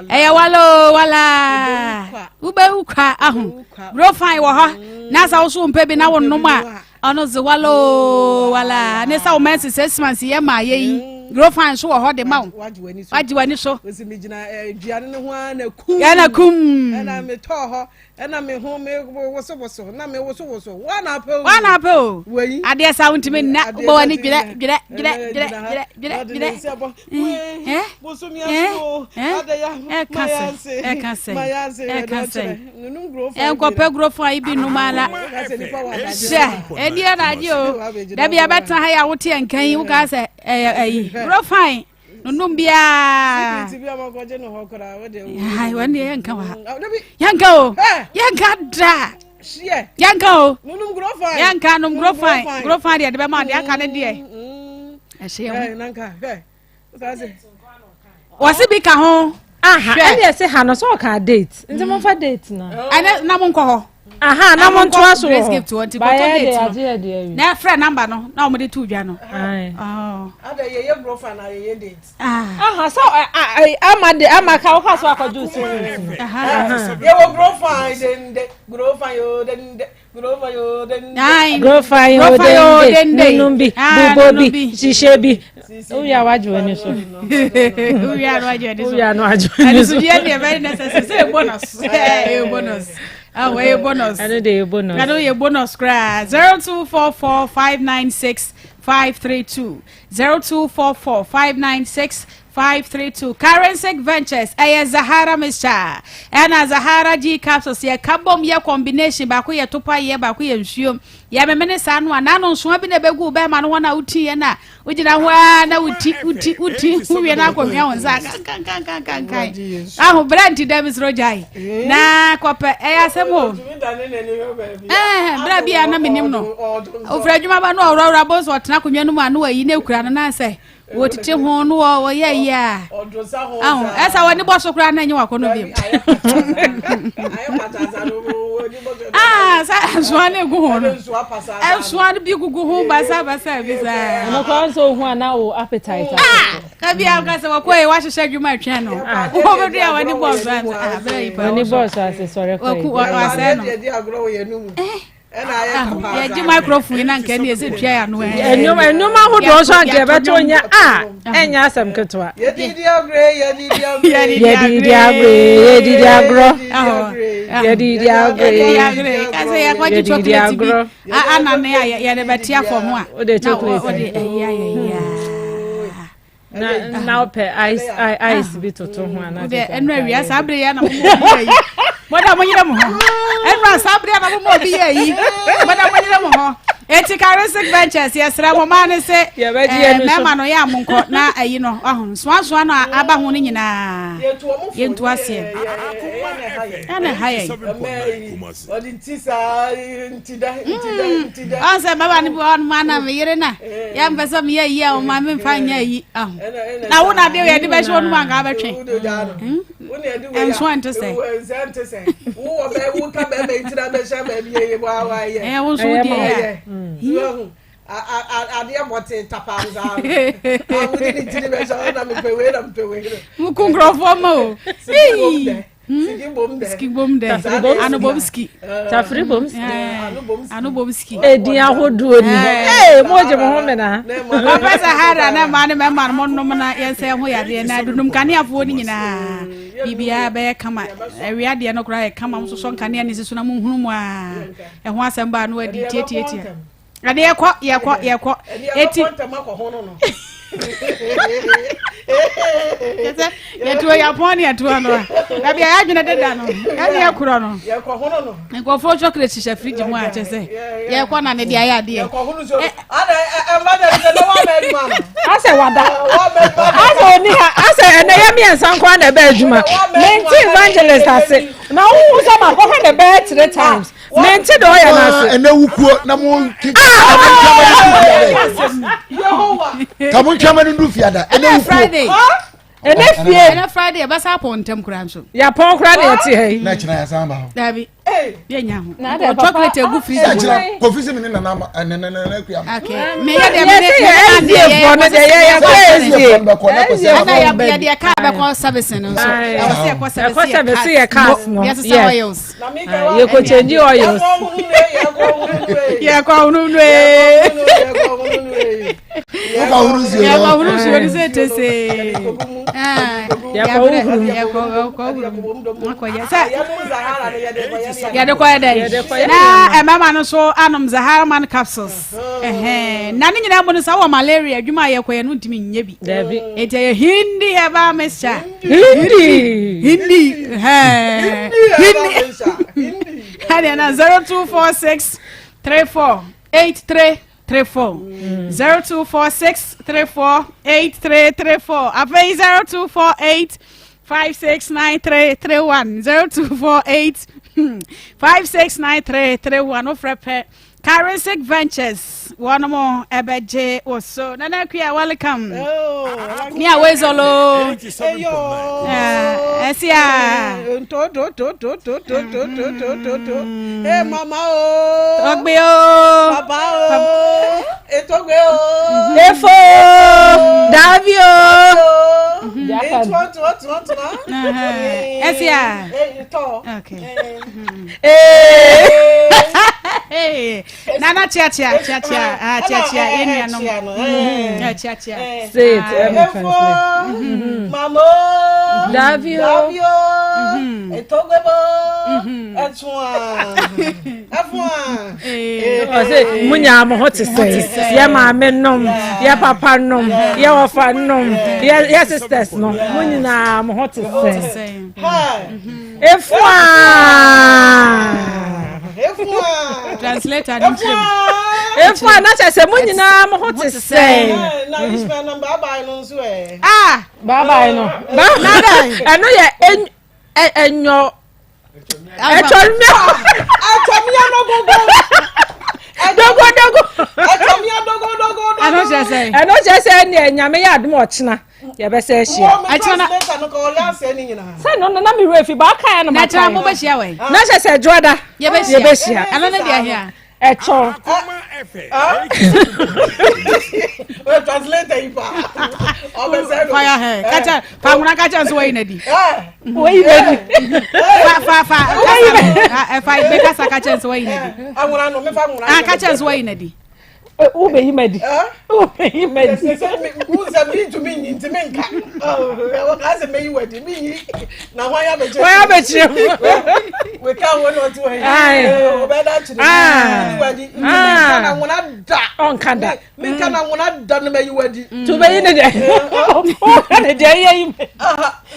Aya walo wala. Ube ukwa ahun. Grow fire waha. Nasa usu umpebi na wonoma. Ono zwalo wala ne sa o mense 6 months ye ma ye grow fan so ho de ma waji wani so osimigina duane ne ho ana kum yana kum na me to ho na me ho me woso na me woso wana pe we ade sa untime na bo wani gire woso mi aso ade ya mayanse nunum grow fan ko pe grow fan ibi numala dia radio da bia beta ha ya wote enkan wo ka se grow fine nunum bia ai wani yanka wa yanka o yanka da yanka o nunum grow fine yanka num grow fine dia de be ma dia ka ne dia e se yo nanka wasi bi ka ho ene se ha no so ka date nti mo fa date na ana na mo nko ho na mo nto aso Grace gift 20 date na friend number no na o me de tu dwa no ada ye grow fan na ye date so ama ka wo so akoju so ye wo grow fan then grow fan yo then grow fan yo then numbi bubobi shishebi uya waju eni so uya waju eni so uya no waju eni so dey very necessary say bonus bonus way bonus. I know the bonus. I know your bonus cry. 0244-596-532. 0244-596-532. Currency Ventures. Aya Zahara Misha. And Zahara G capsules. Ya kabom ya combination. Baku ya tupa ya baku ya nsuo. Ya memene sanwa. Nano nsuo bi na begu be ma no wana uti ya na. Ujina wa na uti. Uwe na kwa mia wanza. Kan. Ahu brand Davis Rojai. Na kwa pe eya semo. Bra bia na menim no. Ofradwuma ba no awura boss otena konwa no ma no ayi na ekura no na se. Wotite ho no wo ye ya. Ahu esa woni boss kura na enye wakono bi. Sa swane gu ho no. Swane bi gugu ho basa bi sa. No ko so hu ana o appetite. Ka bia ka se wakoe wa hwehwe adwuma atwa no. Wo be dia woni boss bra yi pa. Woni boss ase sore ko. Wa se no. Ya ji microphone na nke na ese twa ya no enum ahodo so anke beto nya enya asem ketwa yedidi agre kase ya kwaji chocolate bi ana na ya de betia form a o de chocolate na ope ice bi toto ho ana de enu awia sabre ya na mo moda mo nyira mo ho enu sabre na mo bi yi moda mo nyira mo ho eti Currency Ventures yesra mo ma ne se na ma no ya monko na ayi no ahun so no aba ho ni nyina yentu ase ana haye odi ntisa ntida anse baba ni bo ma na me yire na ya mbesa me yi a o ma me mfa nya yi ahun na wo na de we de be so no ma ga betwe enso ante se wo be wo ka be ntira be sha be ye bo awa ye wo so de ya ade abote tapanza awudi ni tiri be so na me pewe mu kungrofo mo ski bom de anobomski anobomski edi ahodo ni moje mo ho me na Professor Hara na ma ne me ma mo no na yense ho yade na dunum kane afo ni nyina bibia be kama awia de no kra kama so so kane ni siso na mo hunu mu a e ho asem ba no adi tietietie ade yekɔ eti yɛtuo yɛpɔn ne yɛtuo no na bia yɛadwene deda no ɛne yɛkorɔ no nkɔfoɔ chocolate hyehyɛ fridge mu a kyɛ sɛ yɛkɔ na ne de ayɛ adeɛ asɛ wada asɛ oni ha asɛ ɛnɛ yɛ miɛnsa nkɔ na ɛbɛ adwuma menti evangelist ase na wo sɛ ma kɔ na ɛbɛ 3 times menti de ɔyɛ na ase ɛnɛ wukuo na mo kamu twama no ndu fiada ɛnɛ Friday ɛnɛ Friday ɛbɛsa pɔn ntɛm kura nso ya pɔn kura na yɛte ha yi na kyerɛ ya samba ho dabi yɛnya ho chocolate egu freezer ya kyerɛ kofisi mi ne nana kuya okay me yɛ de me fɔ no de yɛ yɛ de ka bɛkɔ service no so ɛwɔ sɛ ɛkɔ service yɛ cars no yɛ oils yɛ ko change oils yɛ kɔ hunu no yɛ kɔ hunu so ni se tese yɛde kɔ yɛde na ɛmama no so anom Zahara man capsules na ne nyina mu no sa wɔ malaria adwuma a yɛkɔ yɛ no ntimi nyɛ bi eti yɛ hindi herbal mixture hindi hadi na 0246 34 83 34 0246 34 8334 afei 0248 569331 0248 569331 ofrepe Carisic Ventures one more ebeje also nana kuya welcome me always olo esia eh mama o ogbe o baba o etogbe o efo davio esia okay Nana chia eniano chia say it mama davio etogebo afwa o say munya mo hot say ya ma me nom ya papa nom ya ofa nom ya sisters nom munya mo hot say efwa translator efwa na chese munyina mo hot say na isma na baba no nso baba no nada eno ye enyo echomia no gogo echomia dogo ano chese ni enyame ya adum ochina ye be se hia achina no ko ya se ni nyina se no na mi refi ba kan no na tra mo be hia we na chese joda ye be hia ano na dia hia echo we translate ipa obese fire he kacha pamuna kacha so we na di we fa ibe kasa kacha so we na di anwura no me fa anwura kacha so we na di ube himedi uza mi to me ntime nka o ka se me wedi mi na hwan ya beche we ka won o to he o be da chiri wedi na wona da on kanda mi ka na wona da no me wedi to be yin de o ka de ye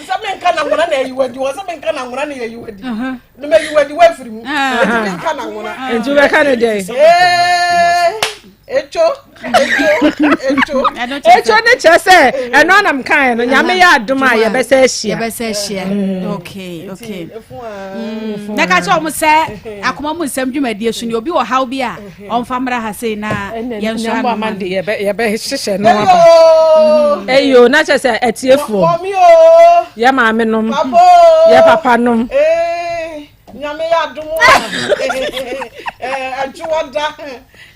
se me ka na wona na ye wedi o se me ka na wona na ye wedi no me wedi we firi mu me ka na wona entu be ka de de echo ne chese eno na mkan no nyame ya aduma ye be se hia okay na ka cho mo se akoma mo nsam dwumadie so ne obi wo haw bi a onfa mra ha sei na ye nso anu ma de ye be hyehyɛ no aba eyo na chese etiefo ye ma me nom ye papa nom nyame ya adumo anchuwada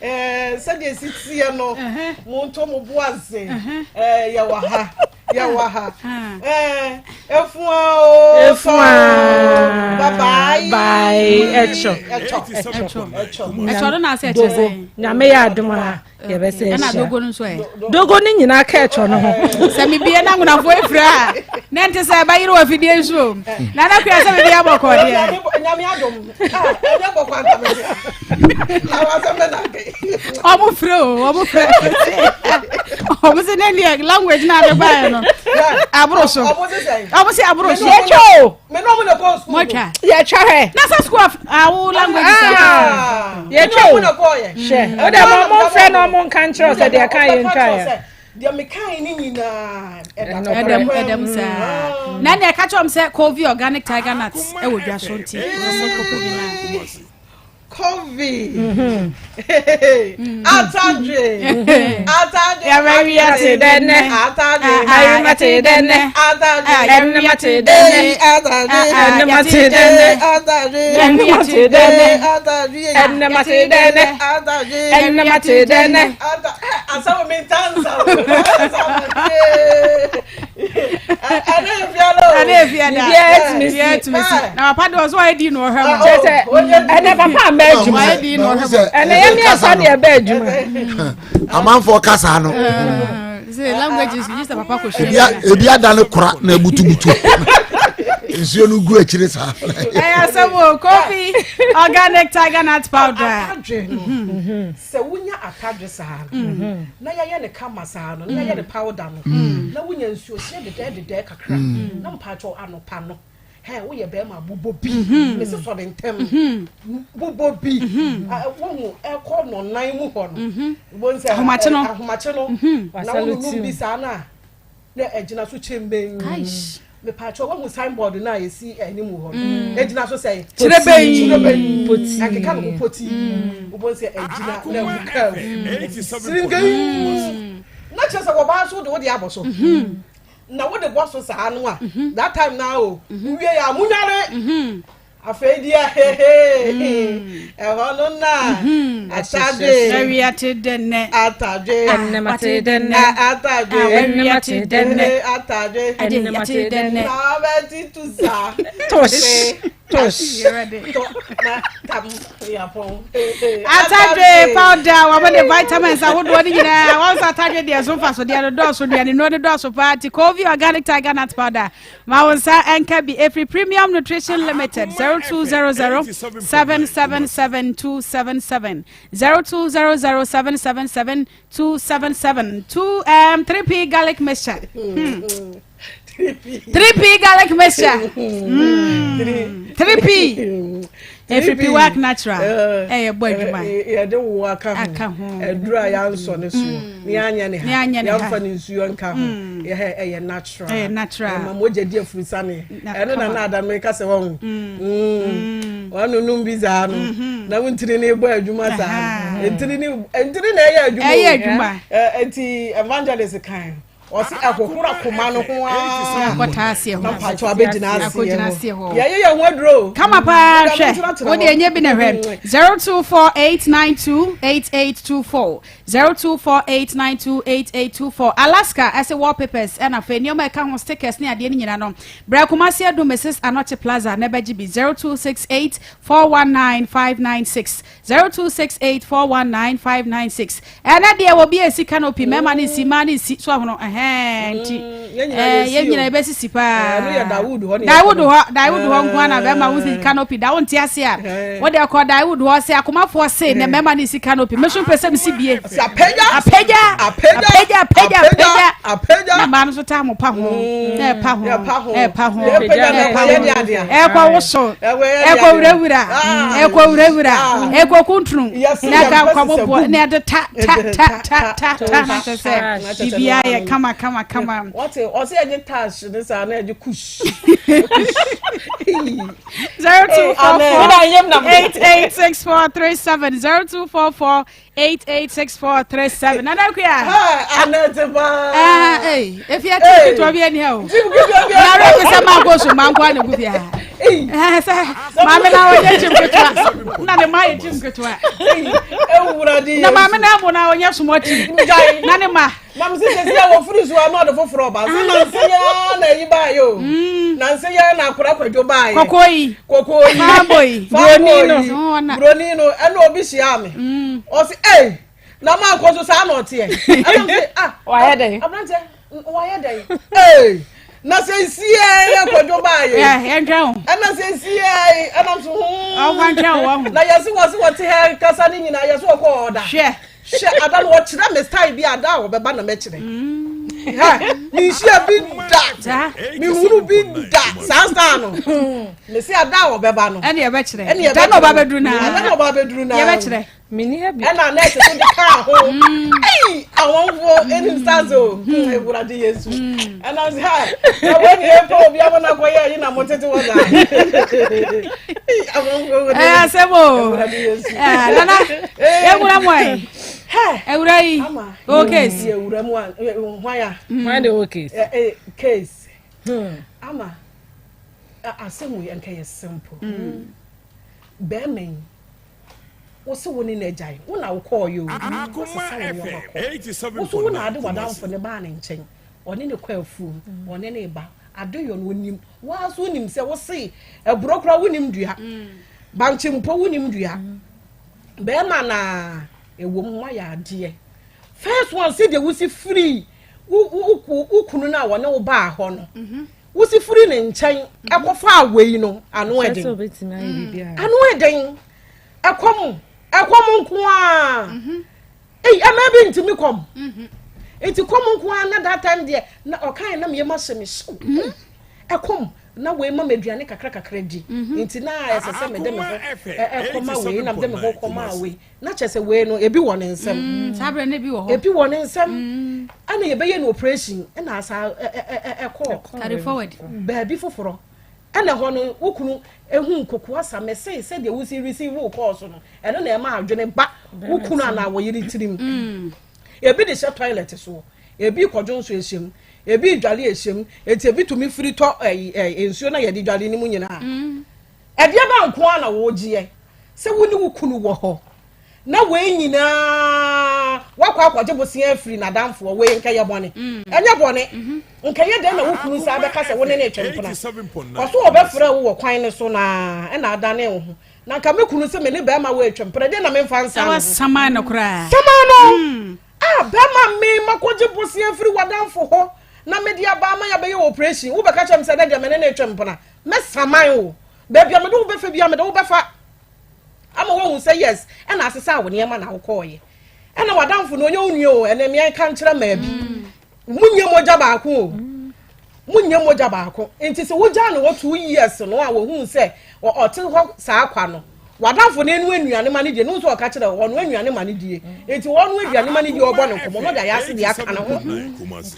sɛdeɛ sitie no monto mo boaze yawaha efua bye echo no na se echo nyame ya aduma ye be se na dogo no so dogo ni nyina ka echo no ho sɛ me bie na ngunafo efra na nte sɛ ba yire wa fidie nso na na kura sɛ me bia bɔkɔ de nyame adom enya bɔ kwanta me awasa me na ke omo frɛ omo se ne language na be ba no abro so omo se abro so ye cho me no mo na go school ye cha he na sa school awu language ye cho mo na go ye she o da mo frɛ no mo kan kyerɛ se de kan ye nka dia me kan ni nyina edam sa na ne ka chom se Kovi organic tiger nuts e wo dwa so nti Kovi atadre ya very ate denne atadre ayi mate denne atadre enna mate denne atadre enna mate denne atadre enna mate denne atadre enna mate denne atadre enna mate denne asawo mi tanza ane fiada na papa do so edi no hwa mo ene papa ba adwuma edi no hwa ene ye mi asa de ba adwuma amanfo kasa no say languages just papa ko share ebi ada ne kora na ebutubutu nsuo no gu akire sa asamo Kovi organic tiger nut powder se wunya atadre sa na ya ne kama sa no na ya ne powder no na wunya nsuo sie de kakra na mpacho anopa no he wo ye be ma bubobi me se so de ntem bubobi wo e no nan mu ho no wo nse ahomache no na wo no bi sa na ejina so chembe me patcho wo signboard na yesi animu ho ejina so say chirebe poti akeka no poti wo se ejina na wo ka na chese wo ba so de wo de aboso na wo de boss sa no a that time now we ya munyare afedia no na atade very ate denne atade enna mate denne atade enna mate denne atade enna mate denne na beti tuza tosh atade powder wa be vitamins awodo ni nyina wa atade de so fa so de do so de no de do so party Kovi organic tiger nut powder ma wonsa enka bi every premium nutrition limited 0200777277 0200777277 3p garlic mixture 3p garlic mixture 3p every work natural eh boy djuma e de wo aka ho edura ya nso ne so ni anya ne ha ya mfa ne nsuo nka ho ye natural ma mo jedi afurusa ne eno na ada me ka se won wanu num biza no na wuntiri ne boy adwuma sa entiri na ye adwuma enti evangelist kan osi akokura koma no ho a akotase ho na pacho abegina ho ye hodro kama pa hwe wo de enye bi na hwe 0248928824 0248928824 Alaska as a wallpapers and afa ni o ma ka ho stickers ni ade ni nyina no bra kumasi ado Mrs. Anoche Plaza na baji bi 0268419596 0268419596 ena de wo bi esi canopy mema ni si ma ni si so ahono nti ye nyina ebe sisi pa no ya Dawood ho nko na be ma wo si canopy da won ti ase a wo de ko Dawood ho se akomafo se ne mema ni si canopy me so pese si bie apega na ma no so ta mo pa ho pa ho kwa wo so kwa wurawura kwa kuntru na ga kwa mo na de ta na se bibia ye kama what o say any touch this na e kush 0244886437 0244886437 nana kuya aneteba if you take to be anyhow na re pesa ma go so man kwa na gubia mama na onye chimketwa na ne ma chimketwa ewuradi na mama na mo na onye somoti na ne ma mam se se wo furu so na do foforo ba se na se ya na yi ba yo na se ya na akura kwadwo ba ye kokoyi famboy broni no ena obi hia me o se na ma akoso sa na ote e am se wa ye dey abrante wa ye dey na sensie ya kwadwo baaye entwa ana sensie ana so o kwantwa wo na yesi wote he kasa ni nyina yesi okọ oda hwe ada no kira me style bi ada wo beba na me kire ha mi shia bi da mi huru bi da sasa no me si ada wo beba no ene ye be kire da no ba bedru na ye be kire mini ha bi ena na ese de ka ho ei awon wo eni sazo e bura de yesu ena si ha na wo ni e po bi abona ko ye na motete wo da awon wo sebo nana e bura moy ewura yi o case ewura mu hwaya why the case case ama asemu yanka ye simple be men wo se woni na jai wo na wo call you wo so wo na ade wadamfo ne ba ne nchen one ne kwa afu one ne ba ade yo no nim wa so nim se wo se eburokra wo nim dua banchi mpo wo nim dua be ma na ewo mwa ya ade first one say the wusi free ukunu na wo ne wo ba ho no wusi free ne nchen ekofa awei no ano eden ano eden ekom nko a amabi ntimi kom enti kom nko a na that time there na okan na me masemi so ekom na we ma meduane kakra di enti na esese me de me ho ekoma we na de me ho koma we na chese we no ebi won nsem sabre na bi wo ho ebi won nsem ana ye be ye no operation na asa carry forward baby foforo ana ho no wokunu ehun kokoa asa me say de wusi receive wo course no eno na e ma adwene ba wokunu ana wo yiri tirim ebi de she toilet so ebi kodwo so ehyem ebi dwale ehyem eti ebi tumi firi to ensuo na ye de dwale ni mu nyina e de ba nko ana wo giye se woni wokunu wo ho na we nyina wakwa akwaje bosia firi na damfo we nka ye bone enye bone nka ye de na wokunu sa be ka se woni na etwempona oso obefra wo kwan ne so na na adane wo na nka mekunu se me ne ba ma wo etwempona de na me mfa nsa sama na kura sama no ba ma me makwaje bosia firi wadamfo ho na me dia ba ma ya be ye operation wo be ka chem se de me ne na etwempona me saman wo ba bia me do wo be fa bia me do wo be fa ama wo say yes and asesa wo ne ma na wo koye ena wadamfo no onye onua o ena me kan kire ma bi munye moja ba ko munye moja ba ko enti se wo ja no wo 2 years no a wo hu say o te ho sa akwa no wadamfo ne enu anuane ma ne die no so o ka kire wo no anuane ma ne die enti wo no aduane ma ne die obo no komo no da ya se dia ka no ho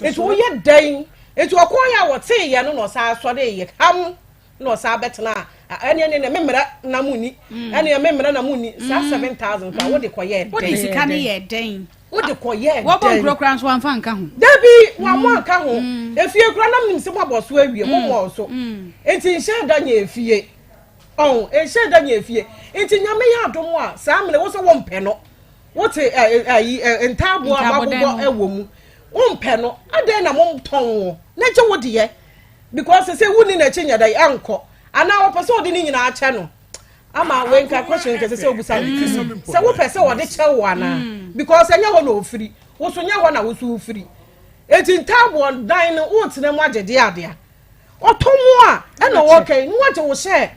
enti wo ye dan enti okoya wo te ye no no sa so de ye kam no sa betna ene memra na muni ene memra na muni sa 7,000 ka wo de koye den wo de sika ne ye den wo de koye wo bon krokran so anfa nka ho dabi wa mo nka ho efie kura na nim se mo boso awie mo mo so enti nhye da nya efie nhye da nya efie enti nyame ya adom a sa mele wo so wo mpe no wo te entabo ababobo ewo mu wo mpe no ade na mo ton wo na je wo de ye because say wuni na chinya dai anko ana wo pese odi ni nyina ache no ama we nka question nke say obusa se wo pese wo de che wo ana because anya ho na ofiri wo so nya ho na wo so ofiri eti ntabo dan no wo tene mu agede ade a otomo a e na wo kai no waje wo she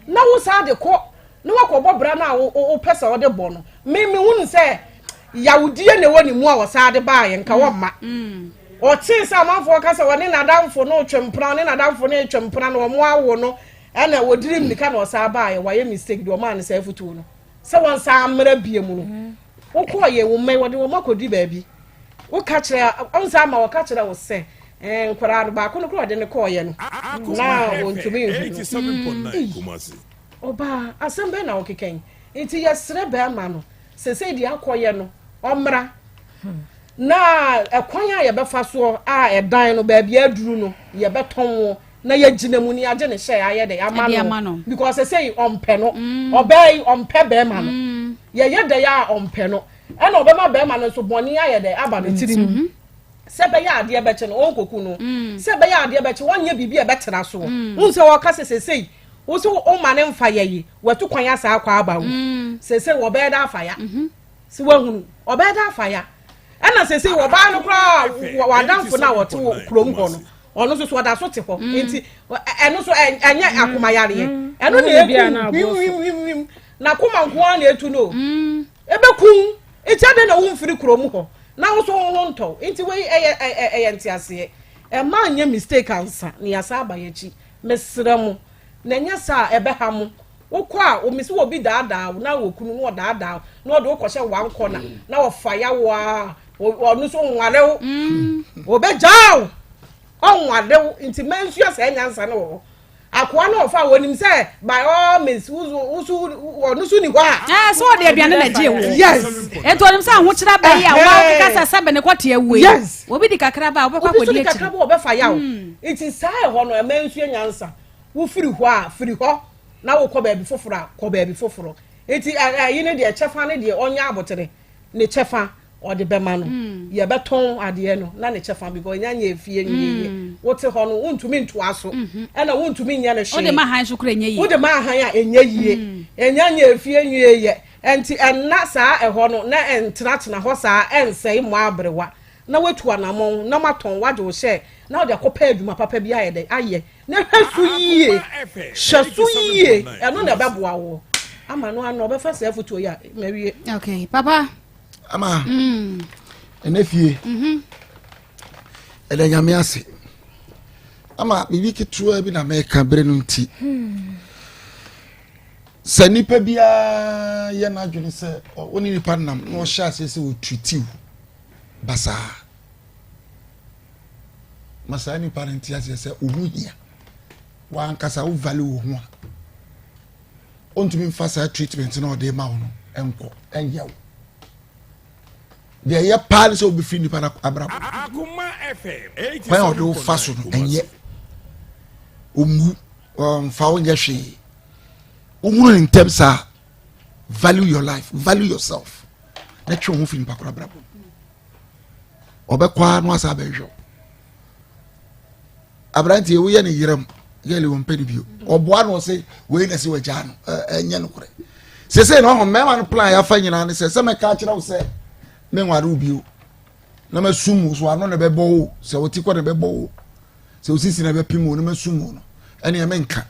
na wo sa de ko na wo ko bobra na wo pese wo de bo no me hunu se yawudie ne woni mu a wo sa de ba ye nka wo ma o tin sa manfo ka se woni na damfo no twempra ne na damfo ne twempra no mo awo no ana wo dirim nika na o sa ba ye wa ye mistake do man se futu no se won sa amra bie mu no wo ko ye wo mai wo de wo makodi ba bi wo ka kire on sa ma wo ka kire wo se nkwara ba ko no ko de ne ko ye no na won tumi 87.9 Kumasi oba asembe na okeken enti yesre ba ma no se di akoye no omra na ekwan a ye befa so a edan no ba bia aduru no ye beton wo na ye gina mu ni age ne hye aye de ama no because say ompe no obey ompe be ma no ye de ya ompe no e na obema be ma no so boni aye de aba no tirim se be ya ade be che no onkoku no se be ya ade be che wonye bibia be tera so unse wo ka se wo so o ma ne mfa ye yi watu kwan asa akwa aba wo se wo be da afa ya se wo hunu obe da afa ya ana se wo ba no kra wadamfo na wote krom ho no ono so wada so te ho enti eno so enye akoma yare eno na eku na akoma nko na etu no ebekun etiade na wo mfiri kromu ho na wo so ho nto enti we eye ntiase ma anya mistake ansa na yasa abayechi mesremu na nya sa ebeha mu wokwa omisi wo bi daadaa na wo kunu no daadaa na wo de wokɔhye wan kɔna na wo faya wa onu so nware wo be jaw onware nti mensu asa nya ansa na wo akwa na ofa wonim say by all means onu so ni hɔ so de aduane na je wo yes eto onim say ho kyera ba ya wa kasa sabe ne kwɔte awe yes obi di kakra ba wo bɛkɔ di kakra ba wo bɛ faya wo nti sai hɔ no mensu nya ansa wo firi hɔ a firi hɔ na wo kɔ baabi foforo enti yi ne de chefa ne de onya abotere ne chefa o de bema no ye beton ade no na ne chefa bi go nyanya efie nyiye wote ho no wontumi nto aso e na wontumi nya ne hwe o de ma han so kura enye yi wo de ma han a enye yie enyanya efie nyiye ye enti enna saa ho no na entena ho saa ensei mo abrewa na watu anamon na maton wade wo hye na de akɔpa adwuma papa bi ayɛ de ayɛ na hwasu yie hwasu yie ɛno na bɛboa wo ama no ano ɔbɛfa sɛ foto ya mawie okay papa ama enefie ele nyame ase ama bibi ketua bi na meka bere no nti sɛ nipa bia ye na adwene sɛ oni nipa nam na ɔhyɛ ase sɛ otutiu basa masani parenti ase sɛ ohuhia wa ankasa wo value wo ho a ontumi mfa sa treatment na ɔde ma wo no enko enye wo de ye pal sɛ obi fi nipa na abrabo Akoma FM kwa ɔde wo fa so no enye omu mfa wo nyɛ hwe ohunu in terms of value your life, value yourself. Let you move in Pakura Brabo. Obekwa no asa bejo. Abranti we ye ne yerem ye le won pedibio. Oboa no say we na se waja no enye no kore. Se no ho mema no plan ya fa nyina ne se me ka kira wo se me nware ubio. Na masum so ano ne bebo wo se woti ko ne bebo wo. Se osisi na be pimo no masum no. Ene me nka.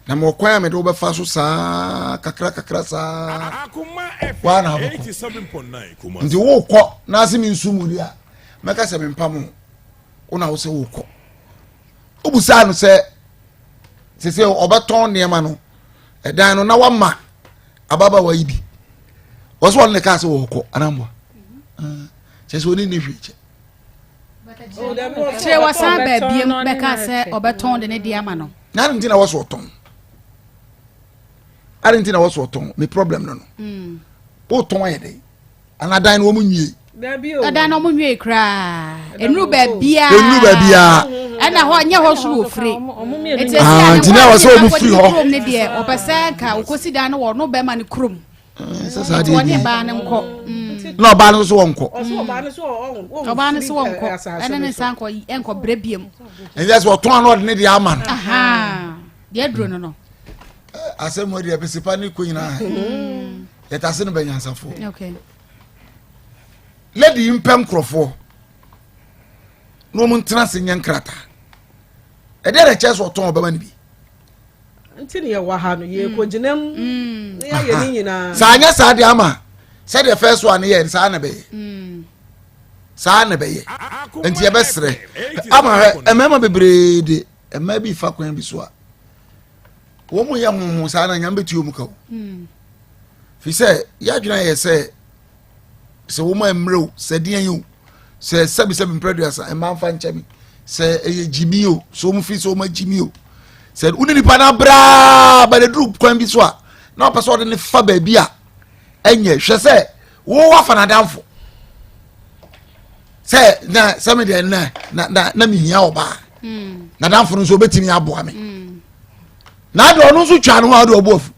Na mo kwa me do be fa so saa kakra saa wa na 87.9 kuma ndi wo kɔ na ase mi nsumu ri a meka se me mpam una wo se wo kɔ obusa no se obeton ne ma no edan no na wa ma ababa wa ibi wo so ne ka se wo kɔ anambo se oni ne hwe che wa sa ba biem meka se obeton de ne dia ma no na ntina wo so oton arentina was oton me problem no o ton ayede anadan no munwie adan no munwie kra enu ba bia ana ho nya ho so ofre ah ntina was o mu free ho ne de opese ka okosi dan no wo no be ma ne krom sasa de ni ba ne nko no ba no so wonko oba ne so wonko ene ne san ko enko brebiem and that's what ton no de aman aha de dro no asemo de pesipa ni ko nyina yetase no banyansafo okay lady impem krofo no mun trans nyankrata e de re cheso ton obama ni bi ntini ye wa ha no ye ko ginam ya ye ni nyina sa anya sa de ama se the first one ye sa na be enti ye besre ama emema bebrede emma bi fa kwan bi so a wo mu ya mu sa na nyam betuo mu ka fi se ya dwuna ye se wo ma emrew se de anyu se sabi producer e ma fa nchabi se eye jimio so mu fi so ma jimio se unini pa na bra ba de group kwan bi so a na person de ne fa ba bi a enye hwe se wo wa fa na danfo se na sami de na mi hia oba na danfo no so betimi aboa me na do no so twa no ha do obofu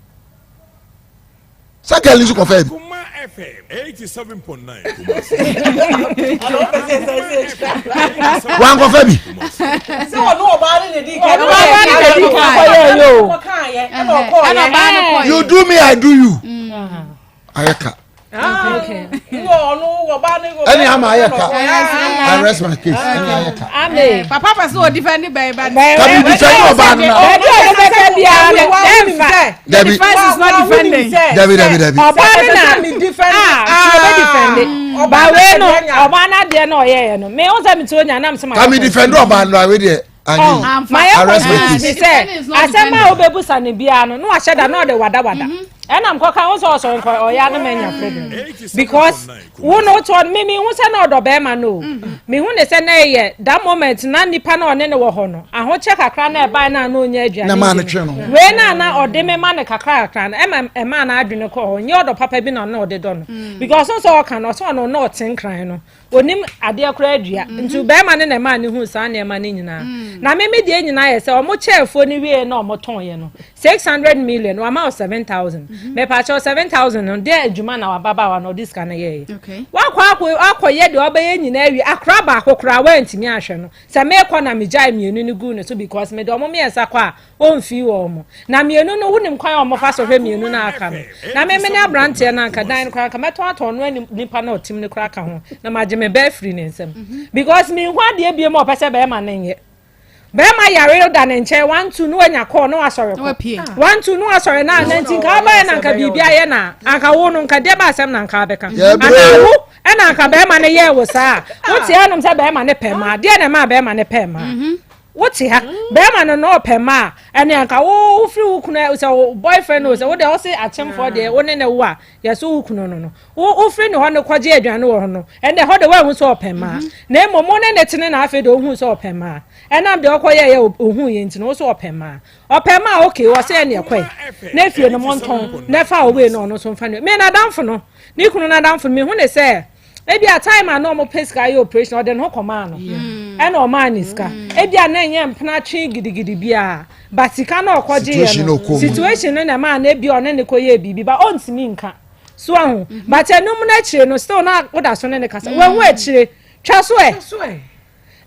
sakali so ko fa Akoma FM 87.9 wan ko fa bi se wo no oba ne di ka you do me I do you ayaka Okay. No, any ama ayeka. I rest my case. Any ayeka. Amen. Papa person will defend the baby. Can you defend your band now? The defense is not defending. Debbie. Obana me defend. But we no Obana there no ye no. Me once me to nya na me say. Can me defend Obana we there? My arrest say asema obebusa ne bia no no ahyeda no de wada. I'm talking also for Oya Mania Freedom. Because one told me who said no, the Bema no. Me who they said, nay, that moment, none nipan or any wahono. I won't check a cran by now, no, yeah, man, channel. When I or deme man a cran, a man I do not call, and you're the papa been on no, they don't. Because also can also no not in crying. When him a dear credit, into Beman and a man who's on their money now. Now, maybe the engine I say, or more chair for any way no more ton, 600 million, or more 7,000. Me pacho 7,000 on there juma na baba no this kind of year. Okay. Wa akwa ye de obaye nyina wi akra ba akokra wa ntimi ahwe no. Se me kɔ na me jai mienu ni gu no so because me de omo me esa kwa o mfi wo mo. Na mienu no wunim kwan omo fa so hwe mienu na aka no. Na me na brante na nka dan kwa ka meto ato no nipa na otim ne kra ka ho. Na maje me be free ne nsem. Because me hwa de bie mo pese be ma nenye. Bema yare da nche 1-2 no anya call no asore ko 1-2 no asore na 19 ka ba na nka bibia ye na aka wo no nka de ba asem na nka beka ana wo na nka bema ne ye wo sa wote anum se bema ne pema de na ma bema ne pema wote ha bema no pema ene nka wo free wo kuna so boyfriend no so wo de wo se achem for de wo ne ne wo a ye so wo kuno no wo free ne ho ne kwaje aduane wo ho no ene ho de wo hu so pema na emomo ne tene na afi de wo hu so pema enam de okoye ye ohun ye ntino so opema okay wo se ne ekwe na fie no monton na fa owe no no so mfa ne me na damfo no ni kunu na damfo me hu ne se ebi a time a no mo pesca ye operation den ho koma no ena o man iska ebi a na nye mpna twi gidigidi bia batika na okoje ye no situation no na ma na ebi o ne koye bibi ba ontimi nka so ahu but enum na chire no still na oda so ne kasa we hu achire twa so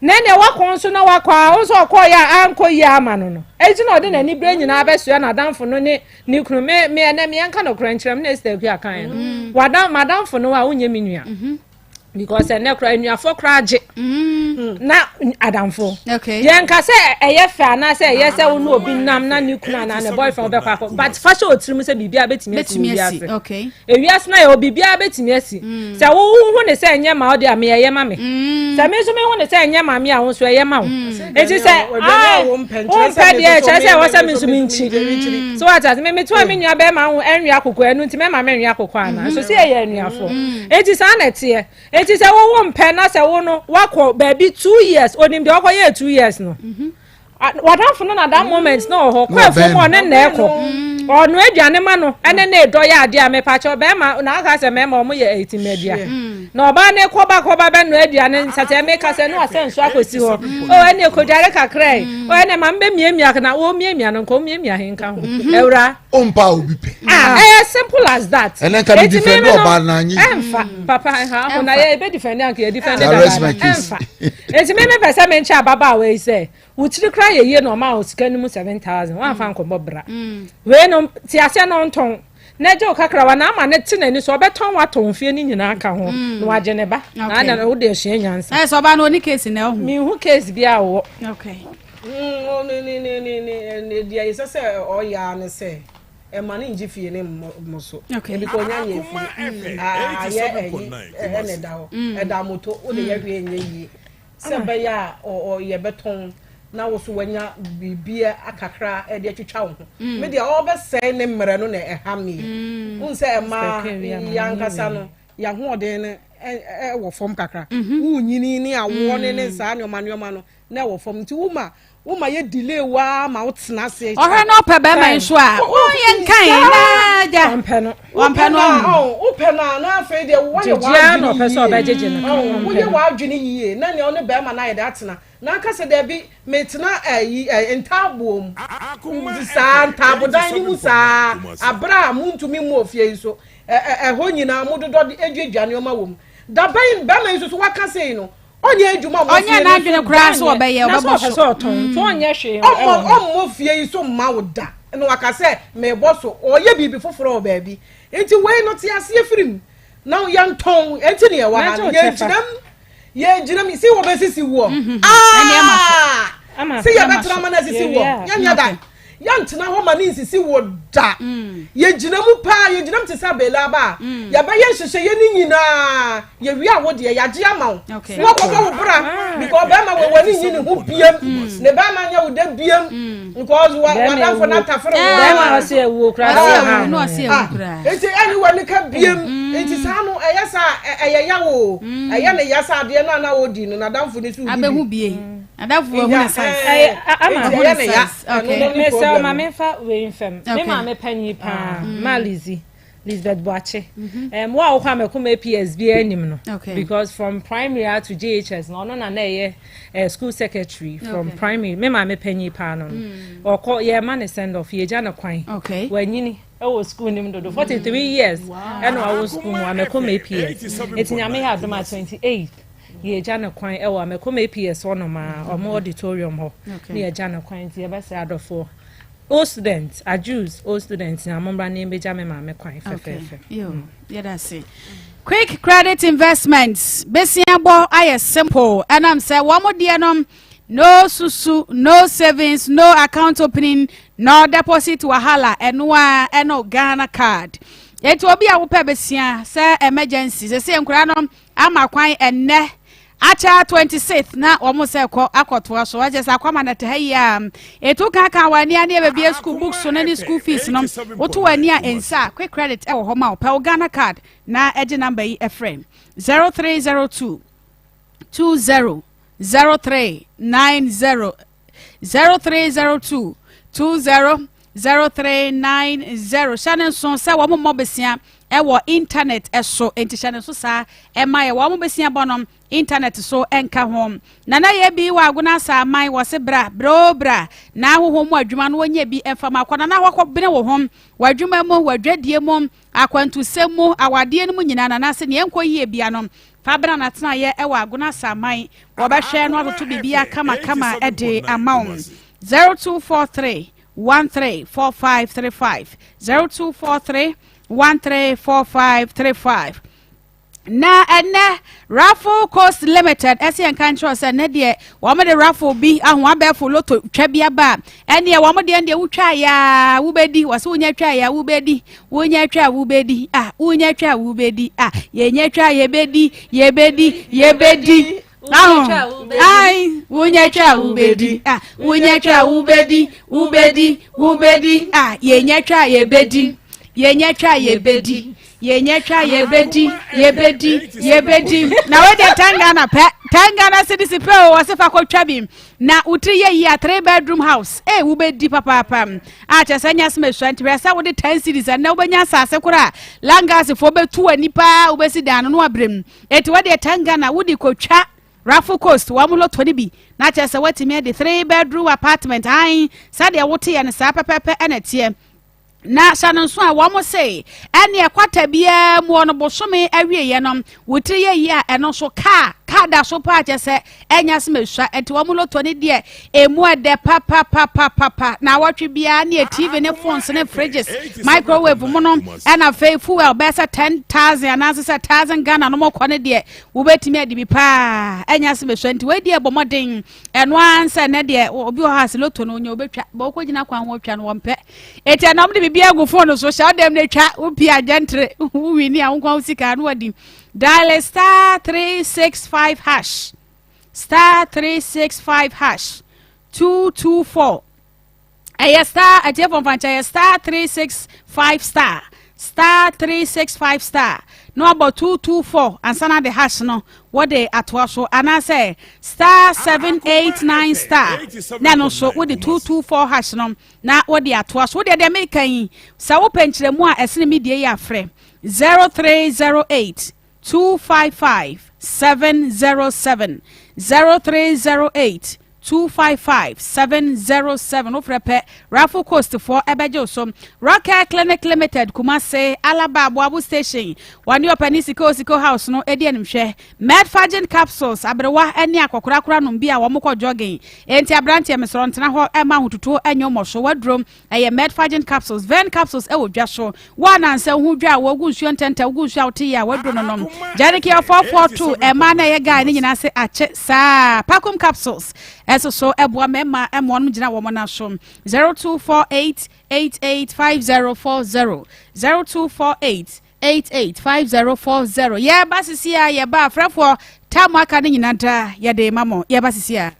nene wakon na wakwa onso okoya ankoyi amano no enti na ode na ni bre nyina abesua na damfo no ni kunu me na me anka no kura nkyerem na esta ku akan no wadam madamfo no a unye menua because ene kura nua fo kura age na adamfo okay ye nka se eye fa na se eye se wo no obi nam na ni kunu na ne boyfriend be kwa but fashion otirim se bibia betimi asi okay ewias na ye bibia betimi asi se wo hu ne se enye ma ode ame ye ma me se me so me hu ne se enye ma me a wo so ye ma wo eti se wo mpedi e che se wo se me so me nchi so what as me to me nua be ma wo enwi akoko enu nti me ma me enwi akoko ana so se ye enuafo eti sa na tie eti se wo mpe na se wo no wakọ baby 2 years onim de okoye 2 years no wadamfo no na that moment no ho kwafo mo ne na ekọ onu aduane ma no ene na edo ya ade a me pa cho be ma na aka se me ma omo ye 18 media na oba ne koba be no aduane nsate me ka se no asenso akosi ho o ene ekodare kakra o ene ma mbe miemia na o miemia no ko miemia henka ho ewra ompa obi pe simple as that ene ka defend oba na anyi emfa papa ha ho na ye be defend anka ye defend emfa eti me pese me ncha baba we say wutiri kra ye no ma o sika nimu 7,000 wan fa nkombo bra we no ti ase no nton na je okakra wa na ama ne tinani so obeton waton fie ni nyina aka ho no waje ne ba na na wo de hye nyansa so ba no ni case na ho mi hu case bia wo okay ni dia yesa se o ya ne se e ma ni nji fie ne mo so e bi ko nya ye fie ne da ho e da moto o de ye hwe nye yi se be ya o ye beton na wo so wanya bibia akakra e de twetwa wo me de o be sei ne mmere no na ehame un se e ma yankasa no ya ho de ne e wo fom kakra wo nyini ni awo ne ne sa ne omanioma no na wo fom nti wo ma ye delay wa ma wo tena se o he no pe be man so a wo ye nkan na ja wampe no o pe na afa de wo ye wa no pe so be jeje no wo ye wa adwene yiye na ne ono be ma na ye de atena na aka se de bi metena entabuom sa ntabodan ni musa abra muntumi mu ofie so ho nyina mudodo edwedwane o ma wom da ban be man so waka sei no onye ejuma mo onye na adwene kura so obeye obebo so ton to onye hwe mo fie so ma wo da no waka se me bo so oye bibi foforo o baabi enti we no ti ase afirim now young tongue Anthony ye jinam see wo besisi wo see ya betra man asisi wo nya da yan tena ho ma ni sisi wo da ye jinam pa ye jinam te sa bela ba ya ba ye hwehwe ye ni nyina ye wi a wo de ya gye ama wo wo ko wo bra because ba ma wo ni nyini ho biem ne ba ma nya wo da biem because wa da for na tafere wo ba ma se wo kra no se wo kra enti anyone ne ka biem enti sa no eyasa eyeya wo eya ne yasa de na wo di no na damfo ni su bi abehu bie adafu wo na size ama ho na size okay me se ma me fa we infam me ma me panyi pa malizi Lisbeth Boache wa o kwa me kuma PSB anim no because from primary to JHS no na ye school secretary from primary me ma me panyi pa no okọ ye ma ne send off ye ja na kwan wanyini I was school nim do 43 years and I was school ma me kuma PS etinya me had my 28 ye jana kwan e wa me koma APS ono ma omo auditorium ho na ye jana kwan ti e be say adofo all students are Jews all students na mombra na embeja me ma me kwan fefe yo yeah that's it quick credit investments besiabo aye simple and am say one more dia no susu no savings no account opening no deposit wahala eno Ghana card eto obi a wo pe besia say emergency say nkura no ama kwan enne acha 26th na almost akoto so I just Akoma na teha eto kaka wani ani e be school books so na school fees no oto wani a ensa quick credit e wo ho ma pe Ghana card na eje number yi e frame 0302 20 0390 0302 20 0390 Shannon son say wo mo besia e wo internet eso enti Shannon so sa e mai wo mo besia bonom internet so enka hom na ye bi wa aguna sa mai wo se bra na hoho mu adwuma no wonya bi enfama akwana na wakọ bene wo hom wadwuma mu wadwadie mu akwantu semu awade no mu nyina na se ne enko yie bia no fabra na tena ye e wa aguna sa mai wo be hwe no atoto bibia kama e de amount 0243 134535 0243 134535 na ene Raffle Coast Limited Asian Control say ne de wo me de raffle bi ahun abefo loto twa bia ba ene wo me de ende wutwa ya wubedi wase wonya twa ya wubedi wonya twa wubedi wonya twa wubedi yenya twa yebedi ai wonya twa wubedi wonya twa wubedi yenya twa yebedi yenye twa yebedi na we de tangana city pe o wasefa ko twabim na utri ye ya 3 bedroom house wo bedi papa acha sanya smesua ntibrasa wo de 10 cities na wo benya sase kura langas fo betu anipa wo besi dan no abrem eti we de tangana wo di kotwa Raffle Coast wa mulo toni bi na acha se watimi de 3 bedroom apartment ai sade wote ye ne sa pepepe enetie na sanonso a wo mo say ene ekwata bia mu ono bosome awie ye no wotiri ye a eno so ka da so pa che se enya semesua enti wo mo loto ne de emu ede papa na watwe bia ne TV ne phones ne fridges microwave mo no ena fuel besa 10,000 and as 1000 Ghana no mo kone de wo betimi ade bi pa enya semesua enti we de bomoden eno ansa ne de obi o has loto no nya obetwa bo ko gina kwan ho twa no wompe eti na mo de bia go phone so sha dem ne twa wo pia gentre wo wini a wo kwa usika no wadi dial *365# *365# 224 star atie from fancha *365* *365* no about 224 and sana the hash no what they atwaso ana say *789* na no so with the 224# no na what they atwaso what they make kan sa wo penchire mu a esene medie ya frɛ 0308 255 707 0308 255-707 ofrepe Raffle Coast for Ebejo so Rocker Clinic Limited Kumase Alaba Abu Station one your Siko House no Edian Mshe Medfagin capsules abrewa eni akokrakra no bia wo mokọ jogging enti abrantie mesronte na ho ema hututo enyo mosho wadrom eye Medfagin capsules ven capsules e wodwa so one anse hu dwa wo gunsuo ntenta wo gunsuo awte ya wadro no nom Janiki 442 ema na ye guy ni nyina se ache sa Pakum capsules eso so eboa mema emo no gina wo mo na so 0248885040 0248885040 yeah basisi ya ye ba frafo tamu aka ni nyina da ye de mamo yeah basisi ya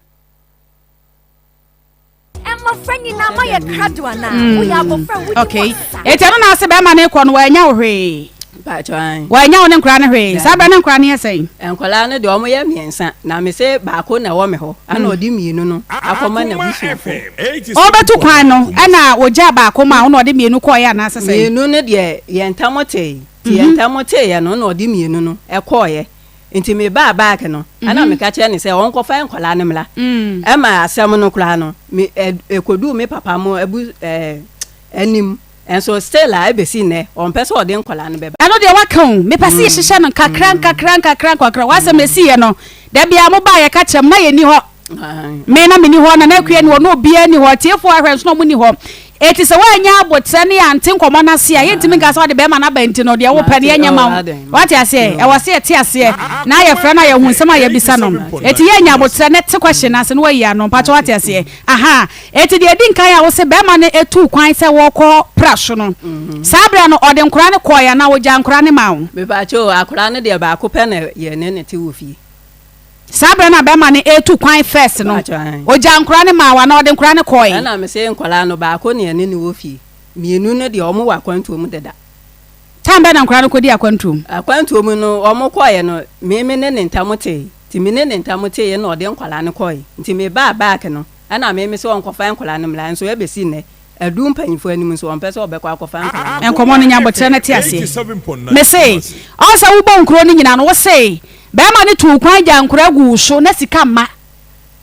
Emma friend na ma ye kadwa na wo ya bo friend wo okay etano na se be ma ne ko no wa nya wo hwe wa nya wo ne nkra ne hwe sa be ne nkra ne yesen enkwala ne de omo ye miensa na me se ba ko na wo me ho ana odi mienu no akoma na busu o betu kwan no ana oja ba ko ma wo no de mienu ko ya na sese mienu ne de ye ntamote ye ntamote ye no odi mienu no e ko ye nti me ba back no ana me ka che ne se won ko fa enkwala ne mla e ma asem no kra no me ekodu me papa mo abu anim enso stella ebesi ne on pese ode nkwala ne beba ano de wakan me pese ye hihye no kakran wase mesi ye no da bia mo ba ye ka chem na ye ni ho me na me ni ho na akua ni ho no bia ni ho tiefo ahwenso no mo ni ho eti se wanya abotre ne ante nkomo na se a yentimi ga so de be ma na ba nti no de wo pane anya ma what ya say e wase eti ase na ye fra na ye hu nsema ye bisa no eti ye nya abotre ne te question ase no wayi ano pa what ya say aha eti de edi nkan ya wo se be ma ne etu kwan se wo ko prasho no sabra no ode nkora ne koya na wo ja nkora ne ma wo be ba cho akora ne de ba ko pe na ye ne te wo fi sabra na be ma ne etu kwan first no o ja nkora ne ma wa na ode nkora ne koy na me se nkwala no ba ko ne ne wo fi mienu ne de omo wa kwantu mu deda tambe na nkora ne ko di akwantu mu no omo koy no me ne ntamote ti me ne ntamote ye no ode nkwala ne koy nti me ba back no ana me se won kofa nkwala ne mla nso e be si ne adum panyifo anim nso won pese obekwa kofa nkwala enkomo ne nya botre ne ti ase me say o sa wo bon kro ne nyina no wo say be ma ne tu kwan ja nkora gu so na sika ma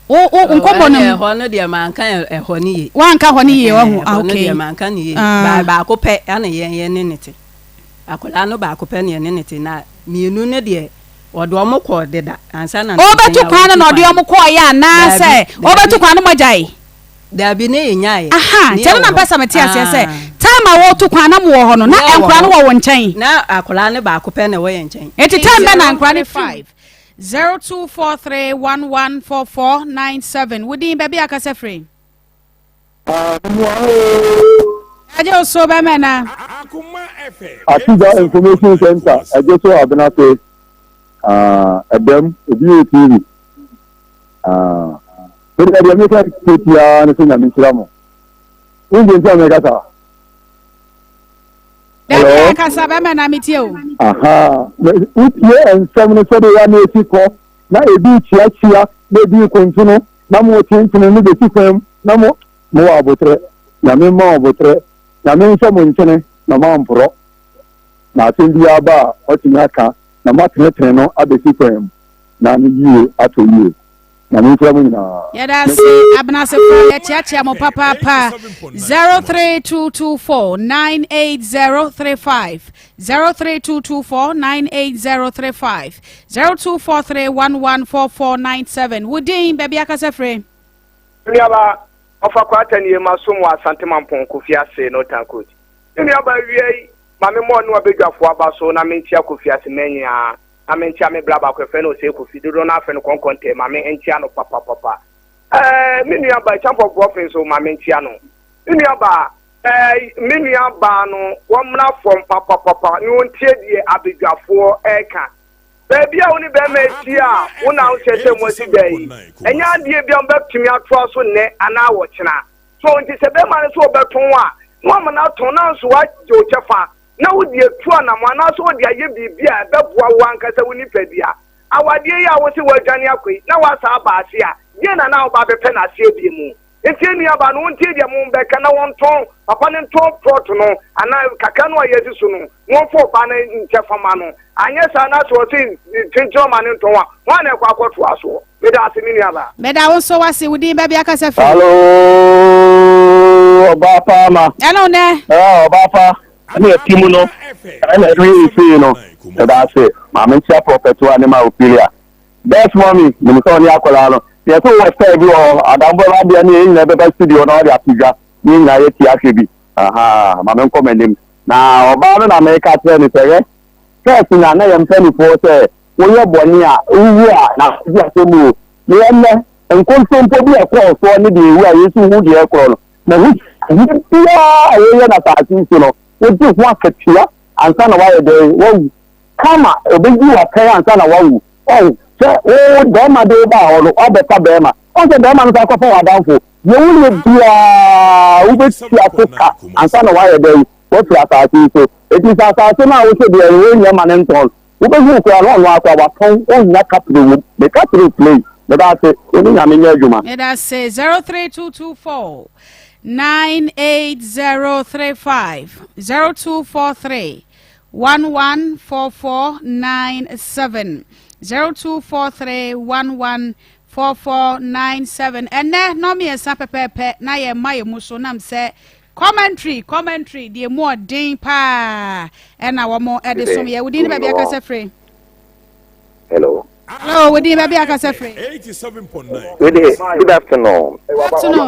o nkomo ne ho no de man kan ho ni ye wan ka ho ni ye wo okay man kan ni ye ba ko pe ana ye ne nete akola no ba ko pe ne nete na mienu ne de odo mo ko deda ansa na o betu kwan no de mo ko ya na se o betu kwan mo jai da bi ne nyae aha tell na pesa meti ase se time wo tu kwan na mo ho no na enkura no wo nchen na akola ne ba ko pe ne wo ye nchen eti time na enkura ne 5 0243114497 wudi baby akase free ajo so ba mena Akoma FM Atiga Information Center ajeso abinate edem obi TV Bẹ́ẹ̀ni ẹ̀dí ẹ̀mí kẹ́kẹ́ tí a ní fún ìyàmí ìṣiramo. Oúnjẹ tí a mẹ́ka ta. Bẹ́ẹ̀ni ẹ̀ka sábẹ́ mẹ́ta mi tí o. Wútiẹ̀ ẹ̀nsẹ́m ní sọ́dọ̀ ya ní etí kọ́ na ebi kyíákyíá na ebi kòntúnú na mo tìǹtìǹ ní bẹ̀tí fẹ́m na mo wà àbòtẹ́rẹ́ nyàmí mọ́ àbòtẹ́rẹ́ nyàmí nsẹ́ mo nkyẹnẹ na mo àmpọ̀rọ̀ na àtẹ̀m bí yà bá ọtí ní aka na mo atẹ̀nẹ̀tẹ̀nẹ̀ no abẹ̀tí fẹ́m na ní yíyẹ atọ̀ yíyẹ. Yada si abnase for ya chiachi mo papa 03224980035 03224980035 0243114497 Wudin baby akase free Niaba ofa kwata ni masomo asante mampon Kofi Ase no tankot Niaba wiei mame mo no abedwafo abaso na mentia Kofi Ase menya amentia me blaba ko fe no se Kofi do na fe no konkonte mame entia no papa minua ba champo professor so mame entia no minua ba minua ba no womna from papa ni ontie die abedwafo eka baby a woni be ma etia wona wo sese mo si dai enya die bia mbetumi ato so ne ana wo kina so nti se be ma so obeton a no ma na ton na so wa jo chefa na wo die tu na mo na so wo die aye bibia beboa wo ankasa woni padia awade ya wo se wadwane akoi na wa sa ba ase a ye na wo ba be pe na ase bi mu Enti ni aba no ntie dia mo be kana won ton papa ne ton plot no ana kaka no ayezi so no won fo ba na nche fama no anye sa na so si tinjo ma ne ton wa wan e kwa kwoto aso me da asemi ni aba me da won so wase wudi ba bia kasa fe hello oba pa ma hello ne oba pa ani etimu no ana ri fi no da say ma me tia property wa ne ma opilia best mommy me so ni akola no yes so was say bi o adambo la bia ni na be studio na dia pija ni na ye ti afi aha ma me comment him na oba no na me ka tell ni say first na na yam tell for say wo ye boni a uwu a na dia so mu ni enne enkonso mpo bi e ko so ni de wu a yesu hu de e ko no na hu ya ye na ta ti so no wo ti hu akatia ansa na wa ye de wo kama obeji wa kai ansa na wa wu so o do ma do ba o obeta be ma o se do ma no ta ko fo wa danfo ye wu le bia u be ti Africa ansa na wa ye de wo ti atati so eti sa so na wo se de ye nya ma ne nton wo be hu ko ala no akwa wa ton o nya capture the capture play but that say oni nya me nya adwuma it does say 03224 98035 0243 114497 0243114497 and no me esa pepepe na ye maye muso nam se commentary the more din pa and our more edison ye wudi ba bia ka se free hello wudi ba bia ka se free 87.9 good afternoon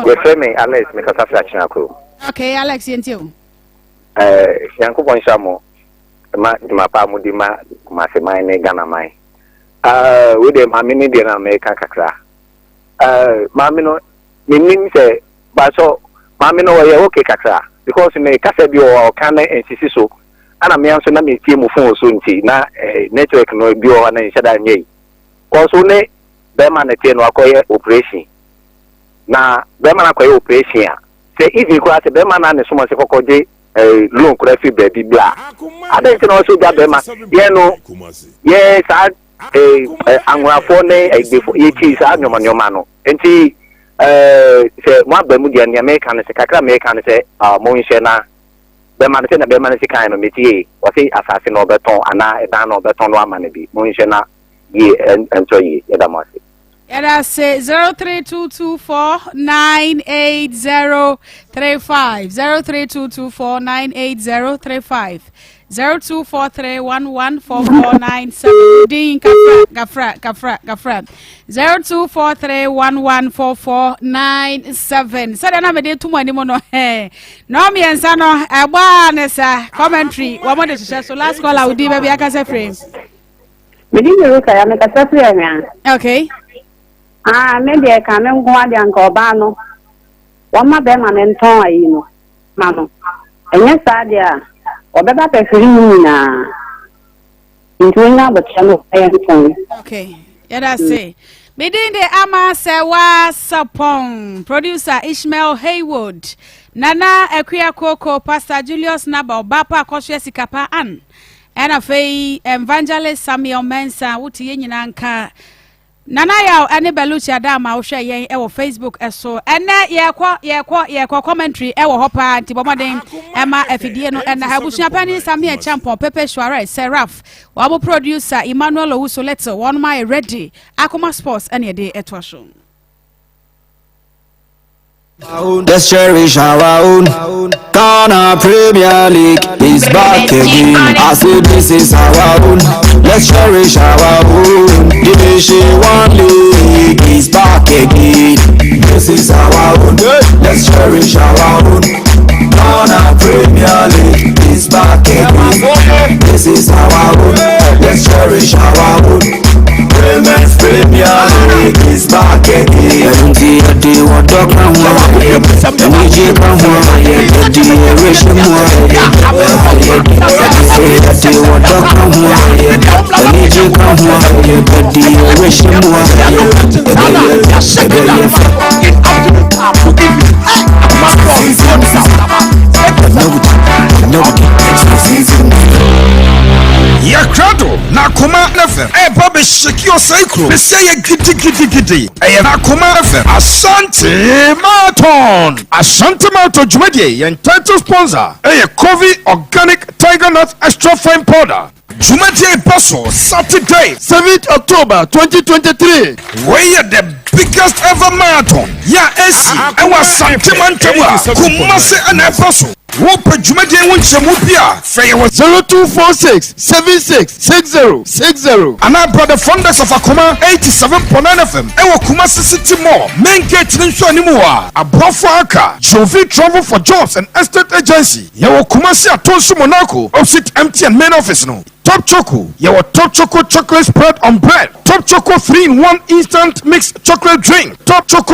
we me Alex me ka sa fraction ko okay Alex yentio yanko bon shamo ma pa mu di ma se mai ne Ghana mai we de ma mini de na America kakra ma mi no nim se ba so ma mi no we okay kakra because me kasa bi o kan na ensisi so ana me anso na me tie mu phone so nti na network no bi o na nshada nyei ko so ne be ma na tie no akoye operation na be ma na akoye operation a se even ko ate be ma na ne so mo se kokoje loan kura fi baby bla ade tin also ja be ma ye no ye sa anwafo ne egbefo ye chi sa nyoma no enti se mo ba mu dia ne America ne se kakra America ne se mo nhye na be ma ne se na be ma ne se kan no metie o se asase no beton ana edan no beton no ama ne bi mo nhye na ye ento ye da mo se Era say 03224 98035 03224 98035 0243114497 Din Gafra 0243114497 Sada na me de tumo ani mo no no me ensa no egba ne sa commentary wo mo de so last call out di be aka say frame me di me ka ya me ka say frame okay maybe I can go and go bano. One of them and ton, you know, Mamma. And yes, idea. Or better preferring into another channel. Okay, yeah, I say. Within the Ama Serwaa Sarpong, producer Ishmael Haywood, Nana Equia Coco, Pastor Julius Naba, Bapa Koshe Sikapa An, and a fay evangelist Samuel Mensa, Wuti Yanka. Nana ya ane beluchi adama wo hwe yen e wo Facebook eso ene ye kwa commentary e wo hopa nti bomoden e ma afidie no ena habusua pani Samuel Champon Pepe Shwara Seraf wo producer Emmanuel Owuso Letto one my ready Akoma Sports ene de etosho. Let's cherish our own. Ghana Premier League is back again. I say this is our own. Let's cherish our own. Division 1 League is back again. This is our own. Let's cherish our own. Ghana Premier League is back again. This is our own. Let's cherish our own. Women's Premier League is back again. Yakrado na Akoma FM Baba Sheki Osaikro Besia ye gidi na Akoma FM Ashanti Marathon Jumadi yen title sponsor Kovi Organic Tiger Nut Extra Fine Powder Jumadi Paso Saturday 7th October 2023 we are the biggest ever marathon AC Ashanti Mantawa Kumase and Paso Wopa Jumadi Winchamupia, Fay was 0246 766060. And our brother founders of Akoma 87.9 FM, Ewa Kumasi City Mall, Main Gate Nimua, Abrofaka, Jovi Travel for Jobs and Estate Agency, Yawa Kumasi Atonsu Monaco, opposite MTN main office no. Top Choco, your Top Choco chocolate spread on bread. Top Choco 3-in-1 instant mixed chocolate drink. Top Choco